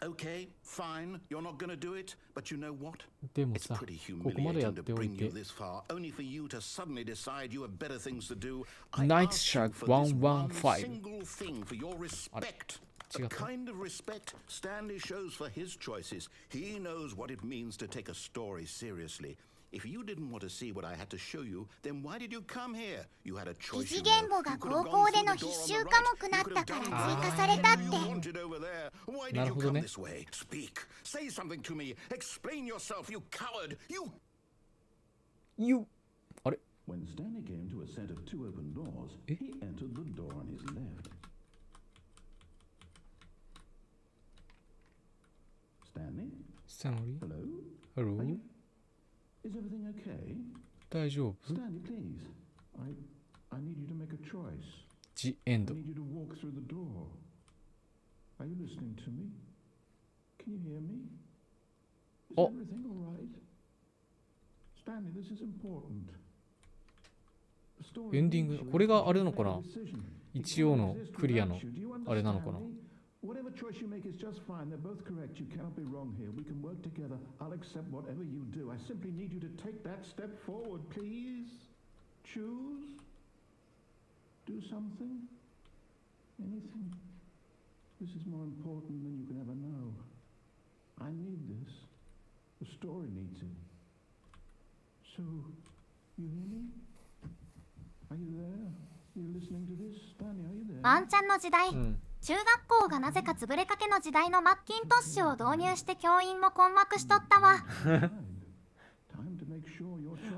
Okay, fine. You're not gonna do it, but you know what? でも It's さ、 pretty ここまでや humiliating っ to ておい bring て you。this far, only for you to suddenly decide you have better things to do. I Night asked you Shark for this one 115。 single thing for your respect. The 違った。 kind of respect Stanley shows for his choices. He knows what it means to take a story seriously. If you didn't want to see what I had to show you, then why did you come here? You had a 疑 choice. 似言語が高校での必修科目なったから追加されたって。 Why な did る you ほど come ね。 this way? Speak. Say something to me. Explain yourself, you coward. You。あれ？ When Stanley came to a set of 2 open doors, Eh? he entered the door on his left. Stanley? スタンリー？ Hello? ハロー？ Is everything okay? 大丈夫？ Stanley, please. I need you to make a choice. ジエン I ド。 need you to walk through the door. Are you listening to me? Can you hear me? Is Oh. everything all right? Stanley, this is important. The story エンディング。 needs you. これがあれなのかな？ Decision. 一応の It cannot exist クリアの without you. Do you あれなのかな？ understand me? Whatever choice you make is just fine. They're both correct. You cannot be wrong here. We can work together. I'll accept whatever you do. I simply need you to take that step forward, please. Choose. Do something. Anything. This is more important than you can ever know. I need this. The story needs it. ワンチャンの時代、中学校がなぜか潰れかけの時代のマッキントッシュを導入して教員も困惑しとったわ。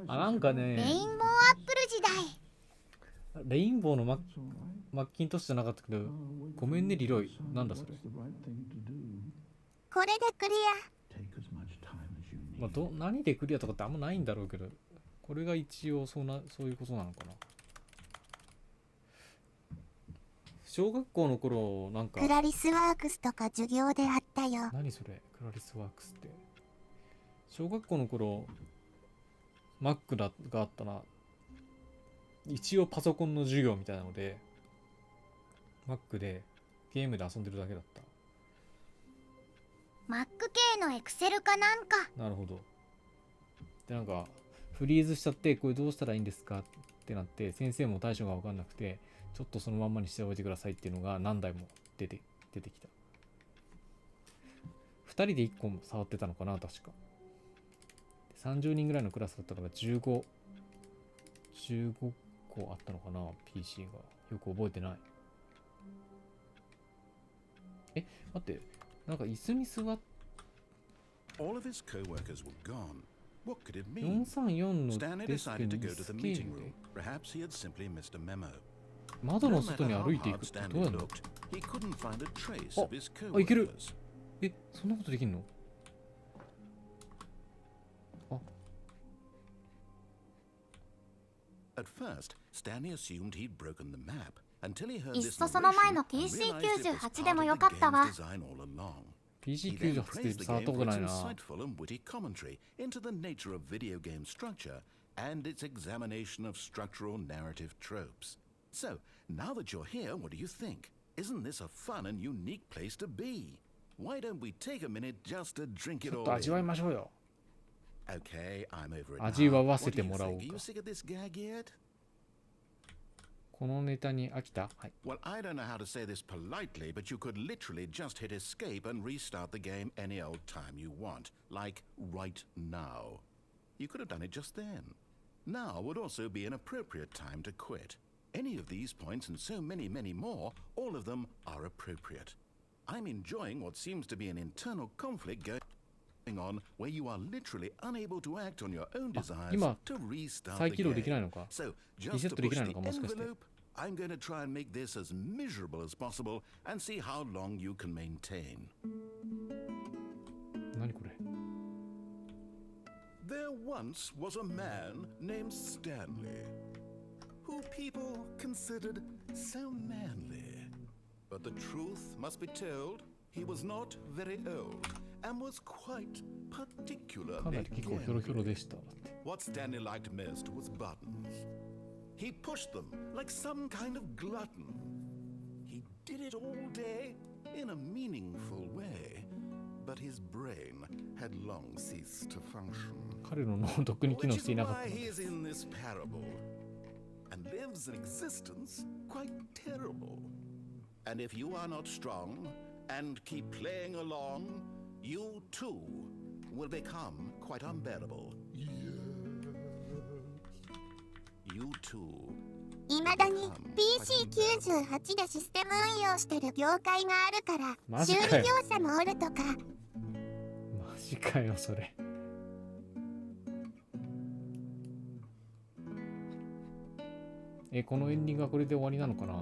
あ、なんかね、レインボーアップル時代。レインボーのマッキントッシュじゃなかったけど、ごめんねリロイ。なんだそれ。これでクリまあ、何でクリアとかってあんまないんだろうけど、これが一応そういうことなのかな。小学校の頃なんかア。クラリスワークスとか授業であったよ。何それクラリスワークスって。小学校の頃 Mac があったな。一応パソコンの授業みたいなので Mac でゲームで遊んでるだけだった。マック系のエクセルかなんか。なるほど。でなんかフリーズしちゃって、これどうしたらいいんですかってなって、先生も対処が分かんなくて、ちょっとそのまんまにしておいてくださいっていうのが何台も出てきた。2人で1個も触ってたのかな、確か。30人ぐらいのクラスだったから15個あったのかな、PC が。よく覚えてない。待って、なんか椅子に座って、434のデスクにスケールで窓の外に歩いていくってどうやるの？あ、いける。そんなことできんの？いっそその前の PC98 でもよかったわ。PC98 って触ったことないな。So, now that you're here, what do you think? Isn't this a fun and unique place to be? Why don't we take a minute just to drink it all in? ちょっと味わいましょうよ。 Okay, I'm over it 味わ now. わせてもらおう Are you か。 sick of this gag yet? このネタに飽きた？はい。 Well, I don't know how to say this politely, but you could literally just hit escape and restart the game any old time you want, like right now. You could have done it just then. Now would also be an appropriate time to quit. Any of these points and so many, many more, all of them are appropriate. I'm enjoying what seems to be an internal conflict going on where you are literally unable to act on your own desires to restart the game. So, just to push the envelope, I'm going to try and make this as miserable as possible and see how long you can maintain. 何これ? There once was a man named Stanley, who people considered so manly. But the truth must be told, he was not very old and was quite particularly gangly. What Stanley liked most was buttons. He pushed them like some kind of glutton. He did it all day in a meaningful way, but his brain had long ceased to function. Which is why he is in this parable and lives an existence quite terrible. And if you are not strong and keep playing along, you too will become quite unbearable. You too. いまだに PC98 でシステム運用してる業界があるから修理業者もおるとか。マジかよそれ。このエンディングはこれで終わりなのかな。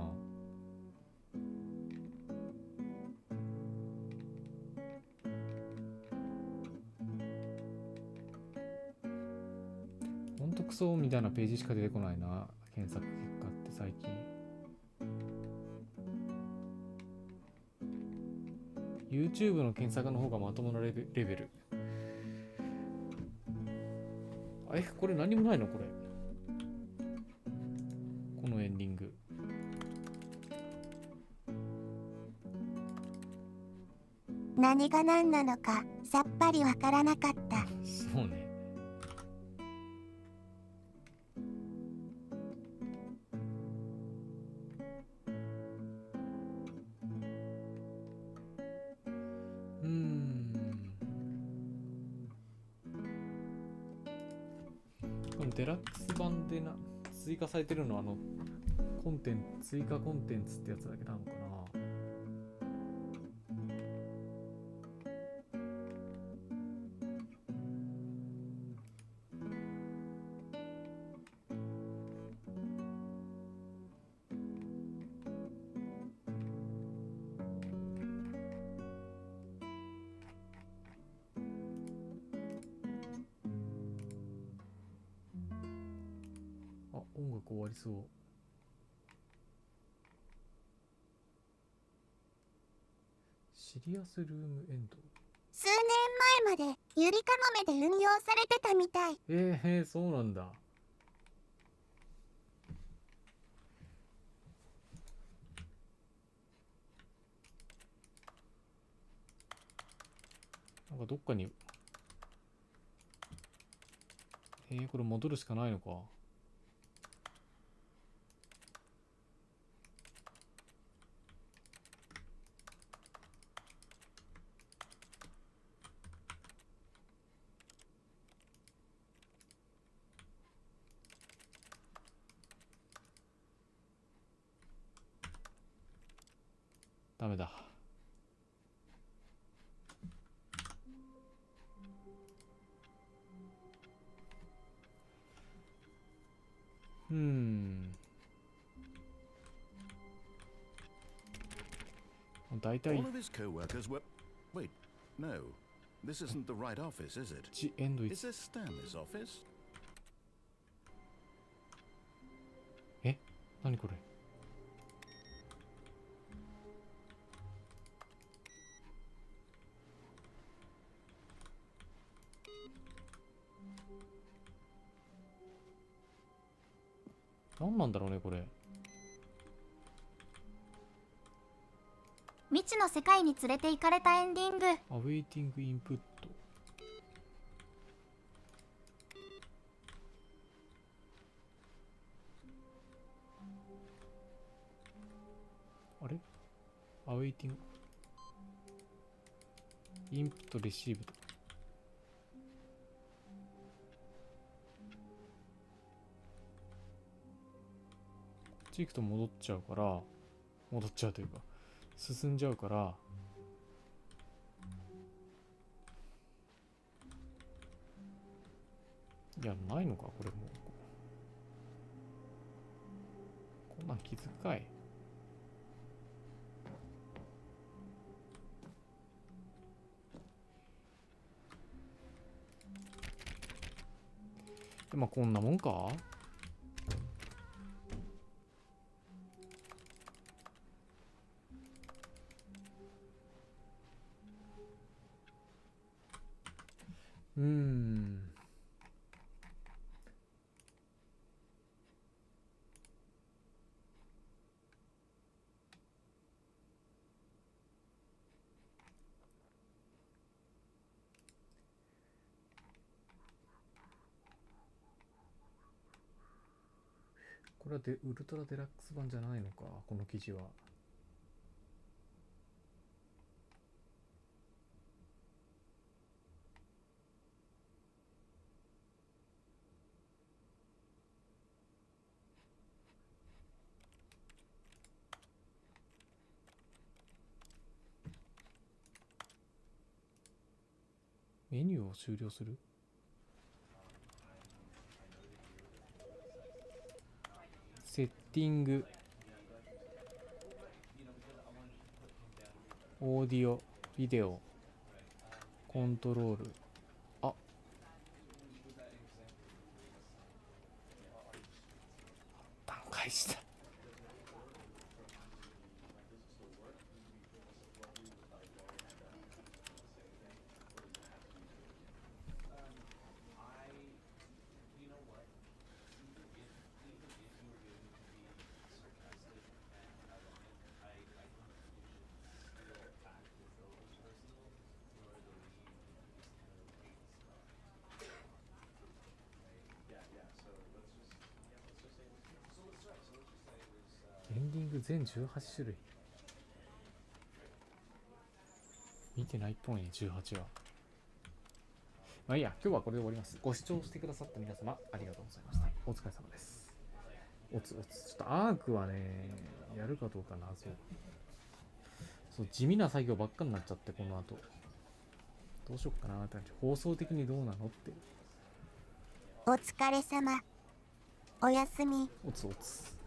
ほんとクソみたいなページしか出てこないな、検索結果って最近。YouTube の検索の方がまともなレベル。これ何もないのこれ。このエンディング。何が何なのかさっぱりわからなかった。そうね。デラックス版で追加されてるのは追加コンテンツってやつだけなのかな。音楽終わりそう。シリアスルームエンド。数年前までゆりかもめで運用されてたみたい。そうなんだ。なんかどっかにこれ戻るしかないのか。ダメだ。大体 All of his co-workers were... Wait, no. This isn't the right office, is it? The end Is this Stanley's office? 何これ。何なんだろうねこれ。未知の世界に連れて行かれたエンディング。アウェイティングインプット。あれアウェイティングインプットレシーブと。こっち行くと戻っちゃうというか進んじゃうから、いやないのかこれ。もうこんなん気づくかい。でもこんなもんか。これはウルトラデラックス版じゃないのか、この記事は。メニューを終了する。セッティング、オーディオ、ビデオ、コントロール。あ、段階した。エンディング全18種類。見てないっぽいね、18は。まあいいや、今日はこれで終わります。ご視聴してくださった皆様、ありがとうございました。お疲れ様です。おつ。ちょっとアークはね、やるかどうか謎。そう、地味な作業ばっかになっちゃって、この後。どうしよっかなって感じ。放送的にどうなのって。お疲れ様。おやすみ。おつ。